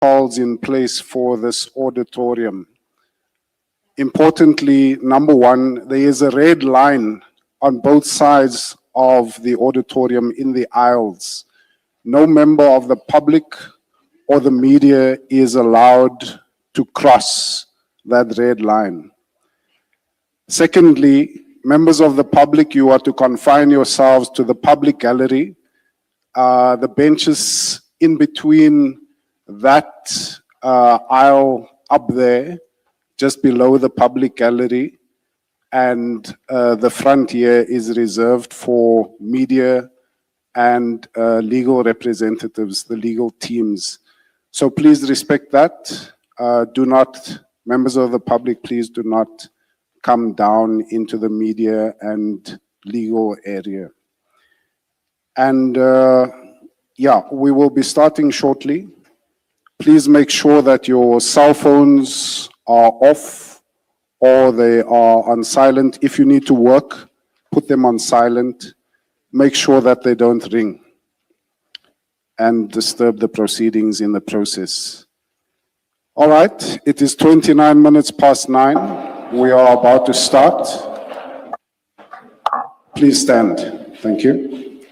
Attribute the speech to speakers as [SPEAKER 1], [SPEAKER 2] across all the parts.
[SPEAKER 1] protocols in place for this auditorium. Importantly, number one, there is a red line on both sides of the auditorium in the aisles. No member of the public or the media is allowed to cross that red line. Secondly, members of the public, you are to confine yourselves to the public gallery. The benches in between that aisle up there, just below the public gallery, and the front here is reserved for media and legal representatives, the legal teams. So please respect that. Members of the public, please do not come down into the media and legal area. And yeah, we will be starting shortly. Please make sure that your cell phones are off or they are on silent. If you need to work, put them on silent. Make sure that they don't ring and disturb the proceedings in the process. All right, it is 29 minutes past 9. We are about to start. Please stand. Thank you.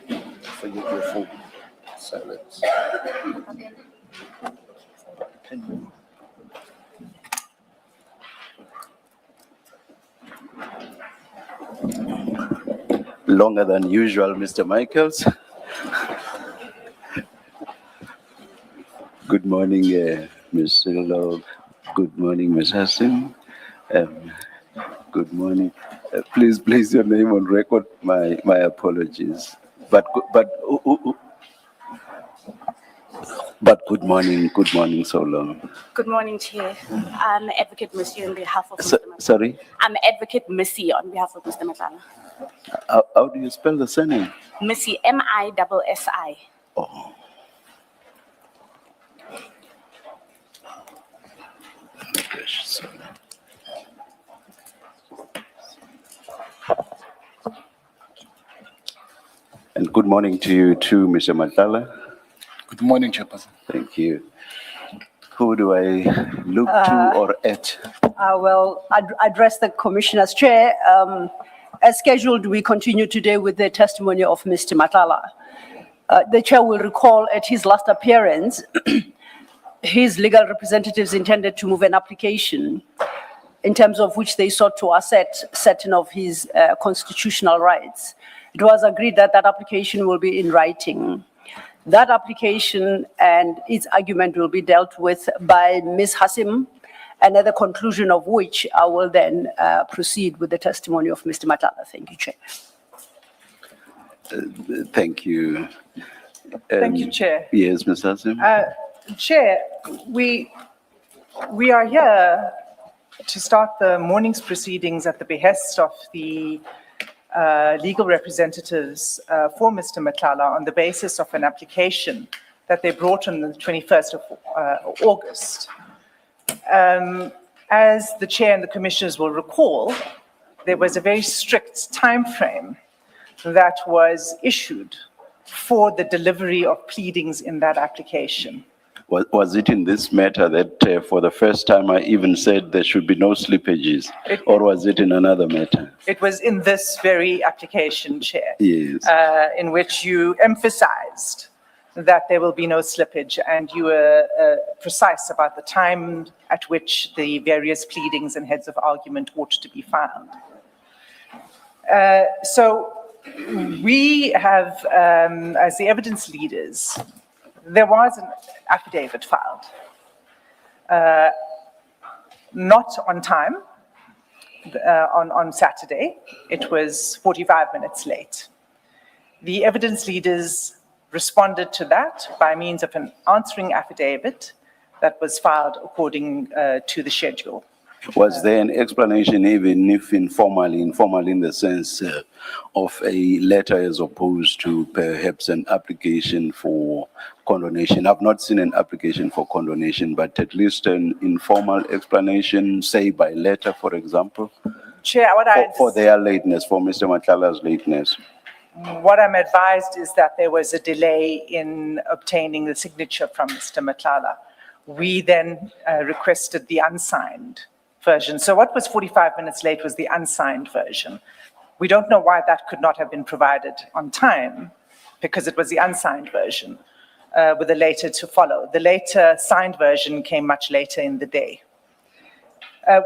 [SPEAKER 1] Silence.
[SPEAKER 2] Longer than usual, Mr. Michaels. Good morning, Ms. Silog. Good morning, Ms. Hassim. Good morning. Please place your name on record. My apologies. But good morning, so long.
[SPEAKER 3] Good morning, Chair. I'm Advocate Missy on behalf of Mr. Matlala.
[SPEAKER 2] Sorry?
[SPEAKER 3] I'm Advocate Missy on behalf of Mr. Matlala.
[SPEAKER 2] How do you spell the surname?
[SPEAKER 3] Missy, M-I-S-S-I.
[SPEAKER 2] Oh. And good morning to you too, Mr. Matlala.
[SPEAKER 4] Good morning, Chairperson.
[SPEAKER 2] Thank you. Who do I look to or at?
[SPEAKER 5] Well, I'd address the Commissioner's Chair. As scheduled, we continue today with the testimony of Mr. Matlala. The Chair will recall at his last appearance, his legal representatives intended to move an application in terms of which they sought to assert certain of his constitutional rights. It was agreed that that application will be in writing. That application and its argument will be dealt with by Ms. Hassim, and at the conclusion of which I will then proceed with the testimony of Mr. Matlala. Thank you, Chair.
[SPEAKER 2] Thank you.
[SPEAKER 6] Thank you, Chair.
[SPEAKER 2] Yes, Ms. Hassim.
[SPEAKER 6] Chair, we are here to start the morning's proceedings at the behest of the legal representatives for Mr. Matlala on the basis of an application that they brought on the 21st of August. As the Chair and the Commissioners will recall, there was a very strict time frame that was issued for the delivery of pleadings in that application.
[SPEAKER 2] Was it in this matter that for the first time I even said there should be no slippages, or was it in another matter?
[SPEAKER 6] It was in this very application, Chair,
[SPEAKER 2] yes.
[SPEAKER 6] In which you emphasized that there will be no slippage, and you were precise about the time at which the various pleadings and heads of argument ought to be filed. So we have, as the evidence leaders, there was an affidavit filed, not on time, on Saturday. It was 45 minutes late. The evidence leaders responded to that by means of an answering affidavit that was filed according to the schedule.
[SPEAKER 2] Was there an explanation, even if informal in the sense of a letter as opposed to perhaps an application for condonation? I've not seen an application for condonation, but at least an informal explanation, say by letter, for example,
[SPEAKER 6] Chair,
[SPEAKER 2] for their lateness, for Mr. Matlala's lateness.
[SPEAKER 6] What I'm advised is that there was a delay in obtaining the signature from Mr. Matlala. we then requested the unsigned version. So what was 45 minutes late was the unsigned version. We don't know why that could not have been provided on time, because it was the unsigned version with the later to follow. The later signed version came much later in the day.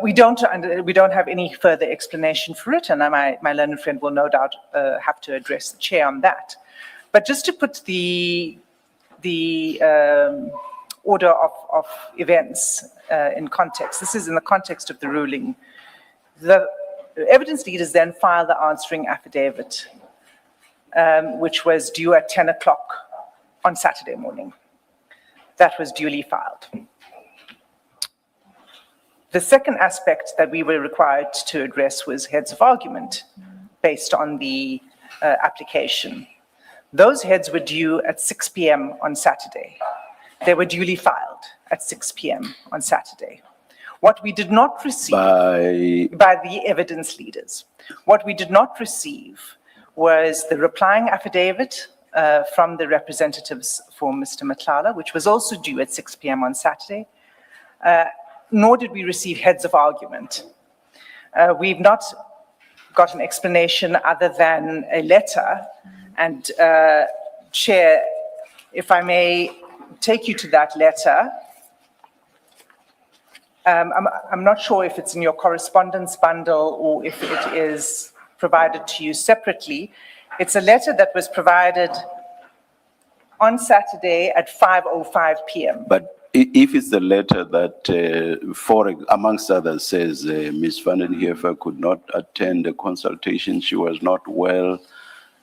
[SPEAKER 6] We don't have any further explanation for it, and my learned friend will no doubt have to address the chair on that. But just to put the order of events in context, this is in the context of the ruling. The evidence leaders then filed the answering affidavit, which was due at 10 o'clock on Saturday morning. That was duly filed. The second aspect that we were required to address was heads of argument based on the application. Those heads were due at 6 p.m. on Saturday. They were duly filed at 6 p.m. on Saturday. What we did not receive by the evidence leaders, what we did not receive was the replying affidavit from the representatives for Mr. Matlala, which was also due at 6 p.m. on Saturday, nor did we receive heads of argument. We've not got an explanation other than a letter, and Chair, if I may take you to that letter. I'm not sure if it's in your correspondence bundle or if it is provided to you separately. It's a letter that was provided on Saturday at 5:05 p.m.
[SPEAKER 2] But if it's the letter that, amongst others, says Ms. van den Heever could not attend the consultation, she was not well,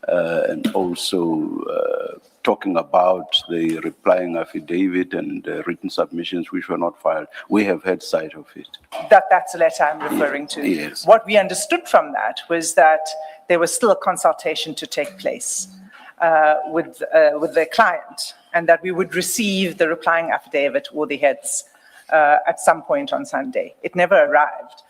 [SPEAKER 2] and also talking about the replying affidavit and written submissions which were not filed, we have had sight of it.
[SPEAKER 6] That's the letter I'm referring to.
[SPEAKER 2] Yes.
[SPEAKER 6] What we understood from that was that there was still a consultation to take place with the client, and that we would receive the replying affidavit or the heads at some point on Sunday. It never arrived.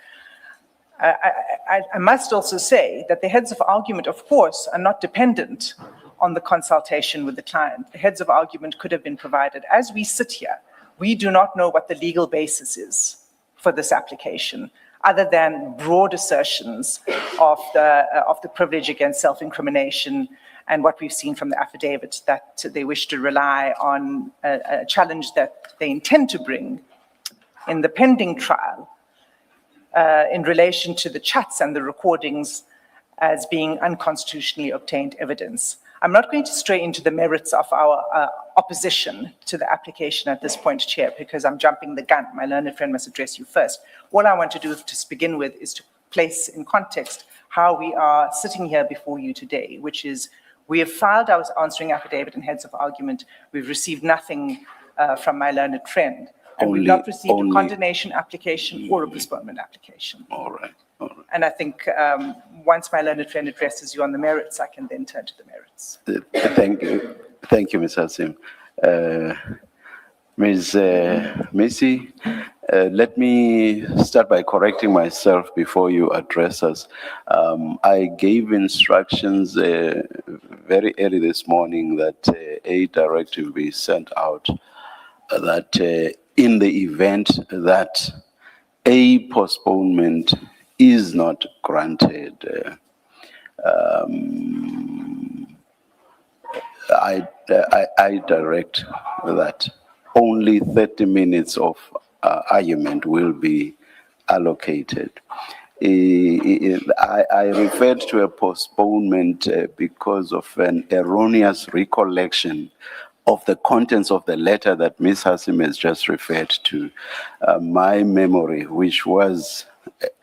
[SPEAKER 6] I must also say that the heads of argument, of course, are not dependent on the consultation with the client. The heads of argument could have been provided. As we sit here, we do not know what the legal basis is for this application, other than broad assertions of the privilege against self-incrimination and what we've seen from the affidavit, that they wish to rely on a challenge that they intend to bring in the pending trial in relation to the chats and the recordings as being unconstitutionally obtained evidence. I'm not going to stray into the merits of our opposition to the application at this point, Chair, because I'm jumping the gun. My learned friend must address you first. All I want to do to begin with is to place in context how we are sitting here before you today, which is we have filed our answering affidavit and heads of argument. We've received nothing from my learned friend. And we've not received a condemnation application or a postponement application.
[SPEAKER 2] All right.
[SPEAKER 6] And I think once my learned friend addresses you on the merits, I can then turn to the merits.
[SPEAKER 2] Thank you, Ms. Hassim. Ms. Missy, let me start by correcting myself before you address us. I gave instructions very early this morning that a directive be sent out that in the event that a postponement is not granted, I direct that only 30 minutes of argument will be allocated. I referred to a postponement because of an erroneous recollection of the contents of the letter that Ms. Hassim has just referred to. My memory, which was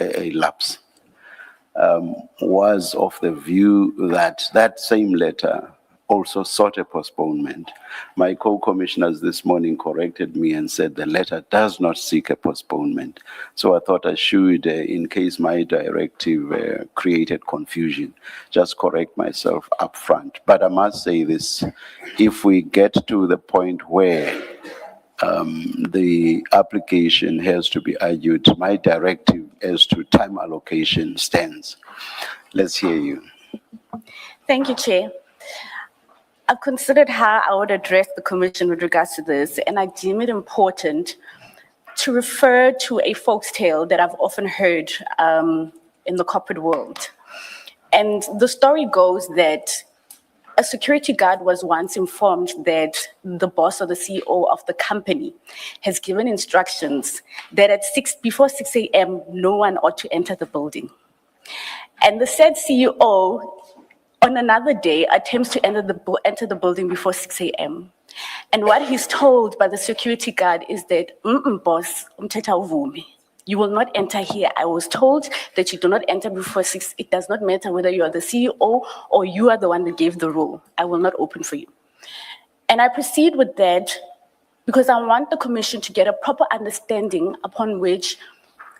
[SPEAKER 2] a lapse, was of the view that that same letter also sought a postponement. My co-commissioners this morning corrected me and said the letter does not seek a postponement. So I thought I should, in case my directive created confusion, just correct myself up front. But I must say this, if we get to the point where the application has to be argued, my directive as to time allocation stands. Let's hear you.
[SPEAKER 3] Thank you, Chair. I've considered how I would address the commission with regards to this, and I deem it important to refer to a folktale that I've often heard in the corporate world. And the story goes that a security guard was once informed that the boss or the CEO of the company has given instructions that before 6 a.m., no one ought to enter the building. And the said CEO, on another day, attempts to enter the building before 6 a.m. And what he's told by the security guard is that, boss, umthetha uvumi. You will not enter here. I was told that you do not enter before 6. It does not matter whether you are the CEO or you are the one that gave the rule. I will not open for you. And I proceed with that because I want the commission to get a proper understanding upon which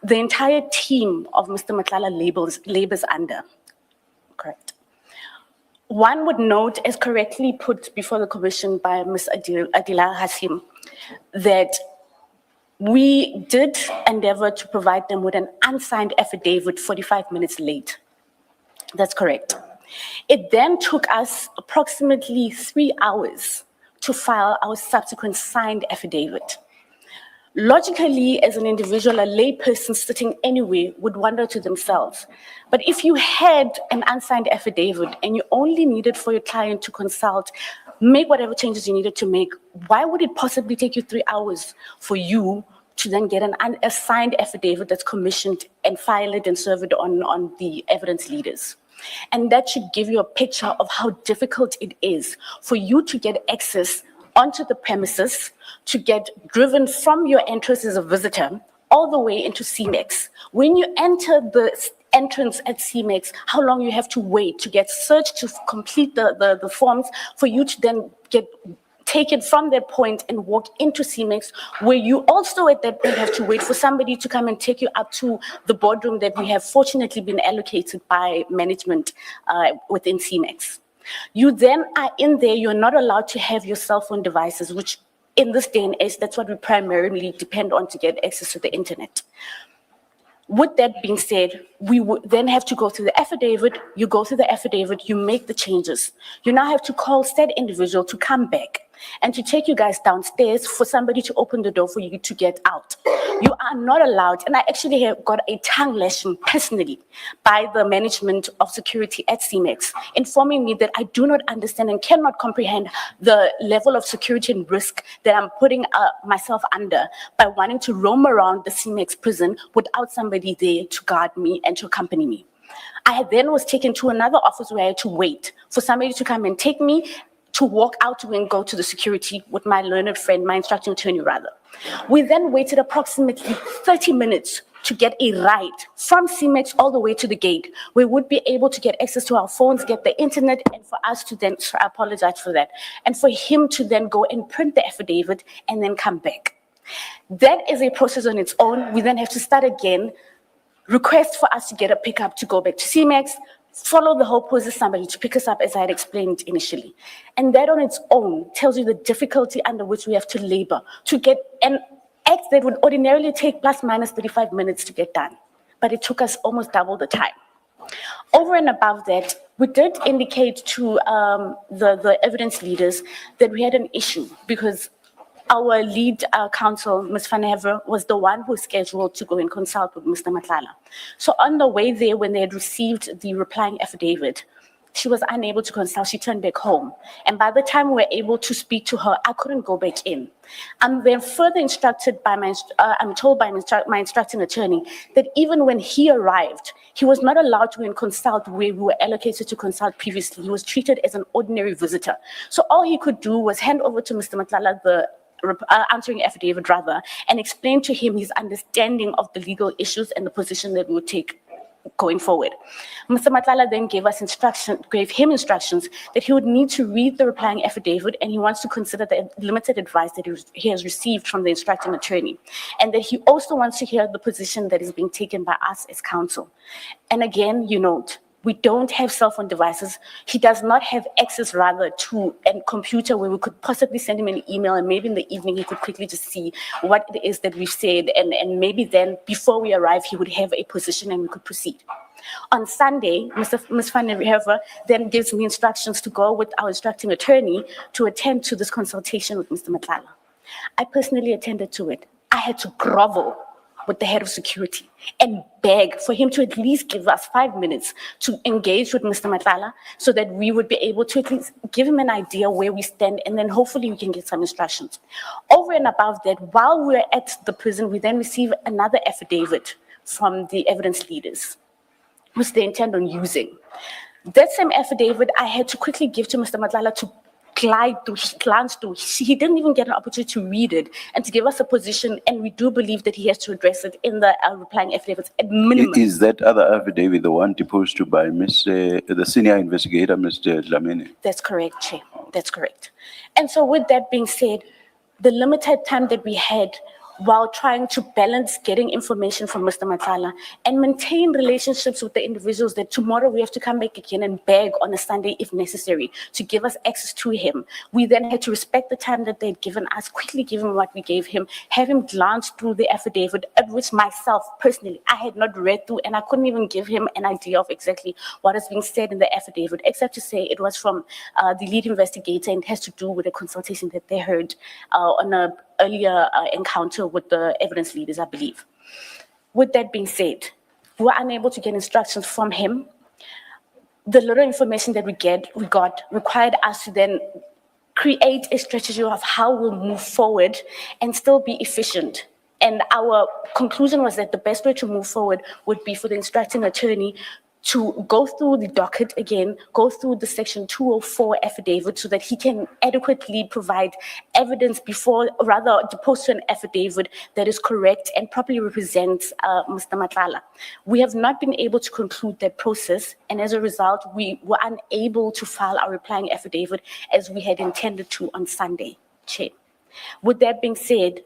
[SPEAKER 3] the entire team of Mr. Matlala labors under. Correct. One would note, as correctly put before the commission by Ms. Adila Hasim, that we did endeavor to provide them with an unsigned affidavit 45 minutes late. That's correct. It then took us approximately 3 hours to file our subsequent signed affidavit. Logically, as an individual, a layperson sitting anywhere would wonder to themselves, but if you had an unsigned affidavit and you only needed for your client to consult, make whatever changes you needed to make, why would it possibly take you 3 hours for you to then get a signed affidavit that's commissioned and file it and serve it on the evidence leaders? And that should give you a picture of how difficult it is for you to get access onto the premises, to get driven from your entrance as a visitor all the way into CMEX. When you enter the entrance at CMEX, how long you have to wait to get searched to complete the forms for you to then get taken from that point and walk into CMEX, where you also at that point have to wait for somebody to come and take you up to the boardroom that we have fortunately been allocated by management within CMEX. You then are in there, you're not allowed to have your cell phone devices, which in this day and age, that's what we primarily depend on to get access to the internet. With that being said, we would then have to go through the affidavit. You go through the affidavit, you make the changes. You now have to call said individual to come back and to take you guys downstairs for somebody to open the door for you to get out. You are not allowed, and I actually have got a tongue lashing personally by the management of security at CMEX, informing me that I do not understand and cannot comprehend the level of security and risk that I'm putting myself under by wanting to roam around the CMEX prison without somebody there to guard me and to accompany me. I then was taken to another office where I had to wait for somebody to come and take me to walk out and go to the security with my learned friend, my instructing attorney rather. We then waited approximately 30 minutes to get a ride from CMEX all the way to the gate. We would be able to get access to our phones, get the internet, and for us to then, I apologize for that, and for him to then go and print the affidavit and then come back. That is a process on its own. We then have to start again, request for us to get a pickup to go back to CMEX, follow the whole process, somebody to pick us up as I had explained initially. And that on its own tells you the difficulty under which we have to labor to get an act that would ordinarily take plus minus 35 minutes to get done. But it took us almost double the time. Over and above that, we did indicate to the evidence leaders that we had an issue because our lead counsel, Ms. Van Hever, was the one who was scheduled to go and consult with Mr. Matlala. So on the way there, when they had received the replying affidavit, she was unable to consult. She turned back home. And by the time we were able to speak to her, I couldn't go back in. I'm then further instructed by I'm told by my instructing attorney that even when he arrived, he was not allowed to consult where we were allocated to consult previously. He was treated as an ordinary visitor. So all he could do was hand over to Mr. Matlala the answering affidavit rather, and explain to him his understanding of the legal issues and the position that we would take going forward. Mr. Matlala then gave him instructions that he would need to read the replying affidavit and he wants to consider the limited advice that he has received from the instructing attorney, and that he also wants to hear the position that is being taken by us as counsel. And again, you note, we don't have cell phone devices. He does not have access rather to a computer where we could possibly send him an email and maybe in the evening he could quickly just see what it is that we've said and maybe then before we arrive he would have a position and we could proceed. On Sunday, Ms. van der Heever then gives me instructions to go with our instructing attorney to attend to this consultation with Mr. Matlala. I personally attended to it. I had to grovel with the head of security and beg for him to at least give us 5 minutes to engage with Mr. Matlala so that we would be able to at least give him an idea where we stand, and then hopefully we can get some instructions. Over and above that, while we were at the prison, we then received another affidavit from the evidence leaders, which they intend on using. That same affidavit I had to quickly give to Mr. Matlala to glance through. He didn't even get an opportunity to read it and to give us a position, and we do believe that he has to address it in the replying affidavits at minimum.
[SPEAKER 2] Is that other affidavit the one deposed to by the senior investigator, Mr. Dlamini?
[SPEAKER 3] That's correct, Chair. That's correct. And so with that being said, the limited time that we had while trying to balance getting information from Mr. Matlala and maintain relationships with the individuals that tomorrow we have to come back again and beg on a Sunday if necessary to give us access to him. We then had to respect the time that they'd given us, quickly give him what we gave him, have him glance through the affidavit, at which myself personally, I had not read through, and I couldn't even give him an idea of exactly what is being said in the affidavit, except to say it was from the lead investigator and has to do with a consultation that they heard on a earlier encounter with the evidence leaders, I believe. With that being said, we were unable to get instructions from him. The little information that we got required us to then create a strategy of how we'll move forward and still be efficient. And our conclusion was that the best way to move forward would be for the instructing attorney to go through the docket again, go through the section 204 affidavit so that he can adequately provide evidence before, rather depose to an affidavit that is correct and properly represents Mr. Matlala. We have not been able to conclude that process, and as a result, we were unable to file our replying affidavit as we had intended to on Sunday, Chair. With that being said,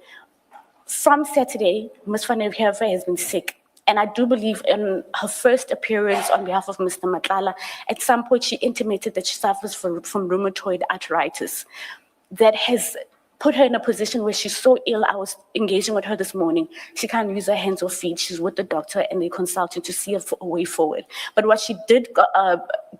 [SPEAKER 3] from Saturday, Ms. van der Heever has been sick. And I do believe in her first appearance on behalf of Mr. Matlala, at some point she intimated that she suffers from rheumatoid arthritis. That has put her in a position where she's so ill. I was engaging with her this morning. She can't use her hands or feet. She's with the doctor and they're consulting to see a way forward. But what she did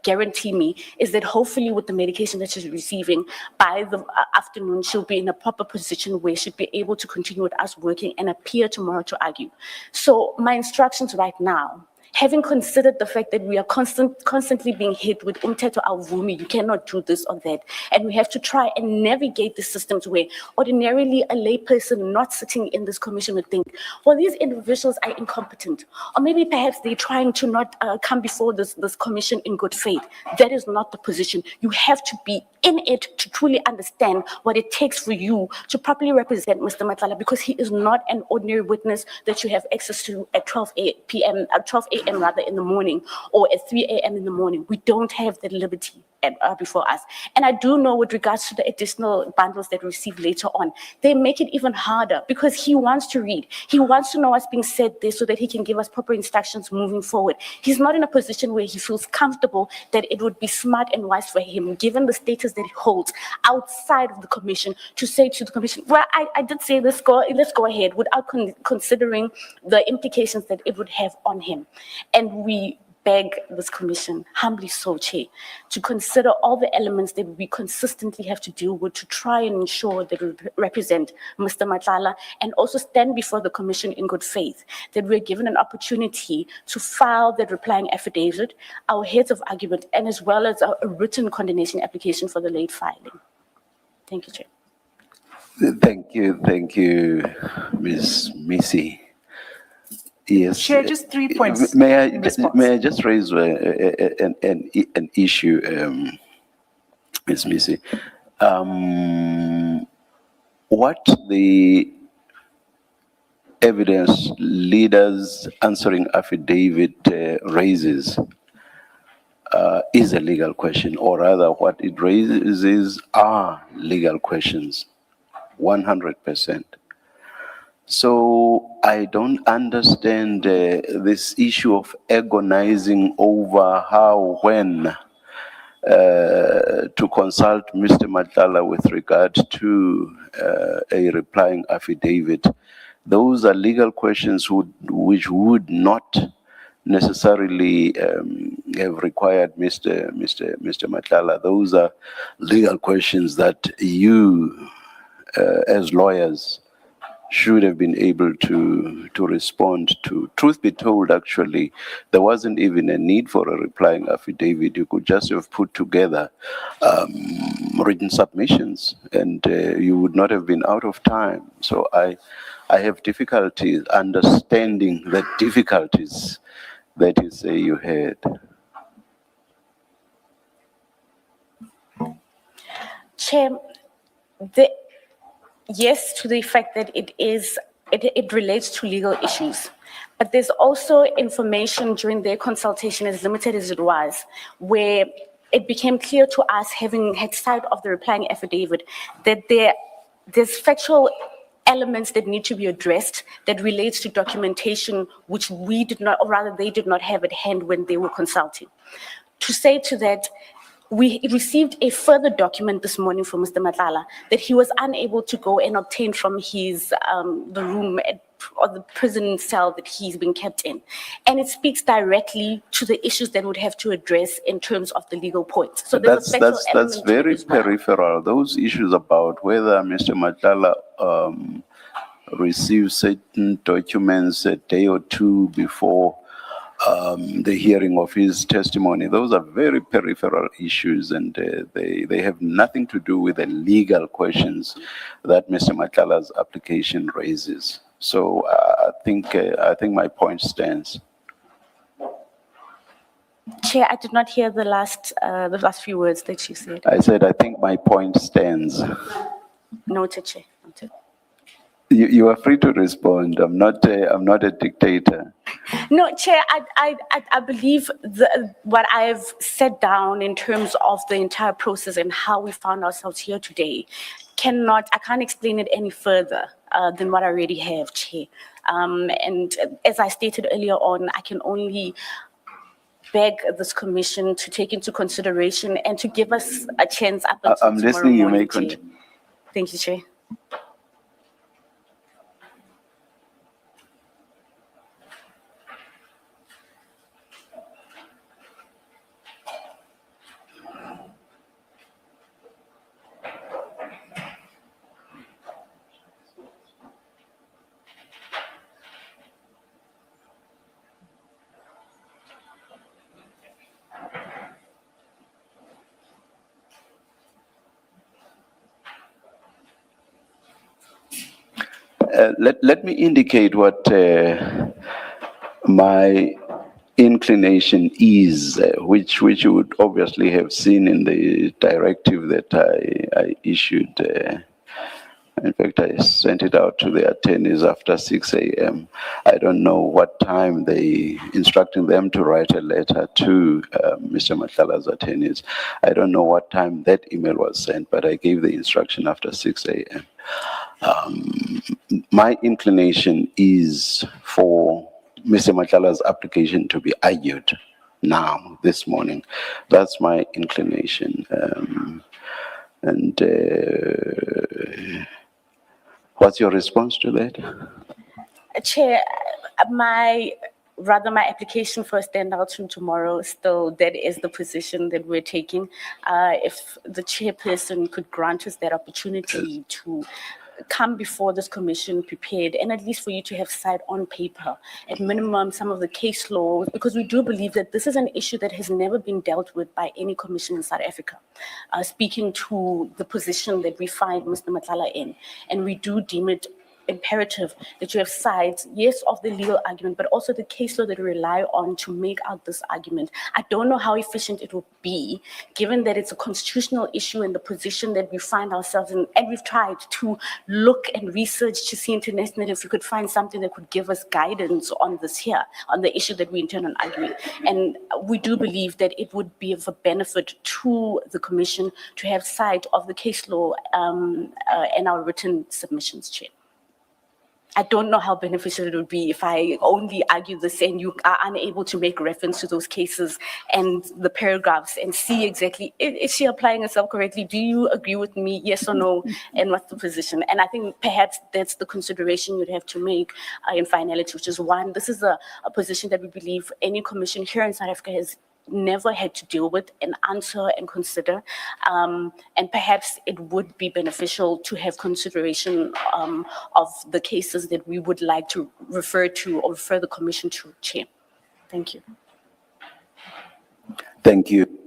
[SPEAKER 3] guarantee me is that hopefully with the medication that she's receiving, by the afternoon, she'll be in a proper position where she'll be able to continue with us working and appear tomorrow to argue. So my instructions right now, having considered the fact that we are constantly being hit with umthetho awuvumi, you cannot do this or that, and we have to try and navigate the systems where ordinarily a layperson not sitting in this commission would think, well, these individuals are incompetent, or maybe perhaps they're trying to not come before this commission in good faith. That is not the position. You have to be in it to truly understand what it takes for you to properly represent Mr. Matlala, because he is not an ordinary witness that you have access to at 12 a.m. rather in the morning, or at 3 a.m. in the morning. We don't have that liberty before us. And I do know with regards to the additional bundles that we receive later on, they make it even harder because he wants to read. He wants to know what's being said there so that he can give us proper instructions moving forward. He's not in a position where he feels comfortable that it would be smart and wise for him, given the status that he holds outside of the commission, to say to the commission, well, I did say let's go ahead, without considering the implications that it would have on him. And we beg this commission, humbly so, Chair, to consider all the elements that we consistently have to deal with to try and ensure that we represent Mr. Matlala and also stand before the commission in good faith, that we're given an opportunity to file that replying affidavit, our heads of argument, and as well as a written condemnation application for the late filing. Thank you, Chair.
[SPEAKER 2] Thank you, Ms. Missy. Yes.
[SPEAKER 6] Chair, just 3 points.
[SPEAKER 2] May I
[SPEAKER 6] in response.
[SPEAKER 2] just raise an issue, Ms. Missy? What the evidence leaders answering affidavit raises is a legal question, or rather what it raises are legal questions, 100%. So I don't understand this issue of agonizing over how, when to consult Mr. Matlala with regard to a replying affidavit. Those are legal questions which would not necessarily have required Mr. Matlala. Those are legal questions that you, as lawyers, should have been able to respond to. Truth be told, actually, there wasn't even a need for a replying affidavit. You could just have put together written submissions, and you would not have been out of time. So I have difficulties understanding the difficulties that you say you had.
[SPEAKER 3] Chair, yes, to the effect that it relates to legal issues. But there's also information during their consultation, as limited as it was, where it became clear to us, having had sight of the replying affidavit, that there's factual elements that need to be addressed that relates to documentation which we did not, or rather they did not have at hand when they were consulting. To say to that, we received a further document this morning from Mr. Matlala that he was unable to go and obtain from his the room or the prison cell that he's been kept in. And it speaks directly to the issues that would have to address in terms of the legal points. So there's a special
[SPEAKER 2] That's
[SPEAKER 3] element to it
[SPEAKER 2] very
[SPEAKER 3] as well.
[SPEAKER 2] peripheral. Those issues about whether Mr. Matlala received certain documents a day or two before the hearing of his testimony, those are very peripheral issues, and they have nothing to do with the legal questions that Mr. Matlala's application raises. So I think my point stands.
[SPEAKER 3] Chair, I did not hear the last few words that you said.
[SPEAKER 2] I said I think my point stands.
[SPEAKER 3] Noted, Chair. Noted.
[SPEAKER 2] You are free to respond. I'm not a dictator.
[SPEAKER 3] No, Chair, I believe what I've set down in terms of the entire process and how we found ourselves here today I can't explain it any further than what I already have, Chair. And as I stated earlier on, I can only beg this commission to take into consideration and to give us a chance up until
[SPEAKER 2] I'm
[SPEAKER 3] tomorrow
[SPEAKER 2] listening. You
[SPEAKER 3] morning,
[SPEAKER 2] may
[SPEAKER 3] Chair.
[SPEAKER 2] continue.
[SPEAKER 3] Thank you, Chair.
[SPEAKER 2] Let me indicate what my inclination is, which you would obviously have seen in the directive that I issued. In fact, I sent it out to the attorneys after 6 a.m. I don't know what time they instructing them to write a letter to Mr. Matlala's attorneys. I don't know what time that email was sent, but I gave the instruction after 6 a.m. My inclination is for Mr. Matlala's application to be argued now, this morning. That's my inclination. What's your response to that?
[SPEAKER 3] Chair, my application for a standout from tomorrow, still, that is the position that we're taking. If the chairperson could grant us that opportunity to come before this commission prepared, and at least for you to have sight on paper, at minimum, some of the case law, because we do believe that this is an issue that has never been dealt with by any commission in South Africa, speaking to the position that we find Mr. Matlala in. And we do deem it imperative that you have sides, yes, of the legal argument, but also the case law that we rely on to make out this argument. I don't know how efficient it will be, given that it's a constitutional issue and the position that we find ourselves in, and we've tried to look and research to see internationally if we could find something that could give us guidance on this here, on the issue that we intend on arguing. And we do believe that it would be of a benefit to the commission to have sight of the case law and our written submissions, Chair. I don't know how beneficial it would be if I only argue this and you are unable to make reference to those cases and the paragraphs and see exactly, is she applying herself correctly? Do you agree with me, yes or no? And what's the position? And I think perhaps that's the consideration you'd have to make in finality, which is one, this is a position that we believe any commission here in South Africa has never had to deal with and answer and consider. And perhaps it would be beneficial to have consideration of the cases that we would like to refer to or refer the commission to, Chair. Thank you.
[SPEAKER 2] Thank you.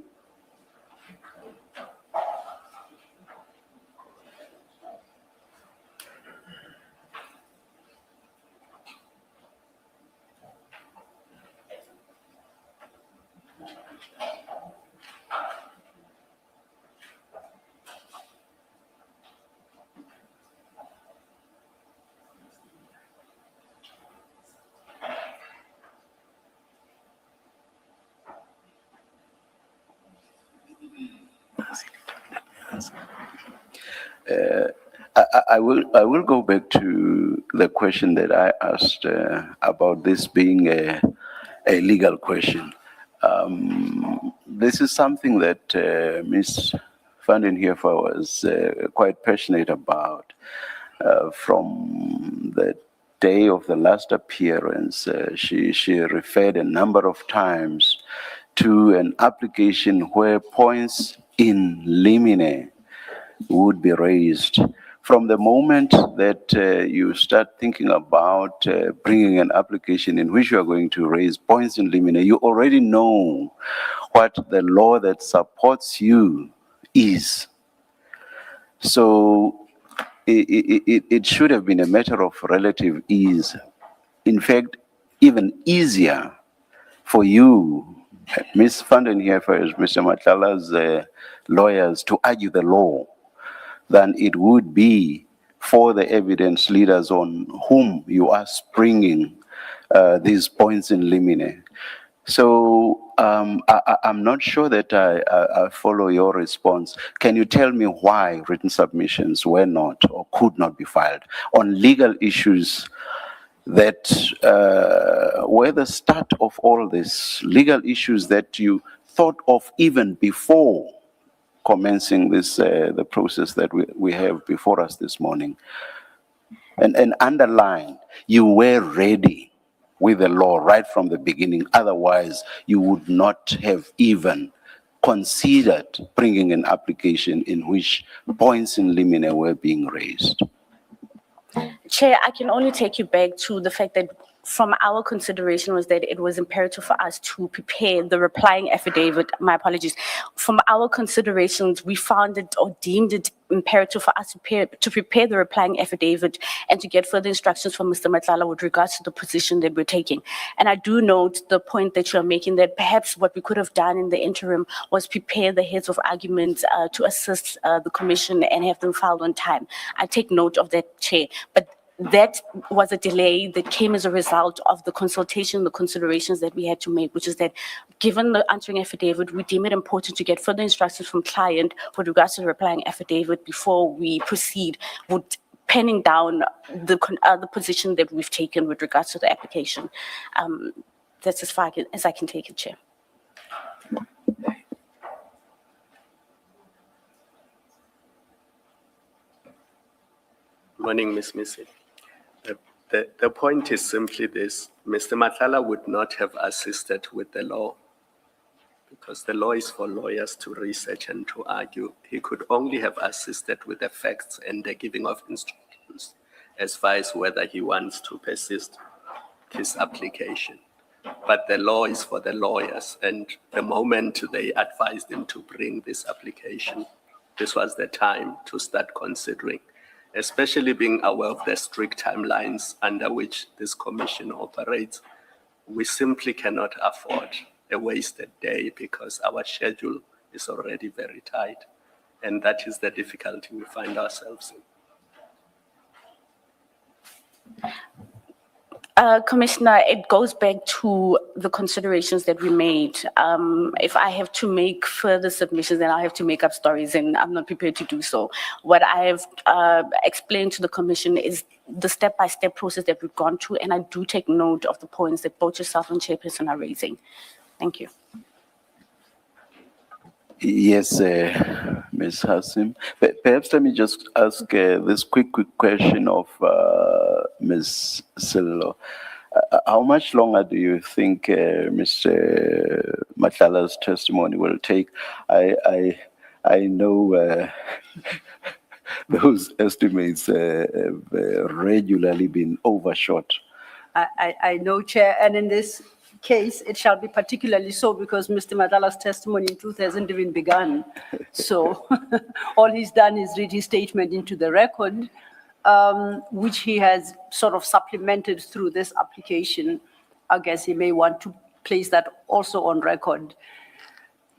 [SPEAKER 2] I will go back to the question that I asked about this being a legal question. This is something that Ms. Vandenheefer was quite passionate about from the day of the last appearance. She referred a number of times to an application where points in limine would be raised. From the moment that you start thinking about bringing an application in which you are going to raise points in limine, you already know what the law that supports you is. So it should have been a matter of relative ease. In fact, even easier for you, Ms. Vandenheefer, Mr. Matlala's lawyers, to argue the law than it would be for the evidence leaders on whom you are springing these points in limine. So I'm not sure that I follow your response. Can you tell me why written submissions were not or could not be filed on legal issues that were the start of all this, legal issues that you thought of even before commencing this, the process that we have before us this morning? And underline, you were ready with the law right from the beginning. Otherwise, you would not have even considered bringing an application in which points in limine were being raised.
[SPEAKER 3] Chair, I can only take you back to the fact that from our consideration was that it was imperative for us to prepare the replying affidavit. My apologies. From our considerations, we found it or deemed it imperative for us to prepare the replying affidavit and to get further instructions from Mr. Matlala with regards to the position that we're taking. And I do note the point that you're making that perhaps what we could have done in the interim was prepare the heads of arguments to assist the commission and have them filed on time. I take note of that, Chair. But that was a delay that came as a result of the consultation, the considerations that we had to make, which is that given the answering affidavit, we deem it important to get further instructions from client with regards to the replying affidavit before we proceed with penning down the position that we've taken with regards to the application. That's as far as I can take it, Chair.
[SPEAKER 7] Morning, Ms. Missy. The point is simply this: Mr. Matlala would not have assisted with the law because the law is for lawyers to research and to argue. He could only have assisted with the facts and the giving of instructions as far as whether he wants to persist his application. But the law is for the lawyers, and the moment they advised him to bring this application, this was the time to start considering, especially being aware of the strict timelines under which this commission operates. We simply cannot afford a wasted day because our schedule is already very tight. And that is the difficulty we find ourselves in.
[SPEAKER 3] Commissioner, it goes back to the considerations that we made. If I have to make further submissions, then I have to make up stories, and I'm not prepared to do so. What I have explained to the commission is the step-by-step process that we've gone through, and I do take note of the points that both yourself and Chairperson are raising. Thank you.
[SPEAKER 2] Yes, Ms. Hassim. Perhaps let me just ask this quick question of Ms. Sillo. How much longer do you think Mr. Matlala's testimony will take? I know those estimates have regularly been overshot.
[SPEAKER 5] I know, Chair, and in this case, it shall be particularly so because Mr. Matlala's testimony in truth hasn't even begun. So all he's done is read his statement into the record, which he has sort of supplemented through this application. I guess he may want to place that also on record.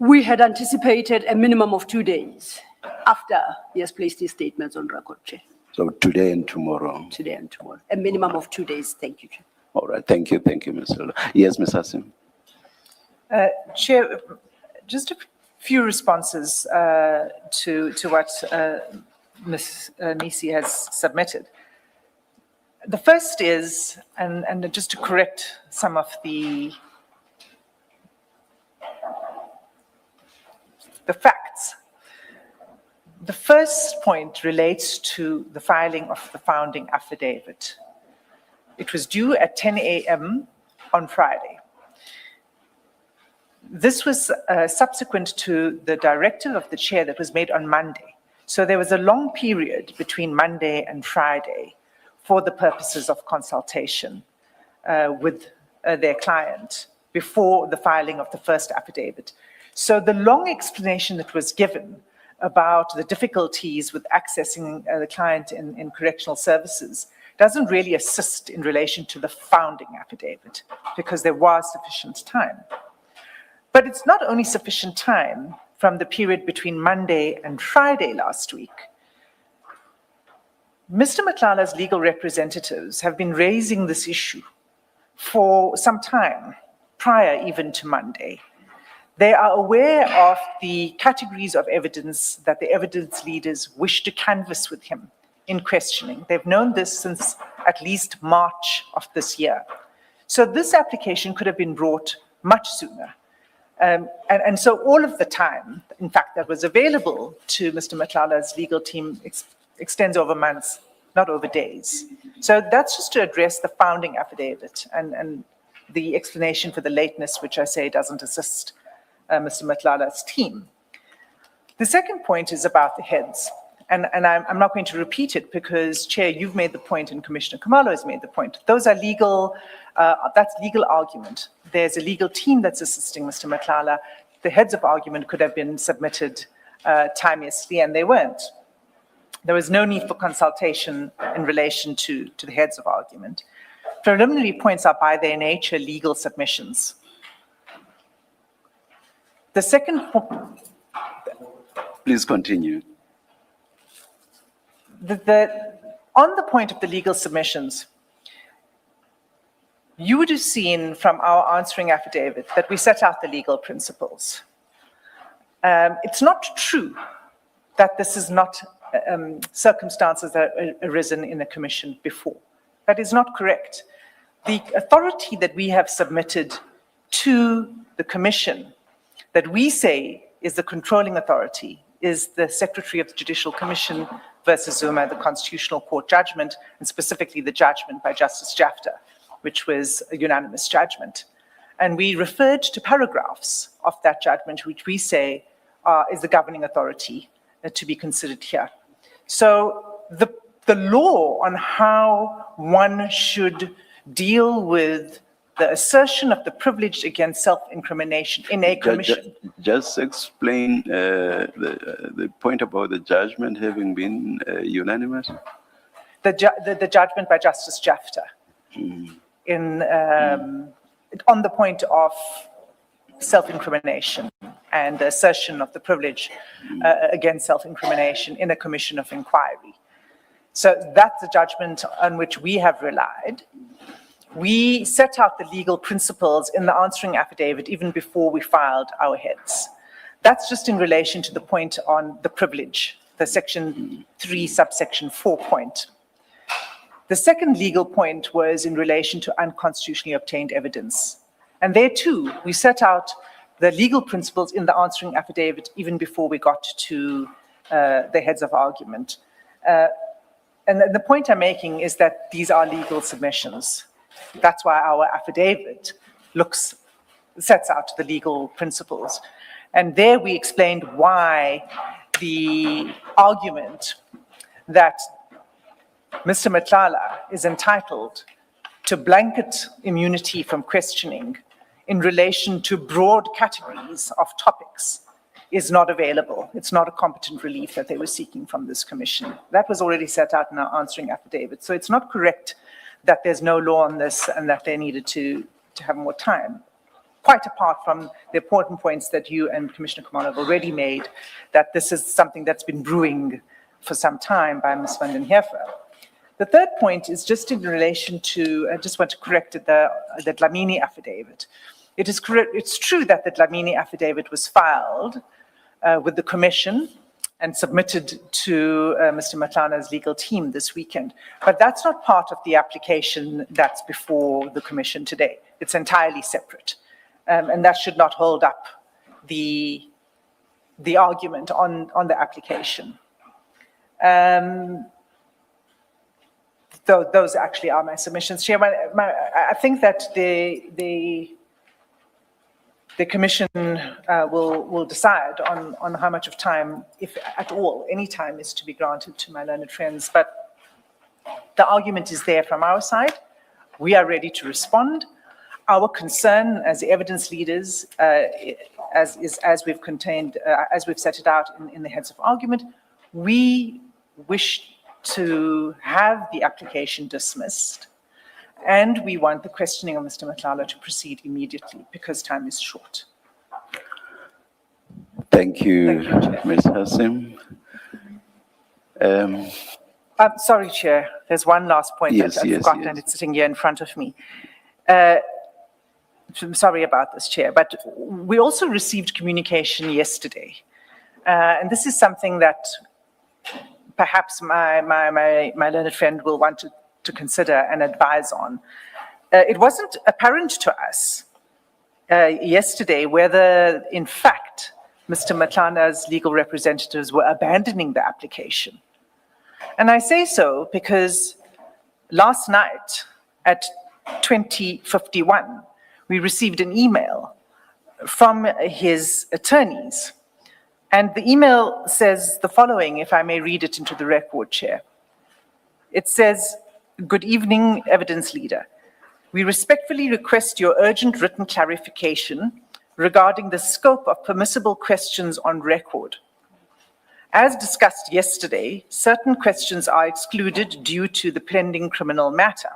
[SPEAKER 5] We had anticipated a minimum of 2 days after he has placed his statements on record, Chair.
[SPEAKER 2] So today and tomorrow.
[SPEAKER 5] Today and tomorrow. A minimum of 2 days. Thank you, Chair.
[SPEAKER 2] All right, thank you, Ms. Sillo. Yes, Ms. Hassim.
[SPEAKER 6] Chair, just a few responses to what Ms. Nisi has submitted. The first is, and just to correct some of the facts. The first point relates to the filing of the founding affidavit. It was due at 10 a.m. on Friday. This was subsequent to the directive of the chair that was made on Monday. So there was a long period between Monday and Friday for the purposes of consultation with their client before the filing of the first affidavit. So the long explanation that was given about the difficulties with accessing the client in correctional services doesn't really assist in relation to the founding affidavit because there was sufficient time. But it's not only sufficient time from the period between Monday and Friday last week. Mr. Matlala's legal representatives have been raising this issue for some time, prior even to Monday. They are aware of the categories of evidence that the evidence leaders wish to canvass with him in questioning. They've known this since at least March of this year. So this application could have been brought much sooner. And so all of the time, in fact, that was available to Mr. Matlala's legal team extends over months, not over days. So that's just to address the founding affidavit and the explanation for the lateness, which I say doesn't assist Mr. Matlala's team. The second point is about the heads. And I'm not going to repeat it because, Chair, you've made the point and Commissioner Khumalo has made the point. Those are legal, that's legal argument. There's a legal team that's assisting Mr. Matlala. The heads of argument could have been submitted timeously, and they weren't. There was no need for consultation in relation to the heads of argument. Preliminary points are by their nature legal submissions. The second point.
[SPEAKER 2] Please continue.
[SPEAKER 6] On the point of the legal submissions, you would have seen from our answering affidavit that we set out the legal principles. It's not true that this is not circumstances that have arisen in a commission before. That is not correct. The authority that we have submitted to the commission that we say is the controlling authority is the Secretary of the Judicial Commission versus Zuma, the Constitutional Court judgment, and specifically the judgment by Justice Jafta, which was a unanimous judgment. And we referred to paragraphs of that judgment, which we say is the governing authority to be considered here. So the law on how one should deal with the assertion of the privilege against self-incrimination in a commission.
[SPEAKER 2] Just explain the point about the judgment having been unanimous.
[SPEAKER 6] The judgment by Justice Jafta on the point of self-incrimination and the assertion of the privilege against self-incrimination in a commission of inquiry. So that's the judgment on which we have relied. we set out the legal principles in the answering affidavit even before we filed our heads. That's just in relation to the point on the privilege, the section 3, subsection 4 point. The second legal point was in relation to unconstitutionally obtained evidence. And there too, we set out the legal principles in the answering affidavit even before we got to the heads of argument. And the point I'm making is that these are legal submissions. That's why our affidavit sets out the legal principles. And there we explained why the argument that Mr. Matlala is entitled to blanket immunity from questioning in relation to broad categories of topics is not available. It's not a competent relief that they were seeking from this commission. That was already set out in our answering affidavit. So it's not correct that there's no law on this and that they needed to have more time. Quite apart from the important points that you and Commissioner Kumar have already made, that this is something that's been brewing for some time by Ms. van den Heefer. The third point is just in relation to, I just want to correct the Dlamini affidavit. It is correct, it's true that the Dlamini affidavit was filed with the commission and submitted to Mr. Matlala's legal team this weekend. But that's not part of the application that's before the commission today. It's entirely separate. And that should not hold up the argument on the application. Those actually are my submissions. Chair, I think that the commission will decide on how much of time, if at all, any time is to be granted to my learned friends. But the argument is there from our side. We are ready to respond. Our concern as evidence leaders, as we've set it out in the heads of argument, we wish to have the application dismissed, and we want the questioning of Mr. Matlala to proceed immediately because time is short.
[SPEAKER 2] Thank you,
[SPEAKER 6] Thank you, Chair.
[SPEAKER 2] Ms. Hassim.
[SPEAKER 6] I'm sorry, Chair. There's one last point
[SPEAKER 2] Yes,
[SPEAKER 6] that I've
[SPEAKER 2] yes,
[SPEAKER 6] forgotten,
[SPEAKER 2] yes.
[SPEAKER 6] and it's sitting here in front of me. I'm sorry about this, Chair, but we also received communication yesterday. And this is something that perhaps my learned friend will want to consider and advise on. It wasn't apparent to us yesterday whether, in fact, Mr. Matlala's legal representatives were abandoning the application. And I say so because last night at 20:51, we received an email from his attorneys. And the email says the following, if I may read it into the record, Chair. It says, "Good evening, evidence leader. We respectfully request your urgent written clarification regarding the scope of permissible questions on record. As discussed yesterday, certain questions are excluded due to the pending criminal matter.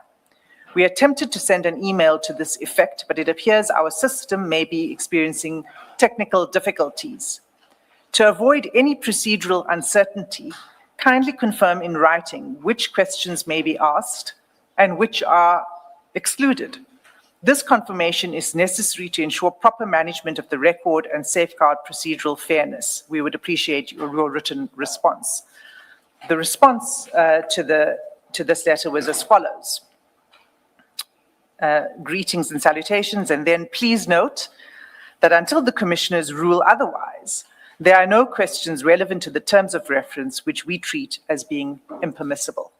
[SPEAKER 6] We attempted to send an email to this effect, but it appears our system may be experiencing technical difficulties. To avoid any procedural uncertainty, kindly confirm in writing which questions may be asked and which are excluded. This confirmation is necessary to ensure proper management of the record and safeguard procedural fairness. We would appreciate your written response." The response to this letter was as follows. Greetings and salutations, and then please note that until the commissioners rule otherwise, there are no questions relevant to the terms of reference which we treat as being impermissible.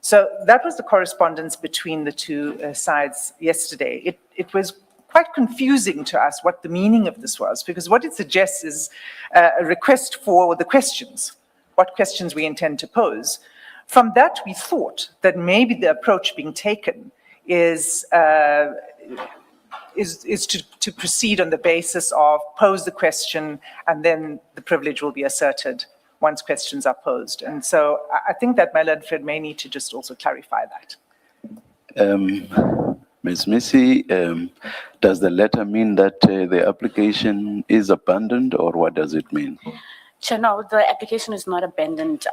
[SPEAKER 6] So that was the correspondence between the two sides yesterday. It was quite confusing to us what the meaning of this was, because what it suggests is a request for the questions, what questions we intend to pose. From that, we thought that maybe the approach being taken is to proceed on the basis of pose the question and then the privilege will be asserted once questions are posed. And so I think that my learned friend may need to just also clarify that.
[SPEAKER 2] Ms. Missy, does the letter mean that the application is abandoned, or what does it mean?
[SPEAKER 3] Chair, no, the application is not abandoned.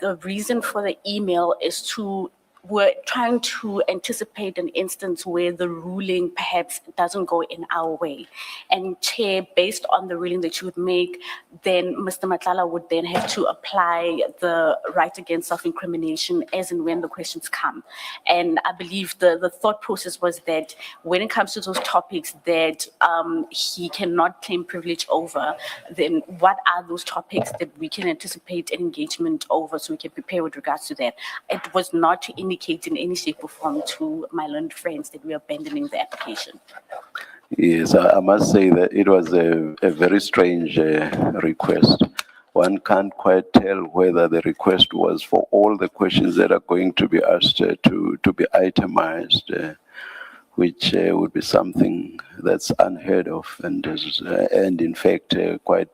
[SPEAKER 3] The reason for the email is to we're trying to anticipate an instance where the ruling perhaps doesn't go in our way. And Chair, based on the ruling that you would make, then Mr. Matlala would then have to apply the right against self-incrimination as and when the questions come. And I believe the thought process was that when it comes to those topics that he cannot claim privilege over, then what are those topics that we can anticipate an engagement over so we can prepare with regards to that? It was not to indicate in any shape or form to my learned friends that we are abandoning the application.
[SPEAKER 2] Yes, I must say that it was a very strange request. One can't quite tell whether the request was for all the questions that are going to be asked to be itemized, which would be something that's unheard of and in fact, quite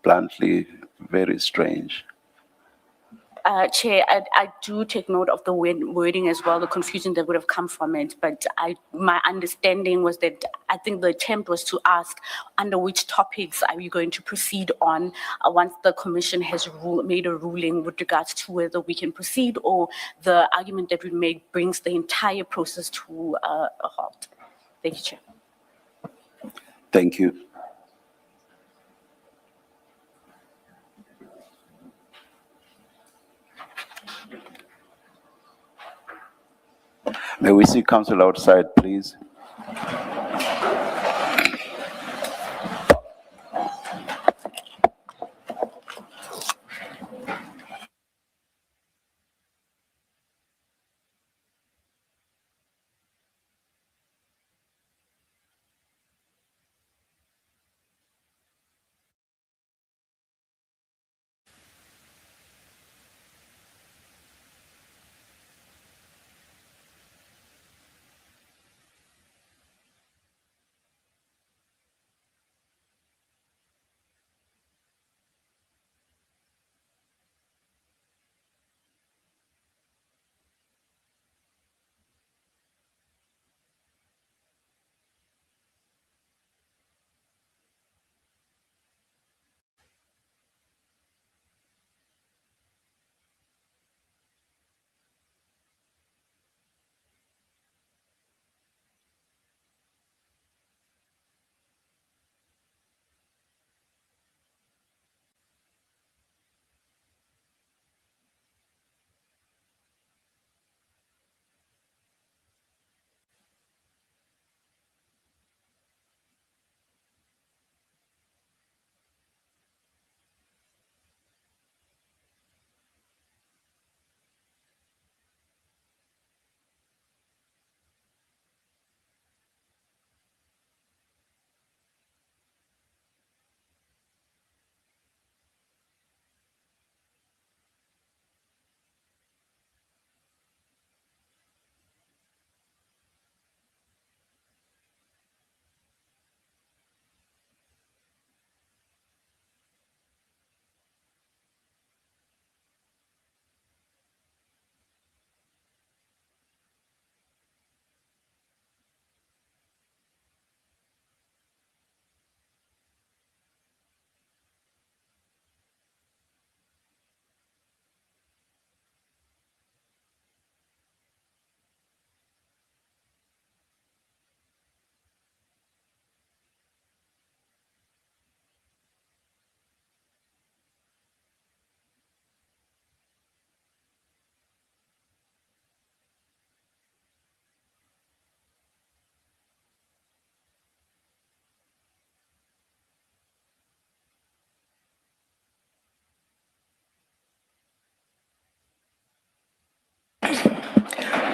[SPEAKER 2] bluntly, very strange.
[SPEAKER 3] Chair, I do take note of the wording as well, the confusion that would have come from it, but my understanding was that I think the attempt was to ask under which topics are we going to proceed on once the commission has made a ruling with regards to whether we can proceed, or the argument that we make brings the entire process to a halt. Thank you, Chair.
[SPEAKER 2] Thank you. May we see council outside, please?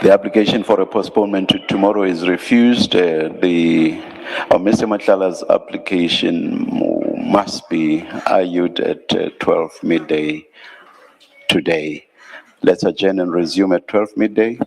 [SPEAKER 2] The application for a postponement to tomorrow is refused. Mr. Matlala's application must be argued at 12 midday today. Let's adjourn and resume at 12 midday.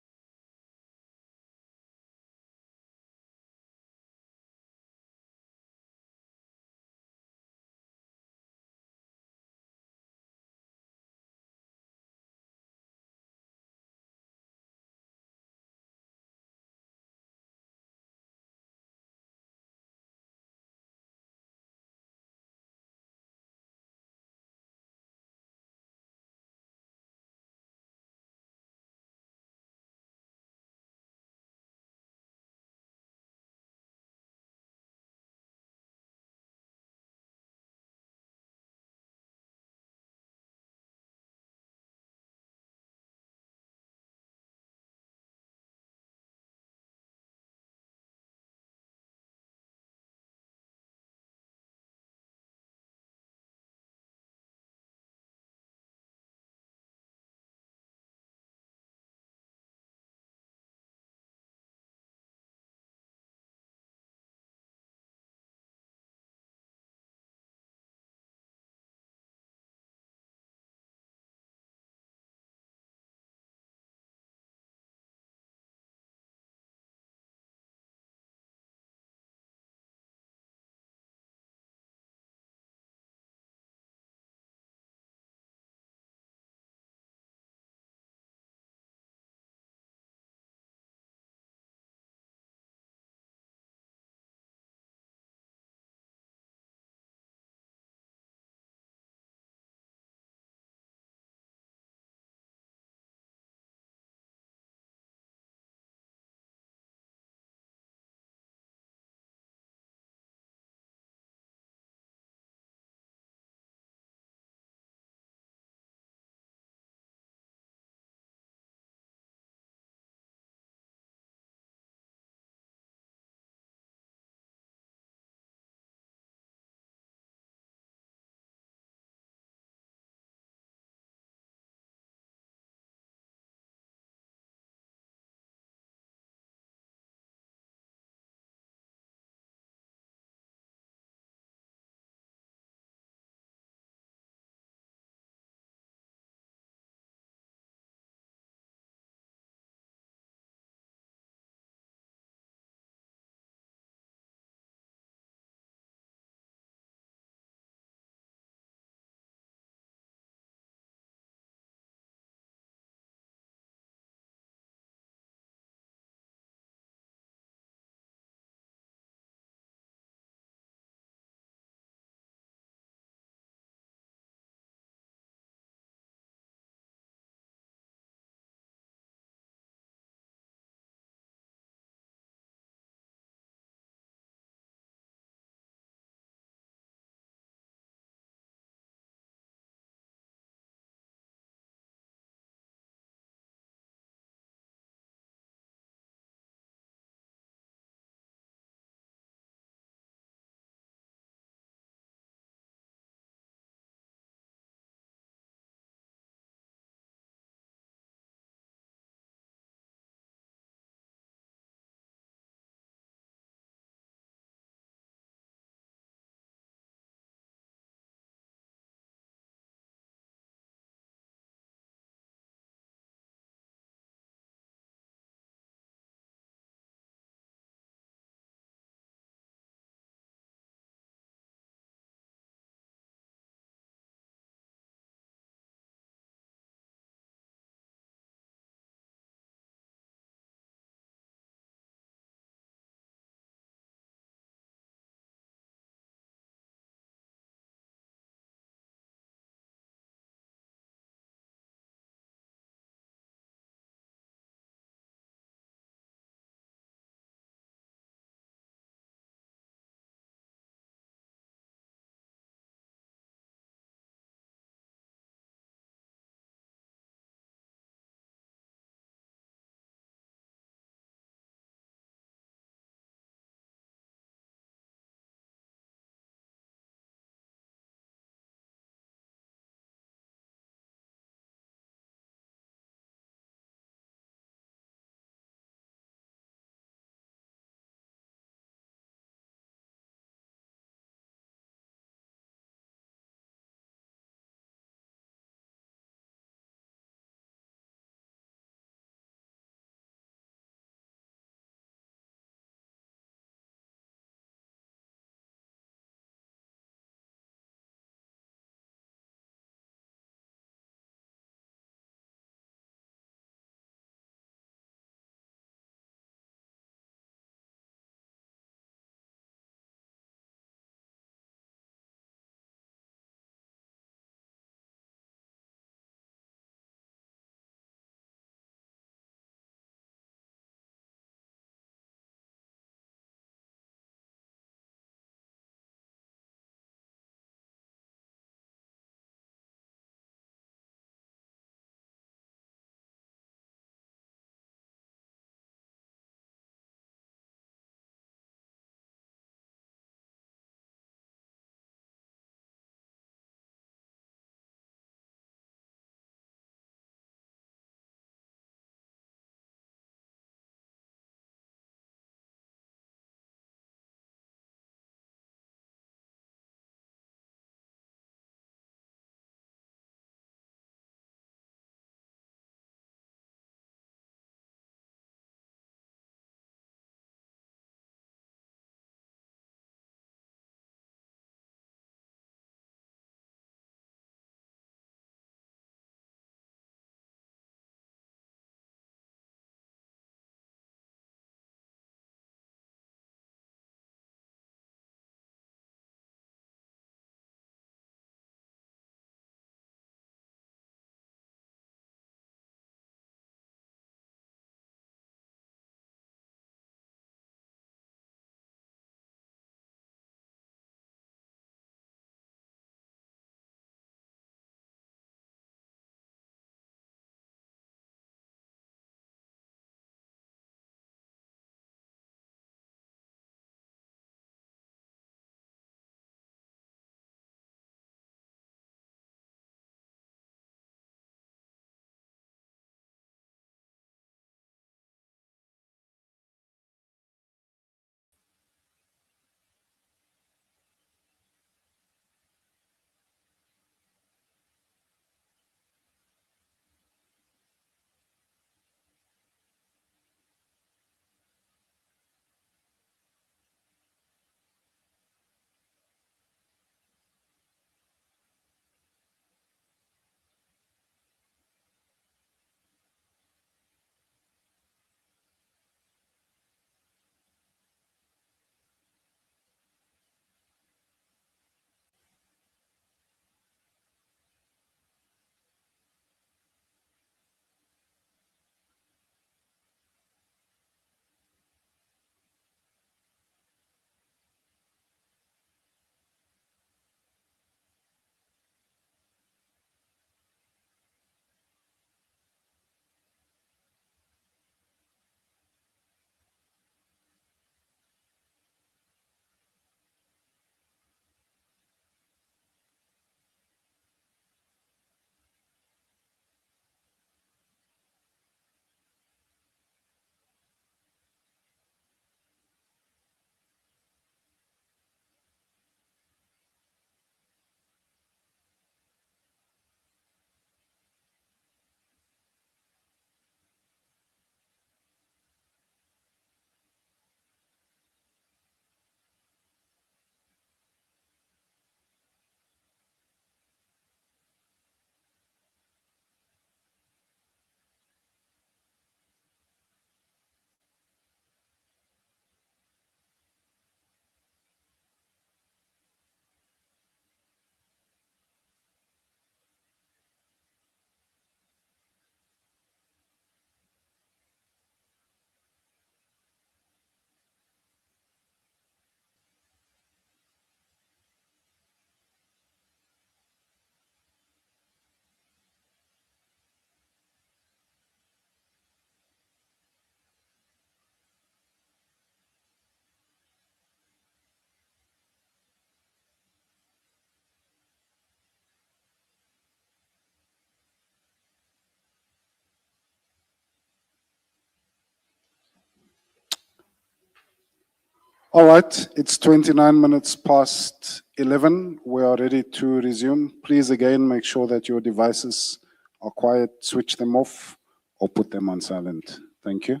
[SPEAKER 1] All right, it's 29 minutes past 11. We are ready to resume. Please again, make sure that your devices are quiet, switch them off or put them on silent. Thank you.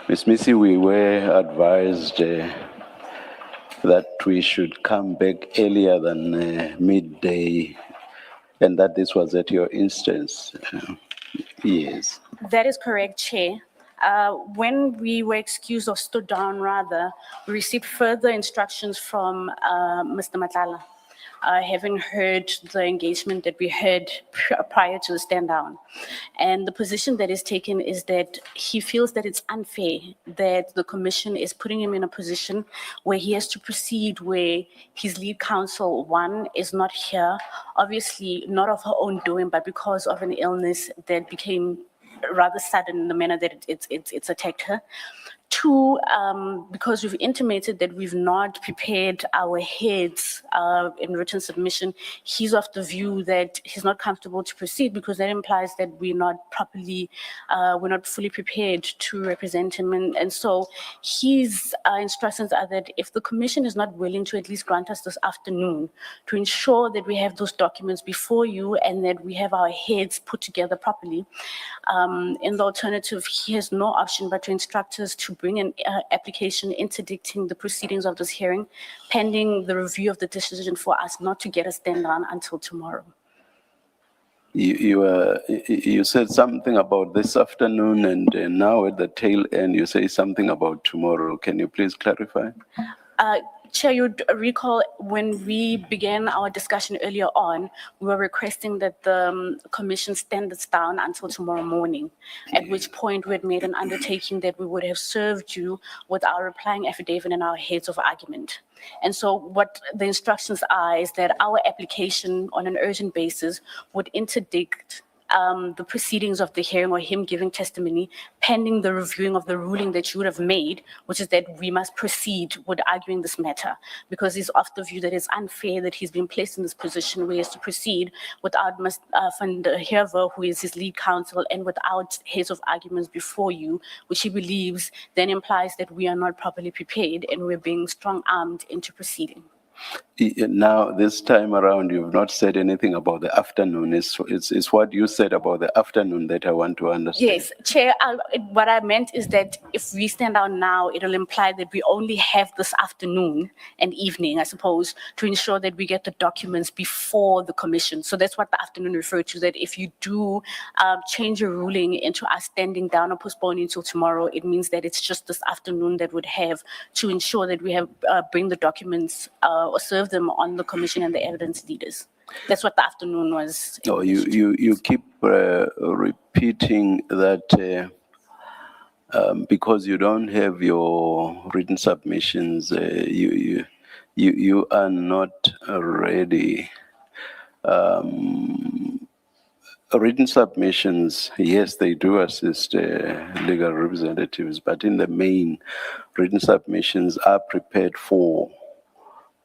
[SPEAKER 2] Ms. Missy, we were advised that we should come back earlier than midday, and that this was at your instance. Yes.
[SPEAKER 3] That is correct, Chair. When we were excused or stood down, rather, we received further instructions from Mr. Matlala, having heard the engagement that we had prior to the stand down. And the position that is taken is that he feels that it's unfair that the commission is putting him in a position where he has to proceed where his lead counsel, one, is not here, obviously not of her own doing, but because of an illness that became rather sudden in the manner that it's attacked her. Two, because we've intimated that we've not prepared our heads in written submission, he's of the view that he's not comfortable to proceed because that implies that we're not fully prepared to represent him. And so his instructions are that if the commission is not willing to at least grant us this afternoon to ensure that we have those documents before you and that we have our heads put together properly, in the alternative, he has no option but to instruct us to bring an application interdicting the proceedings of this hearing, pending the review of the decision for us not to get a stand down until tomorrow.
[SPEAKER 2] You said something about this afternoon, and now at the tail end, you say something about tomorrow. Can you please clarify?
[SPEAKER 3] Chair, you'd recall when we began our discussion earlier on, we were requesting that the commission stand us down until tomorrow morning, at which point we had made an undertaking that we would have served you with our replying affidavit and our heads of argument. And so what the instructions are is that our application on an urgent basis would interdict the proceedings of the hearing or him giving testimony pending the reviewing of the ruling that you would have made, which is that we must proceed with arguing this matter because he's of the view that it's unfair that he's been placed in this position where he has to proceed without Van der Heerver, who is his lead counsel, and without heads of arguments before you, which he believes then implies that we are not properly prepared and we're being strong-armed into proceeding.
[SPEAKER 2] Now, this time around, you've not said anything about the afternoon. It's what you said about the afternoon that I want to understand.
[SPEAKER 3] Yes, Chair, what I meant is that if we stand down now, it'll imply that we only have this afternoon and evening, I suppose, to ensure that we get the documents before the commission. So that's what the afternoon referred to, that if you do change your ruling into us standing down or postponing until tomorrow, it means that it's just this afternoon that would have to ensure that we have bring the documents or serve them on the commission and the evidence leaders. That's what the afternoon was.
[SPEAKER 2] No, you keep repeating that because you don't have your written submissions, you are not ready. Written submissions, yes, they do assist legal representatives, but in the main, written submissions are prepared for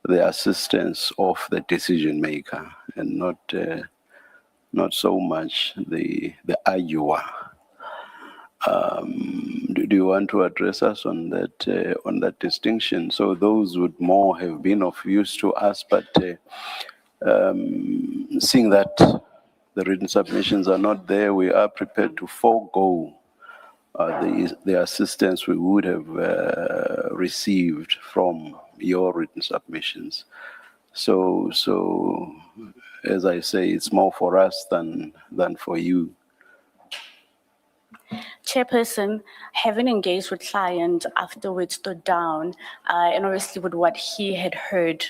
[SPEAKER 2] the assistance of the decision maker and not so much the arguer. Do you want to address us on that distinction? So those would more have been of use to us, but seeing that the written submissions are not there, we are prepared to forego the assistance we would have received from your written submissions. So as I say, it's more for us than for you.
[SPEAKER 3] Chairperson, having engaged with client afterwards stood down, and obviously with what he had heard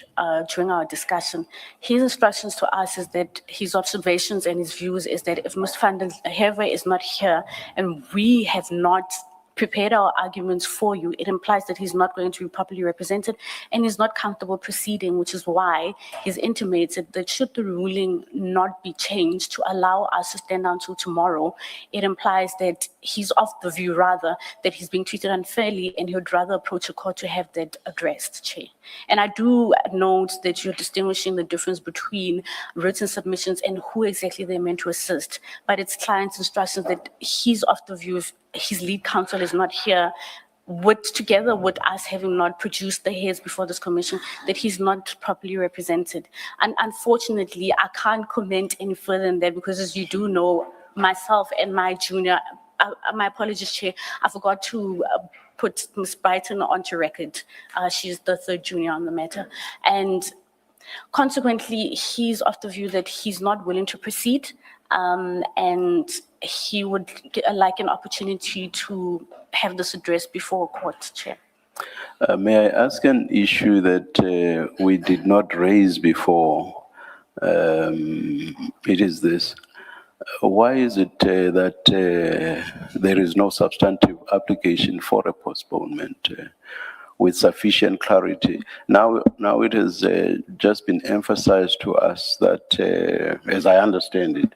[SPEAKER 3] during our discussion, his instructions to us is that his observations and his views is that if Ms. Van der Heerver is not here and we have not prepared our arguments for you, it implies that he's not going to be properly represented and he's not comfortable proceeding, which is why he's intimated that should the ruling not be changed to allow us to stand down till tomorrow, it implies that he's of the view rather that he's being treated unfairly and he would rather approach a court to have that addressed, Chair. And I do note that you're distinguishing the difference between written submissions and who exactly they're meant to assist, but it's client's instructions that he's of the view if his lead counsel is not here, together with us having not produced the heads before this commission, that he's not properly represented. And unfortunately, I can't comment any further than that because, as you do know, myself and my junior, my apologies, Chair, I forgot to put Ms. Brighton onto record. She's the third junior on the matter. And consequently, he's of the view that he's not willing to proceed, and he would like an opportunity to have this addressed before a court, Chair.
[SPEAKER 2] May I ask an issue that we did not raise before? It is this. Why is it that there is no substantive application for a postponement with sufficient clarity? Now it has just been emphasized to us that, as I understand it,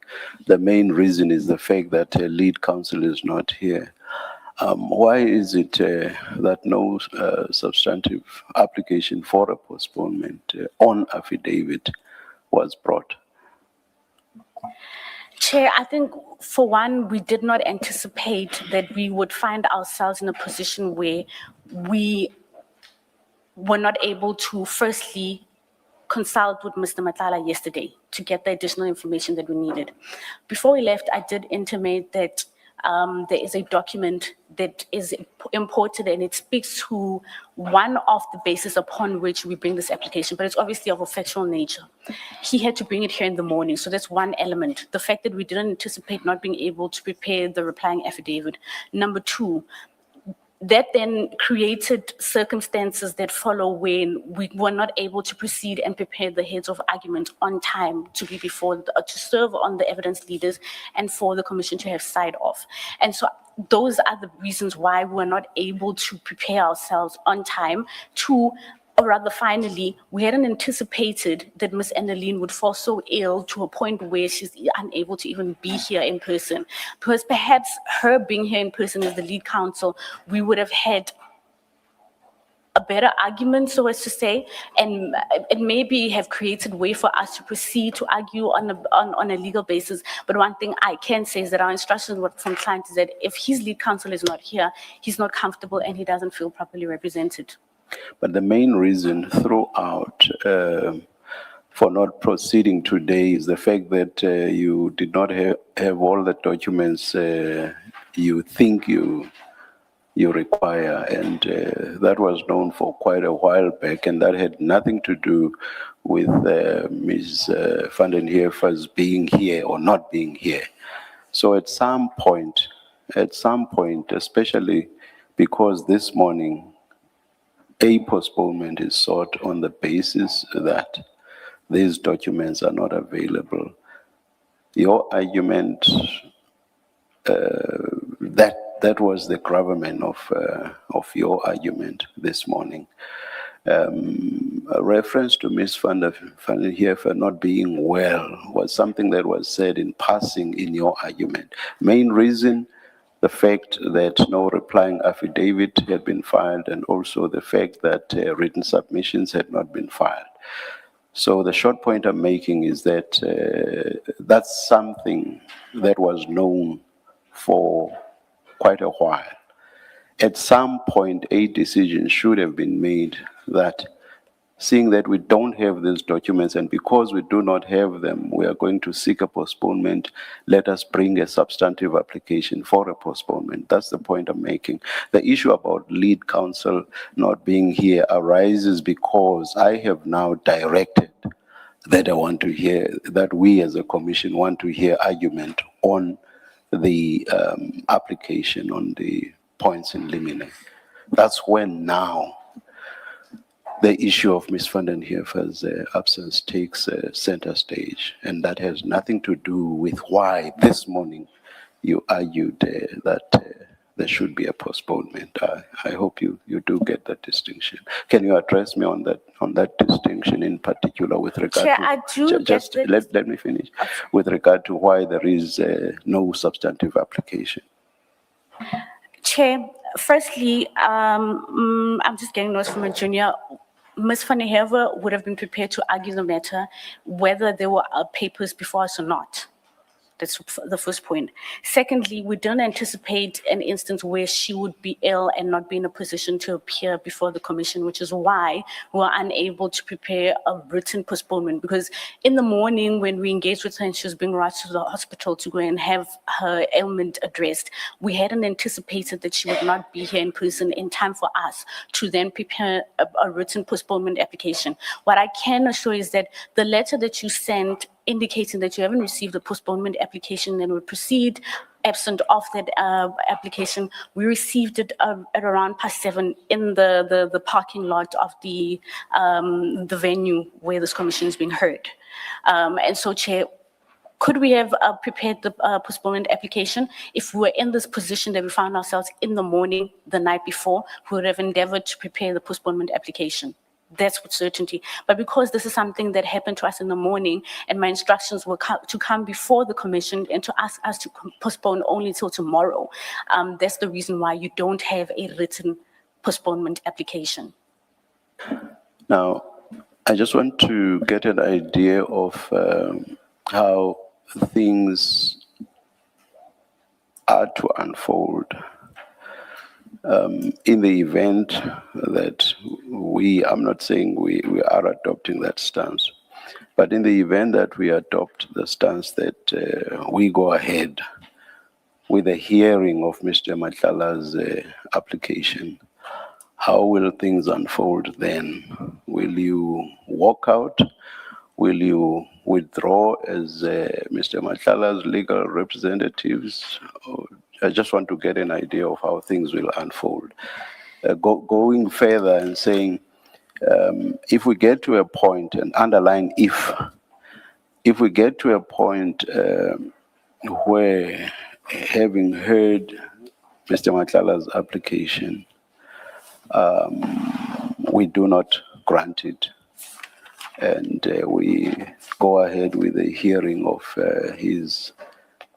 [SPEAKER 2] the main reason is the fact that lead counsel is not here. Why is it that no substantive application for a postponement on affidavit was brought?
[SPEAKER 3] Chair, I think for one, we did not anticipate that we would find ourselves in a position where we were not able to firstly consult with Mr. Matlala yesterday to get the additional information that we needed. Before we left, I did intimate that there is a document that is imported and it speaks to one of the bases upon which we bring this application, but it's obviously of a factual nature. He had to bring it here in the morning, so that's one element. The fact that we didn't anticipate not being able to prepare the replying affidavit. Number two, that then created circumstances that follow when we were not able to proceed and prepare the heads of argument on time to be before, to serve on the evidence leaders and for the commission to have signed off. And so those are the reasons why we were not able to prepare ourselves on time to, or rather finally, we hadn't anticipated that Ms. Annaline would fall so ill to a point where she's unable to even be here in person. Because perhaps her being here in person as the lead counsel, we would have had a better argument, so as to say, and it maybe have created way for us to proceed to argue on a legal basis. But one thing I can say is that our instructions from client is that if his lead counsel is not here, he's not comfortable and he doesn't feel properly represented.
[SPEAKER 2] But the main reason throughout for not proceeding today is the fact that you did not have all the documents you think you require, and that was known for quite a while back, and that had nothing to do with Ms. van den Heever's being here or not being here. So at some point, especially because this morning a postponement is sought on the basis that these documents are not available. Your argument, that was the gravamen of your argument this morning. A reference to Ms. van den Heever not being well was something that was said in passing in your argument. Main reason, the fact that no replying affidavit had been filed, and also the fact that written submissions had not been filed. So the short point I'm making is that that's something that was known for quite a while. At some point, a decision should have been made that, seeing that we don't have these documents, and because we do not have them, we are going to seek a postponement. Let us bring a substantive application for a postponement. That's the point I'm making. The issue about lead counsel not being here arises because I have now directed that I want to hear, that we as a commission want to hear argument on the application, on the points in limine. That's when now the issue of Ms. van den Heever's absence takes center stage, and that has nothing to do with why this morning you argued that there should be a postponement. I hope you do get that distinction. Can you address me on that distinction in particular with regard
[SPEAKER 3] Chair,
[SPEAKER 2] to...
[SPEAKER 3] I do
[SPEAKER 2] Just
[SPEAKER 3] get that.
[SPEAKER 2] let me finish. With regard to why there is no substantive application.
[SPEAKER 3] Chair, firstly, I'm just getting notes from a junior. Ms. Van der Heever would have been prepared to argue the matter whether there were papers before us or not. That's the first point. Secondly, we don't anticipate an instance where she would be ill and not be in a position to appear before the commission, which is why we were unable to prepare a written postponement. Because in the morning when we engaged with her and she was being rushed to the hospital to go and have her ailment addressed, we hadn't anticipated that she would not be here in person in time for us to then prepare a written postponement application. What I can assure is that the letter that you sent indicating that you haven't received a postponement application and will proceed absent of that application. We received it at around 7:30 in the parking lot of the venue where this commission is being heard. And so, Chair, could we have prepared the postponement application? If we were in this position that we found ourselves in the morning the night before, we would have endeavored to prepare the postponement application. That's with certainty. But because this is something that happened to us in the morning and my instructions were to come before the commission and to ask us to postpone only till tomorrow, that's the reason why you don't have a written postponement application.
[SPEAKER 2] Now, I just want to get an idea of how things are to unfold. In the event that I'm not saying we are adopting that stance, but in the event that we adopt the stance that we go ahead with the hearing of Mr. Matlala's application, how will things unfold then? Will you walk out? Will you withdraw as Mr. Matlala's legal representatives? I just want to get an idea of how things will unfold. Going further and saying, if we get to a point, and underline if we get to a point where, having heard Mr. Matlala's application, we do not grant it, and we go ahead with the hearing of his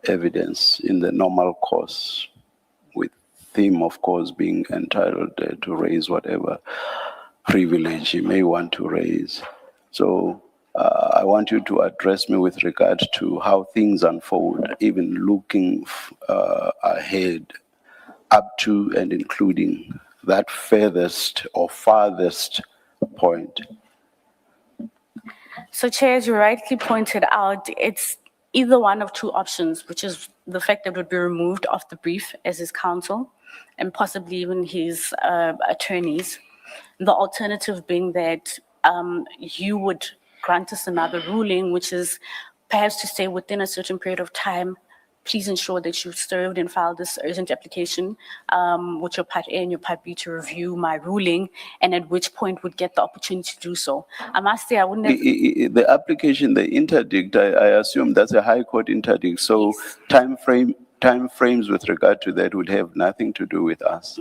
[SPEAKER 2] evidence in the normal course, with him, of course, being entitled to raise whatever privilege he may want to raise. So I want you to address me with regard to how things unfold, even looking ahead up to and including that furthest or farthest point.
[SPEAKER 3] So, Chair, as you rightly pointed out, it's either one of two options, which is the fact that it would be removed off the brief as his counsel and possibly even his attorneys. The alternative being that you would grant us another ruling, which is perhaps to say within a certain period of time, please ensure that you've served and filed this urgent application with your Part A and your Part B to review my ruling, and at which point would get the opportunity to do so. I must say I wouldn't have...
[SPEAKER 2] The application, the interdict, I assume that's a High Court interdict, so time frames with regard to that would have nothing to do with us.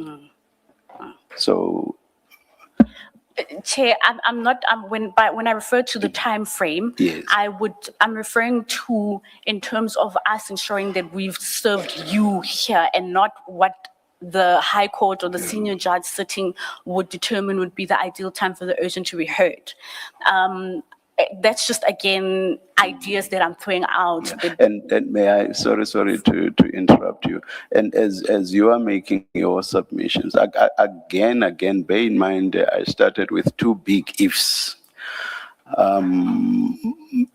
[SPEAKER 2] So...
[SPEAKER 3] Chair, when I refer to the time frame,
[SPEAKER 2] yes.
[SPEAKER 3] I'm referring to in terms of us ensuring that we've served you here and not what the High Court or the senior judge sitting would determine would be the ideal time for the urgent to be heard. That's just, again, ideas that I'm throwing out.
[SPEAKER 2] And may I, sorry to interrupt you. And as you are making your submissions, again, bear in mind, I started with two big ifs.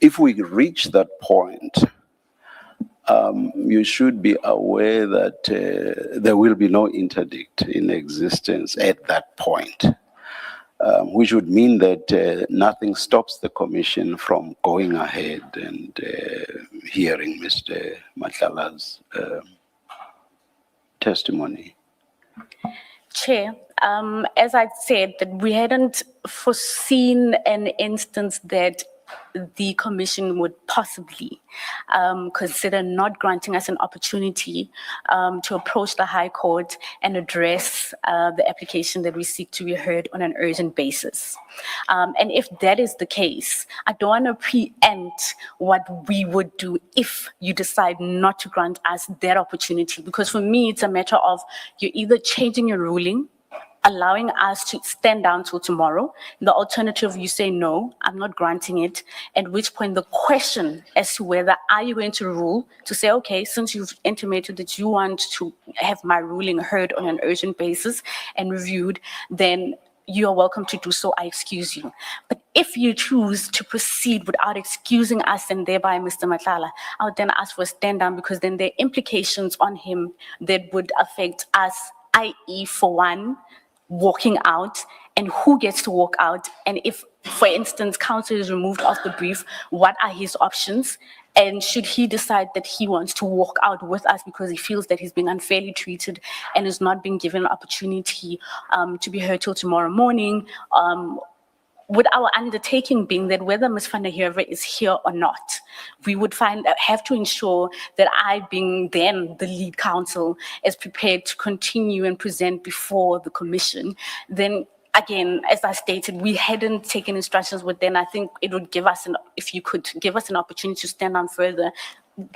[SPEAKER 2] If we reach that point, you should be aware that there will be no interdict in existence at that point. Which would mean that nothing stops the commission from going ahead and hearing Mr. Matlala's testimony.
[SPEAKER 3] Chair, as I said, that we hadn't foreseen an instance that the commission would possibly consider not granting us an opportunity to approach the High Court and address the application that we seek to be heard on an urgent basis. And if that is the case, I don't want to preempt what we would do if you decide not to grant us that opportunity, because for me, it's a matter of you're either changing your ruling, allowing us to stand down till tomorrow. The alternative, you say, no, I'm not granting it, at which point the question as to whether are you going to rule, to say, okay, since you've intimated that you want to have my ruling heard on an urgent basis and reviewed, then you are welcome to do so, I excuse you. But if you choose to proceed without excusing us and thereby Mr. Matlala, I would then ask for a stand down, because then there are implications on him that would affect us, i.e. for one, walking out, and who gets to walk out, and if, for instance, counsel is removed off the brief, what are his options? And should he decide that he wants to walk out with us because he feels that he's been unfairly treated and is not being given an opportunity to be heard till tomorrow morning, with our undertaking being that whether Ms. van der Heever is here or not, we would have to ensure that I, being then the lead counsel, is prepared to continue and present before the commission. Then again, as I stated, we hadn't taken instructions with them. I think it would give us, if you could give us an opportunity to stand on further,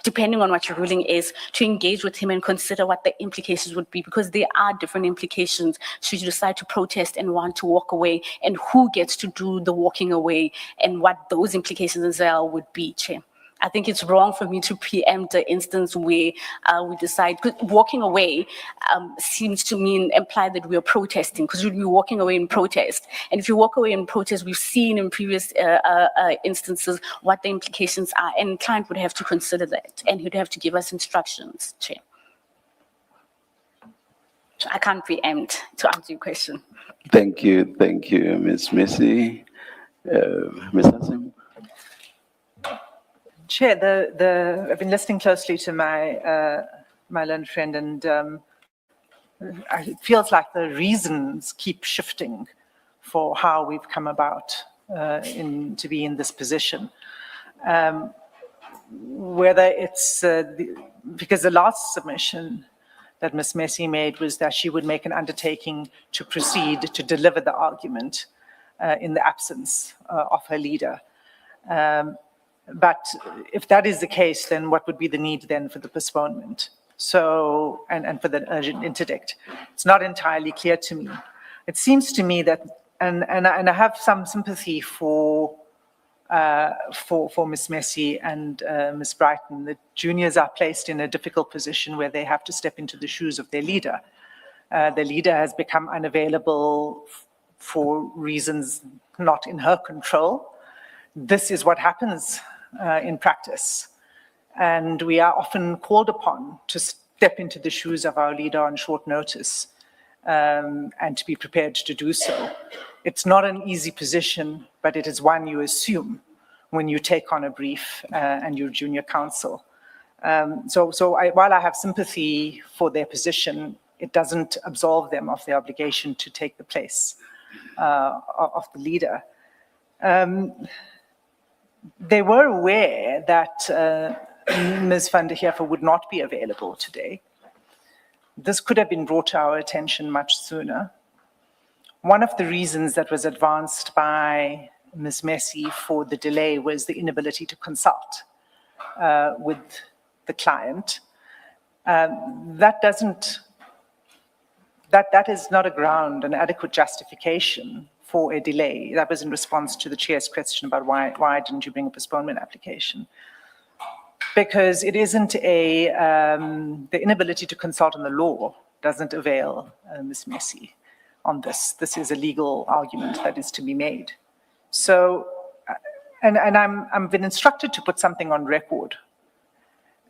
[SPEAKER 3] depending on what your ruling is, to engage with him and consider what the implications would be, because there are different implications should you decide to protest and want to walk away, and who gets to do the walking away and what those implications as well would be, Chair. I think it's wrong for me to preempt the instance where we decide, because walking away seems to imply that we are protesting, because we'll be walking away in protest. And if you walk away in protest, we've seen in previous instances what the implications are, and the client would have to consider that, and he'd have to give us instructions, Chair. So I can't preempt to answer your question.
[SPEAKER 2] Thank you, Ms. Missy. Ms. Hassim?
[SPEAKER 6] Chair, I've been listening closely to my learned friend, and it feels like the reasons keep shifting for how we've come about to be in this position. Whether it's because the last submission that Ms. Messi made was that she would make an undertaking to proceed to deliver the argument in the absence of her leader. But if that is the case, then what would be the need then for the postponement? So, and for the urgent interdict? It's not entirely clear to me. It seems to me that, and I have some sympathy for Ms. Messi and Ms. Brighton, that juniors are placed in a difficult position where they have to step into the shoes of their leader. The leader has become unavailable for reasons not in her control. This is what happens in practice. And we are often called upon to step into the shoes of our leader on short notice and to be prepared to do so. It's not an easy position, but it is one you assume when you take on a brief and you're junior counsel. While I have sympathy for their position, it doesn't absolve them of their obligation to take the place of the leader. They were aware that Ms. van der Heever would not be available today. This could have been brought to our attention much sooner. One of the reasons that was advanced by Ms. Messi for the delay was the inability to consult with the client. That is not a ground, an adequate justification for a delay. That was in response to the chair's question about why didn't you bring a postponement application? Because it isn't the inability to consult on the law doesn't avail Ms. Messi on this. This is a legal argument that is to be made. So, and I've been instructed to put something on record.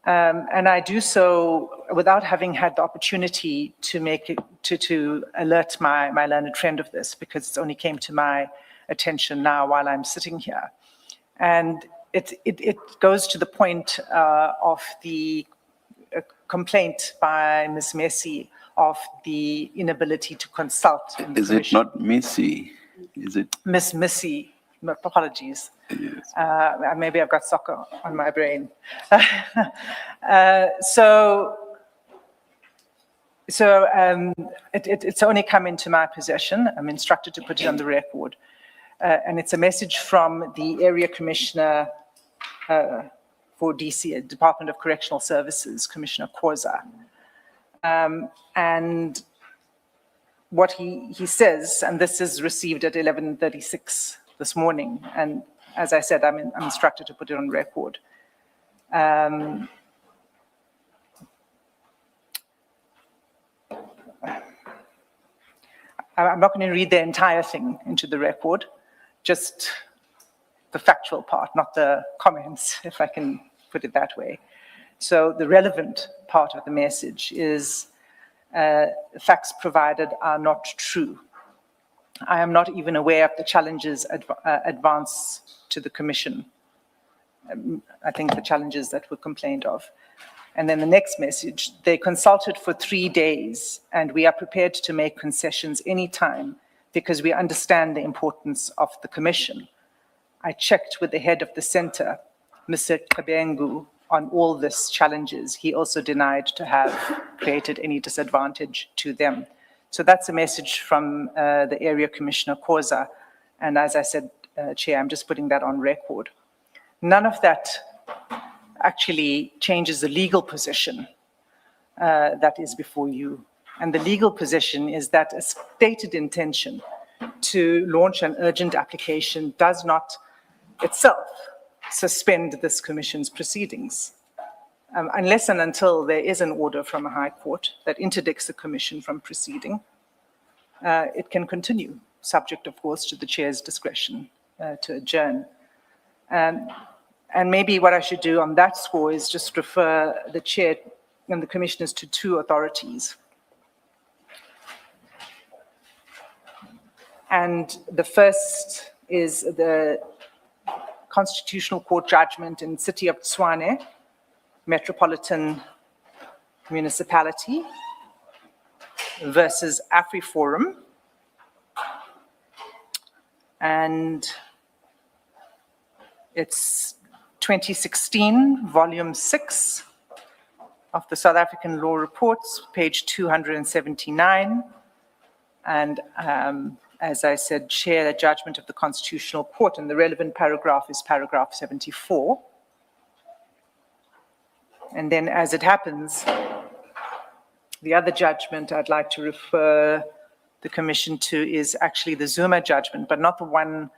[SPEAKER 6] And I do so without having had the opportunity to make it, to alert my learned friend of this, because it only came to my attention now while I'm sitting here. And it goes to the point of the complaint by Ms. Messi of the inability to consult.
[SPEAKER 2] Is it not Missy? Is it?
[SPEAKER 6] Ms. Missy. Apologies.
[SPEAKER 2] Yes.
[SPEAKER 6] Maybe I've got soccer on my brain. It's only come into my possession. I'm instructed to put it on the record. And it's a message from the area commissioner for DC, Department of Correctional Services, Commissioner Khoza. And what he says, and this is received at 11:36 this morning, and as I said, I'm instructed to put it on record. I'm not going to read the entire thing into the record, just the factual part, not the comments, if I can put it that way. So the relevant part of the message is facts provided are not true. I am not even aware of the challenges advanced to the Commission. I think the challenges that were complained of. And then the next message, they consulted for 3 days and we are prepared to make concessions anytime because we understand the importance of the Commission. I checked with the head of the center, Mr. Kabengu, on all these challenges. He also denied to have created any disadvantage to them. So that's a message from the area commissioner Khoza. And as I said, Chair, I'm just putting that on record. None of that actually changes the legal position that is before you. And the legal position is that a stated intention to launch an urgent application does not itself suspend this Commission's proceedings. Unless and until there is an order from a High Court that interdicts the Commission from proceeding, it can continue, subject, of course, to the Chair's discretion to adjourn. And maybe what I should do on that score is just refer the Chair and the Commissioners to 2 authorities. And the first is the Constitutional Court judgment in City of Tshwane, Metropolitan Municipality versus AfriForum. And it's 2016, volume 6 of the South African Law Reports, page 279. And as I said, Chair, the judgment of the Constitutional Court, and the relevant paragraph is paragraph 74. And then as it happens, the other judgment I'd like to refer the Commission to is actually the Zuma judgment, but not the one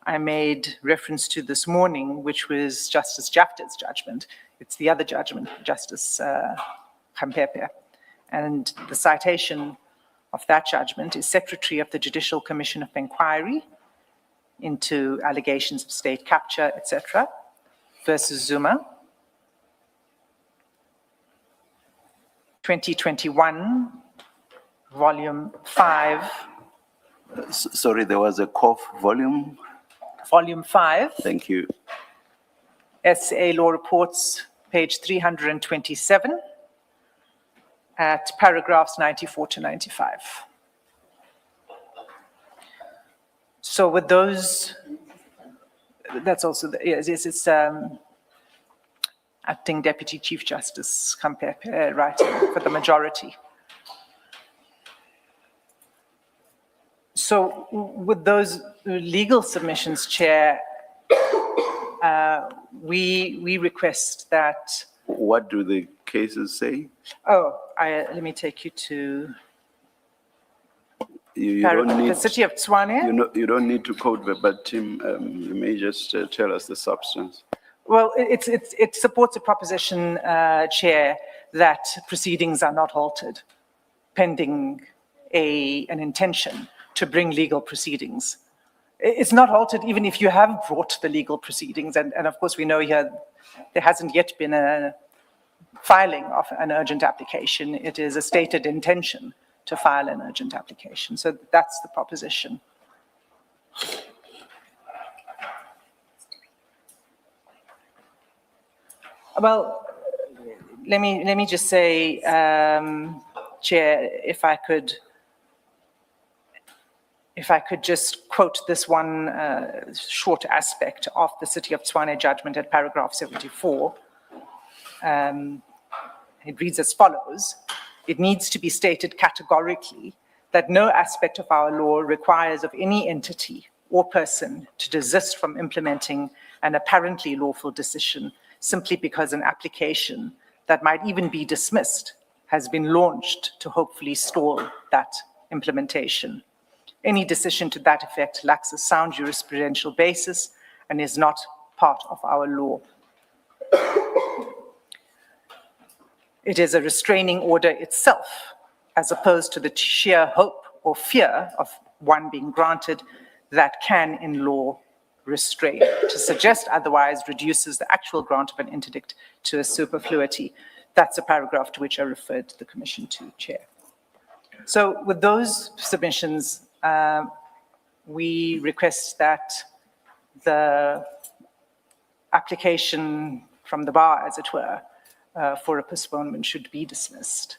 [SPEAKER 6] I made reference to this morning, which was Justice Jafta's judgment. It's the other judgment, Justice Khampepe. And the citation of that judgment is Secretary of the Judicial Commission of Inquiry into allegations of state capture, etc., versus Zuma. 2021, volume 5.
[SPEAKER 2] Sorry, there was a cough. Volume?
[SPEAKER 6] Volume 5.
[SPEAKER 2] Thank you.
[SPEAKER 6] SA Law Reports, page 327, at paragraphs 94 to 95. So with those, that's also, yes, it's Acting Deputy Chief Justice Khampepe writing for the majority. So with those legal submissions, Chair, we request that.
[SPEAKER 2] What do the cases say?
[SPEAKER 6] Oh, let me take you to
[SPEAKER 2] You don't
[SPEAKER 6] the
[SPEAKER 2] need,
[SPEAKER 6] City of Tshwane.
[SPEAKER 2] you don't need to quote verbatim. You may just tell us the substance.
[SPEAKER 6] Well, it supports a proposition, Chair, that proceedings are not halted pending an intention to bring legal proceedings. It's not halted even if you have brought the legal proceedings. And of course, we know here there hasn't yet been a filing of an urgent application. It is a stated intention to file an urgent application. So that's the proposition. Well, let me just say, Chair, if I could, if I could just quote this one short aspect of the City of Tshwane judgment at paragraph 74. It reads as follows: it needs to be stated categorically that no aspect of our law requires of any entity or person to desist from implementing an apparently lawful decision simply because an application that might even be dismissed has been launched to hopefully stall that implementation. Any decision to that effect lacks a sound jurisprudential basis and is not part of our law. It is a restraining order itself, as opposed to the sheer hope or fear of one being granted, that can, in law, restrain. To suggest otherwise reduces the actual grant of an interdict to a superfluity. That's a paragraph to which I referred the Commission to, Chair. So with those submissions, we request that the application from the bar, as it were, for a postponement should be dismissed,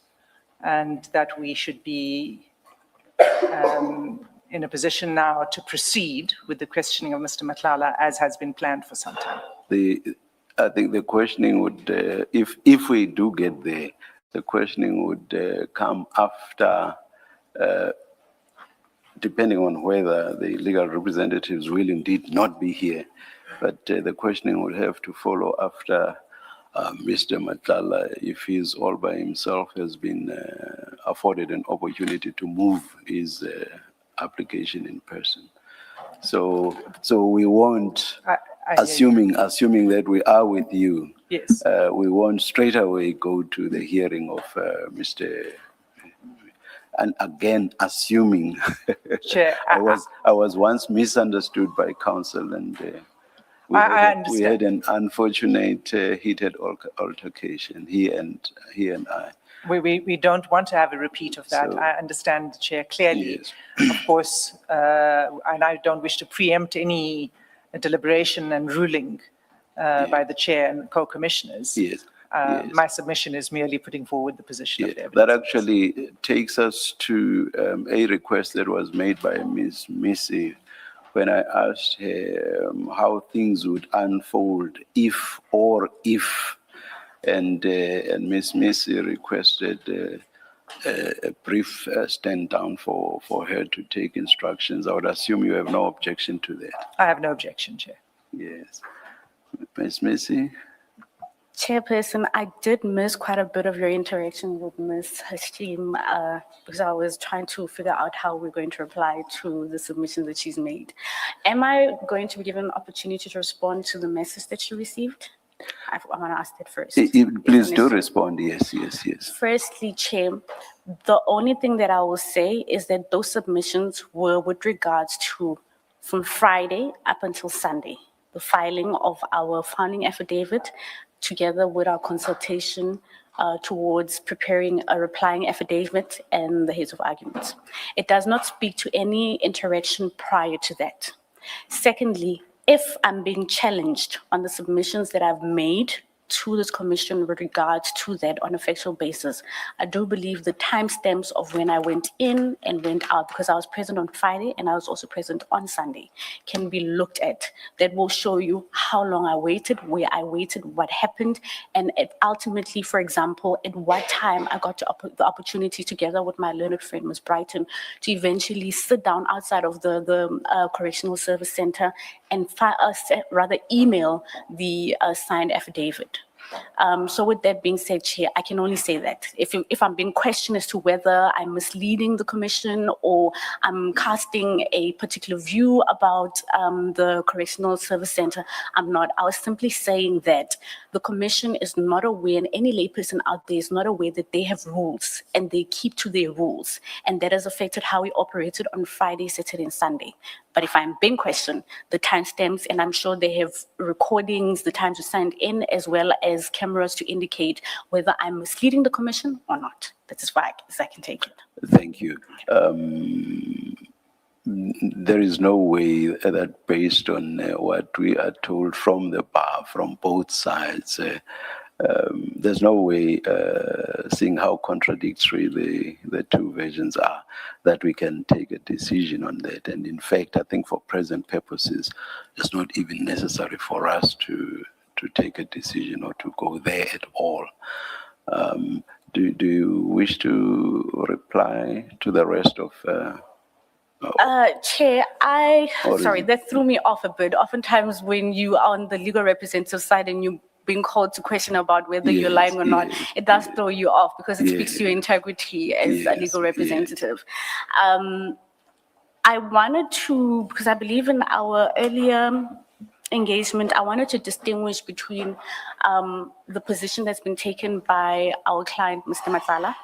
[SPEAKER 6] and that we should be in a position now to proceed with the questioning of Mr. Matlala as has been planned for some time.
[SPEAKER 2] I think the questioning would, if we do get there, the questioning would come after, depending on whether the legal representatives will indeed not be here. But the questioning would have to follow after Mr. Matlala, if he's all by himself, has been afforded an opportunity to move his application in person. So we won't, assuming that we are with you,
[SPEAKER 6] Yes.
[SPEAKER 2] we won't straight away go to the hearing of Mr. And again, assuming,
[SPEAKER 6] Chair,
[SPEAKER 2] I was once misunderstood by counsel, and we had an unfortunate heated altercation, he and I.
[SPEAKER 6] We don't want to have a repeat of that.
[SPEAKER 2] So-
[SPEAKER 6] I understand the Chair clearly.
[SPEAKER 2] Yes.
[SPEAKER 6] Of course, and I don't wish to preempt any deliberation and ruling by the Chair and co-commissioners.
[SPEAKER 2] Yes. Yes.
[SPEAKER 6] My submission is merely putting forward the position of the
[SPEAKER 2] Yeah,
[SPEAKER 6] evidence.
[SPEAKER 2] that actually takes us to a request that was made by Ms. Missy when I asked her how things would unfold if, and Ms. Missy requested a brief stand down for her to take instructions. I would assume you have no objection to that.
[SPEAKER 6] I have no objection, Chair.
[SPEAKER 2] Yes. Ms. Missy?
[SPEAKER 3] Chairperson, I did miss quite a bit of your interaction with Ms. Hashim because I was trying to figure out how we're going to reply to the submission that she's made. Am I going to be given an opportunity to respond to the message that you received? I want to ask that first.
[SPEAKER 2] Please do respond. Yes.
[SPEAKER 3] Firstly, Chair, the only thing that I will say is that those submissions were with regards to from Friday up until Sunday, the filing of our founding affidavit together with our consultation towards preparing a replying affidavit and the heads of arguments. It does not speak to any interaction prior to that. Secondly, if I'm being challenged on the submissions that I've made to this commission with regards to that on a factual basis, I do believe the timestamps of when I went in and went out, because I was present on Friday and I was also present on Sunday, can be looked at. That will show you how long I waited, where I waited, what happened, and ultimately, for example, at what time I got the opportunity together with my learned friend, Ms. Brighton, to eventually sit down outside of the Correctional Service Center and rather email the signed affidavit. So with that being said, Chair, I can only say that. If I'm being questioned as to whether I'm misleading the commission or I'm casting a particular view about the Correctional Service Center, I'm not. I was simply saying that the commission is not aware, and any layperson out there is not aware that they have rules and they keep to their rules. And that has affected how we operated on Friday, Saturday, and Sunday. But if I'm being questioned, the timestamps, and I'm sure they have recordings, the times you signed in, as well as cameras to indicate whether I'm misleading the commission or not. That's as far as I can take it.
[SPEAKER 2] Thank you. There is no way that based on what we are told from the bar, from both sides, there's no way, seeing how contradictory the two versions are, that we can take a decision on that. And in fact, I think for present purposes, it's not even necessary for us to take a decision or to go there at all. Do you wish to reply to the rest of?
[SPEAKER 3] Chair,
[SPEAKER 2] Or is
[SPEAKER 3] sorry,
[SPEAKER 2] it-
[SPEAKER 3] that threw me off a bit. Oftentimes when you are on the legal representative side and you're being called to question about whether you're
[SPEAKER 2] Yes,
[SPEAKER 3] lying or not,
[SPEAKER 2] yes,
[SPEAKER 3] it does throw you off because it speaks to your
[SPEAKER 2] Yes.
[SPEAKER 3] integrity as a
[SPEAKER 2] Yes,
[SPEAKER 3] legal
[SPEAKER 2] yes.
[SPEAKER 3] representative. I wanted to, because I believe in our earlier engagement, I wanted to distinguish between the position that's been taken by our client, Mr. Matlala,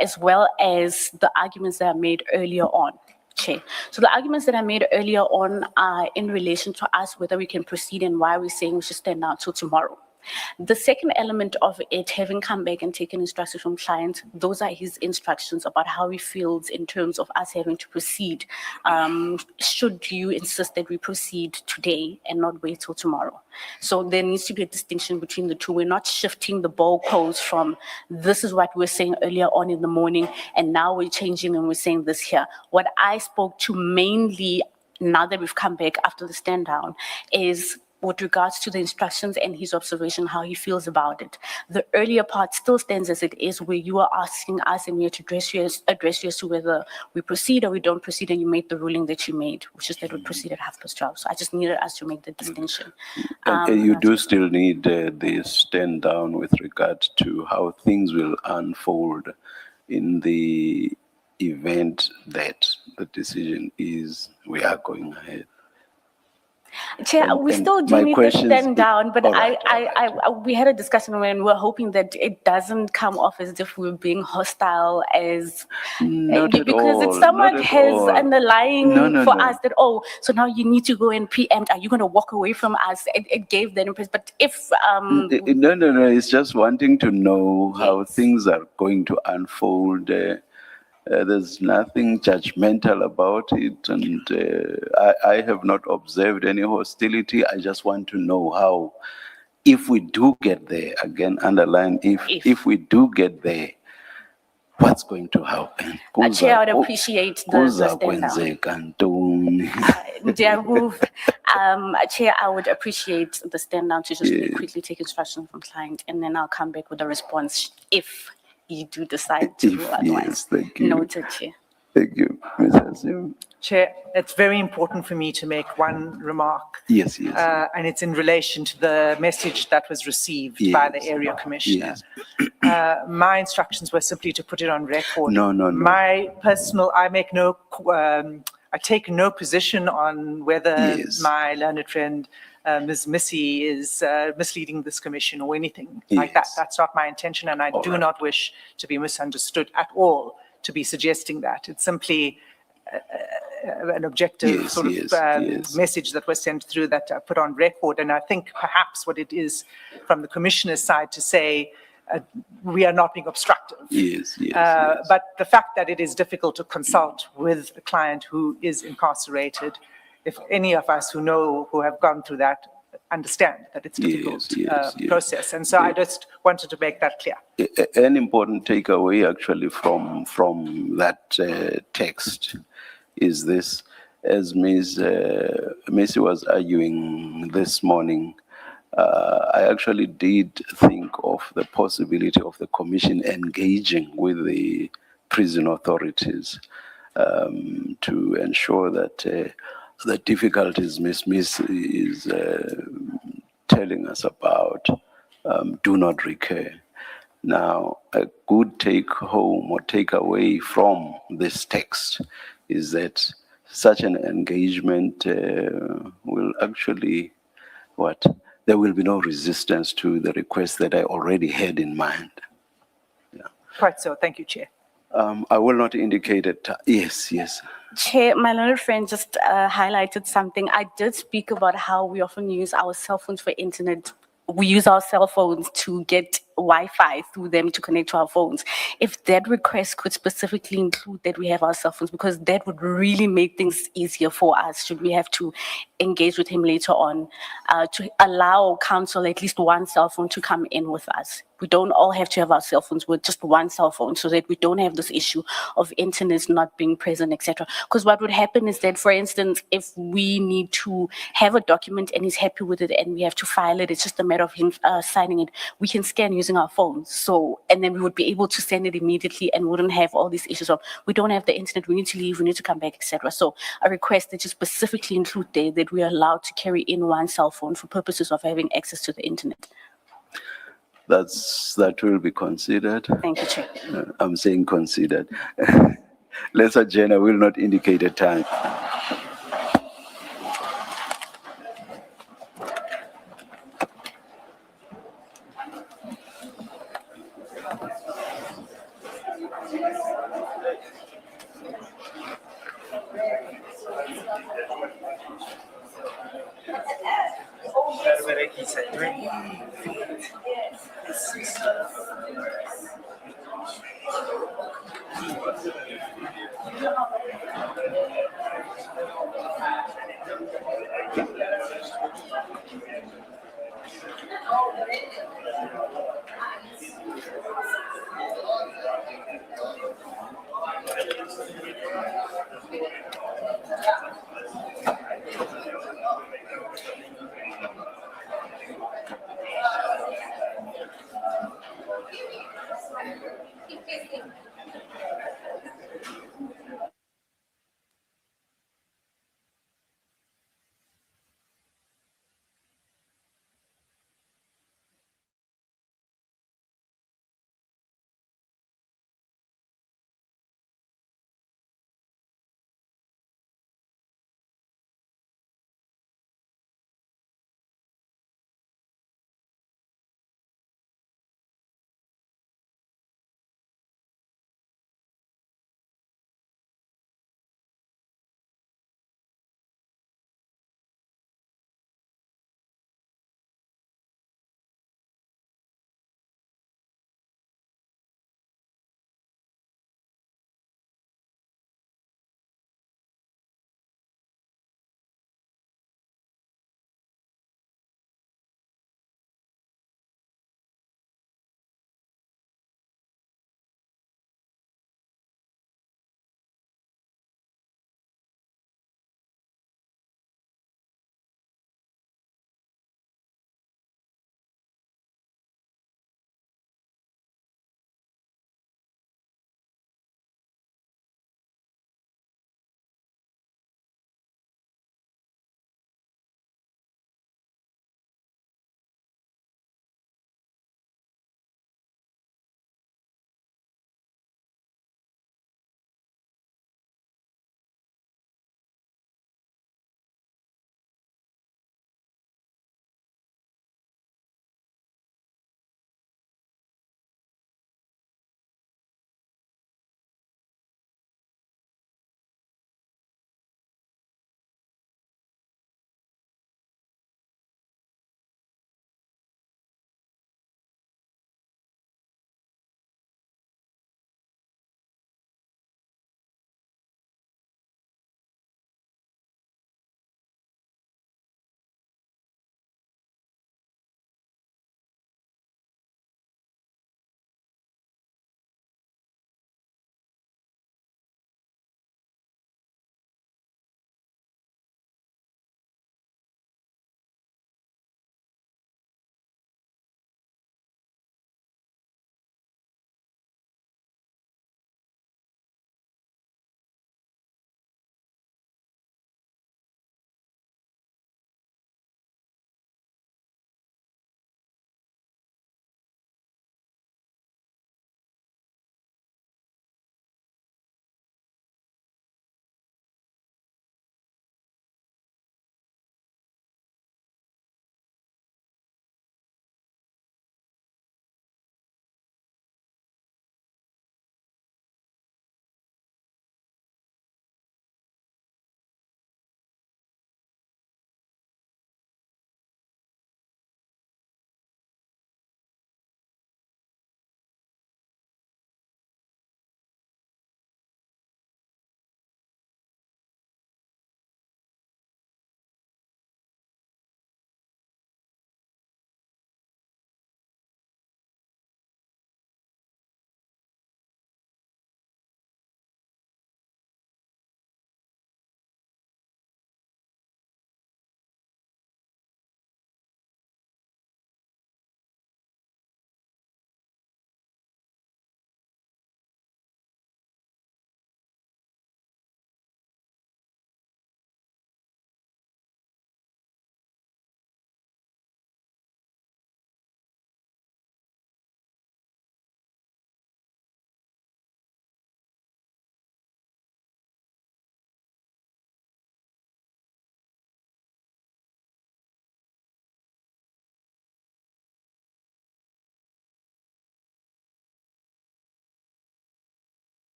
[SPEAKER 3] as well as the arguments that are made earlier on, Chair. So the arguments that I made earlier on are in relation to us, whether we can proceed and why we're saying we should stand out till tomorrow. The second element of it, having come back and taken instructions from clients, those are his instructions about how he feels in terms of us having to proceed. Should you insist that we proceed today and not wait till tomorrow? So there needs to be a distinction between the two. We're not shifting the ball goals from this is what we were saying earlier on in the morning, and now we're changing and we're saying this here. What I spoke to mainly, now that we've come back after the stand down, is with regards to the instructions and his observation, how he feels about it. The earlier part still stands as it is, where you are asking us and we have to address you as to whether we proceed or we don't proceed, and you made the ruling that you made, which is that we proceed at 12:30. So I just needed us to make the distinction.
[SPEAKER 2] And you do still need this stand down with regard to how things will unfold in the event that the decision is we are going ahead.
[SPEAKER 3] Chair, we
[SPEAKER 2] and
[SPEAKER 3] still do
[SPEAKER 2] my
[SPEAKER 3] need to
[SPEAKER 2] questions-
[SPEAKER 3] stand down, but
[SPEAKER 2] All right,
[SPEAKER 3] we had a discussion when we're hoping that it doesn't come off as if we're being hostile as,
[SPEAKER 2] Not at
[SPEAKER 3] because it
[SPEAKER 2] all,
[SPEAKER 3] somewhat
[SPEAKER 2] not at
[SPEAKER 3] has
[SPEAKER 2] all.
[SPEAKER 3] underlying
[SPEAKER 2] No,
[SPEAKER 3] for
[SPEAKER 2] no.
[SPEAKER 3] us that, oh, so now you need to go and preempt, are you going to walk away from us? It gave that impression, but if,
[SPEAKER 2] No. It's just wanting to know how
[SPEAKER 3] Yes.
[SPEAKER 2] things are going to unfold. There's nothing judgmental about it, and I have not observed any hostility. I just want to know how, if we do get there, again, underline, if we do get there, what's going to happen?
[SPEAKER 3] Chair, I would appreciate the stand down.
[SPEAKER 2] Kuzakwenzeka ntoni?
[SPEAKER 3] Chair, I would appreciate the stand down to just really quickly take instructions from client, and then I'll come back with a response if you do decide to
[SPEAKER 2] If,
[SPEAKER 3] otherwise.
[SPEAKER 2] yes, thank you.
[SPEAKER 3] Noted, Chair.
[SPEAKER 2] Thank you, Ms. Hasim.
[SPEAKER 6] Chair, it's very important for me to make one remark.
[SPEAKER 2] Yes.
[SPEAKER 6] And it's in relation to the message that was received by the
[SPEAKER 2] Yes.
[SPEAKER 6] area commissioner.
[SPEAKER 2] Yes.
[SPEAKER 6] My instructions were simply to put it on record.
[SPEAKER 2] No.
[SPEAKER 6] My personal, I take no position on whether
[SPEAKER 2] Yes.
[SPEAKER 6] my learned friend, Ms. Missy, is misleading this commission or anything like that.
[SPEAKER 2] Yes.
[SPEAKER 6] That's not my intention, and I do
[SPEAKER 2] right.
[SPEAKER 6] not wish to be misunderstood at all to be suggesting that. It's simply an objective
[SPEAKER 2] Yes,
[SPEAKER 6] sort of
[SPEAKER 2] yes.
[SPEAKER 6] message that was sent through that I put on record. And I think perhaps what it is from the commissioner's side to say, we are not being obstructive.
[SPEAKER 2] Yes.
[SPEAKER 6] But the fact that it is difficult to consult with a client who is incarcerated, if any of us who have gone through that understand that it's a difficult
[SPEAKER 2] Yes.
[SPEAKER 6] process. And so I just wanted to make that clear.
[SPEAKER 2] An important takeaway actually from that text is this, as Ms. Missy was arguing this morning, I actually did think of the possibility of the commission engaging with the prison authorities to ensure that the difficulties Ms. is telling us about do not recur. Now, a good take home or take away from this text is that such an engagement will actually, there will be no resistance to the request that I already had in mind.
[SPEAKER 6] Quite so. Thank you, Chair.
[SPEAKER 2] I will not indicate it. Yes.
[SPEAKER 3] Chair, my little friend just highlighted something. I did speak about how we often use our cell phones for internet. We use our cell phones to get Wi-Fi through them to connect to our phones. If that request could specifically include that we have our cell phones, because that would really make things easier for us should we have to engage with him later on, to allow council at least one cell phone to come in with us. We don't all have to have our cell phones with just one cell phone so that we don't have this issue of internet not being present, etc. Because what would happen is that, for instance, if we need to have a document and he's happy with it and we have to file it, it's just a matter of him signing it. We can scan using our phones. So, and then we would be able to send it immediately and wouldn't have all these issues of we don't have the internet, we need to leave, we need to come back, etc. So a request that you specifically include there that we are allowed to carry in one cell phone for purposes of having access to the internet.
[SPEAKER 2] That will be considered.
[SPEAKER 3] Thank you, Chair.
[SPEAKER 2] I'm saying considered. Let's adjourn. I will not indicate a time.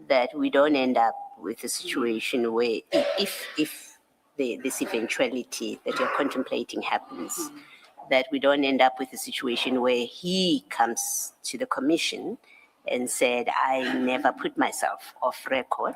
[SPEAKER 8] that we don't end up with a situation where if this eventuality that you're contemplating happens, that we don't end up with a situation where he comes to the commission and said, I never put myself off record.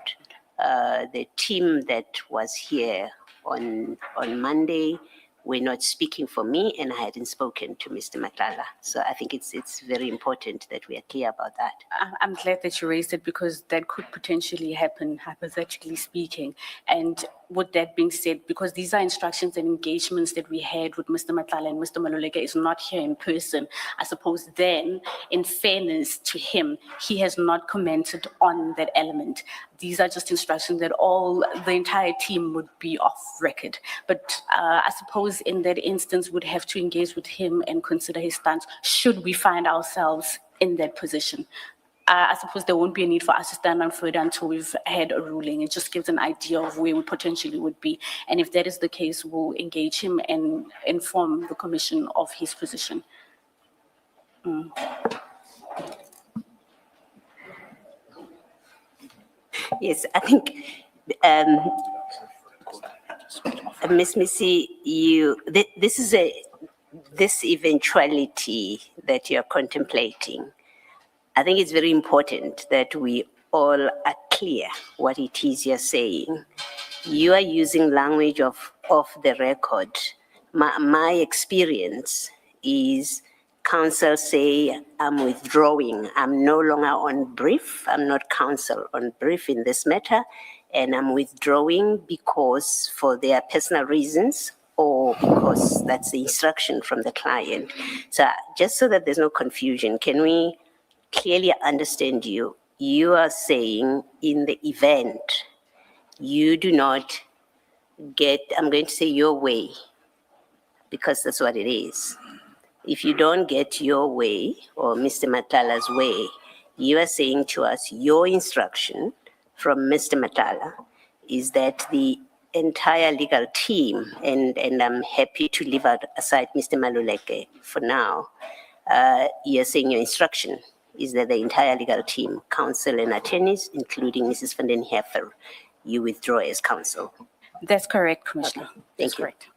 [SPEAKER 8] The team that was here on Monday were not speaking for me, and I hadn't spoken to Mr. Matlala. So I think it's very important that we are clear about that.
[SPEAKER 3] I'm glad that you raised it because that could potentially happen, hypothetically speaking. And with that being said, because these are instructions and engagements that we had with Mr. Matlala and Mr. Maluleke is not here in person, I suppose then, in fairness to him, he has not commented on that element. These are just instructions that the entire team would be off record. But I suppose in that instance, we'd have to engage with him and consider his stance should we find ourselves in that position. I suppose there won't be a need for us to stand on further until we've had a ruling. It just gives an idea of where we potentially would be. And if that is the case, we'll engage him and inform the commission of his position.
[SPEAKER 8] Yes, I think, Ms. Missy, this eventuality that you're contemplating, I think it's very important that we all are clear what it is you're saying. You are using language of the record. My experience is counsel say, I'm withdrawing. I'm no longer on brief. I'm not counsel on brief in this matter. And I'm withdrawing because for their personal reasons or because that's the instruction from the client. So just so that there's no confusion, can we clearly understand you? You are saying in the event you do not get, I'm going to say your way, because that's what it is. If you don't get your way or Mr. Matlala's way, you are saying to us your instruction from Mr. Matlala is that the entire legal team, and I'm happy to leave aside Mr. Maluleke for now, you're saying your instruction is that the entire legal team, counsel and attorneys, including Mrs. van den Heever, you withdraw as counsel.
[SPEAKER 3] That's correct, Commissioner.
[SPEAKER 8] Okay,
[SPEAKER 3] That's
[SPEAKER 8] thank you.
[SPEAKER 3] correct.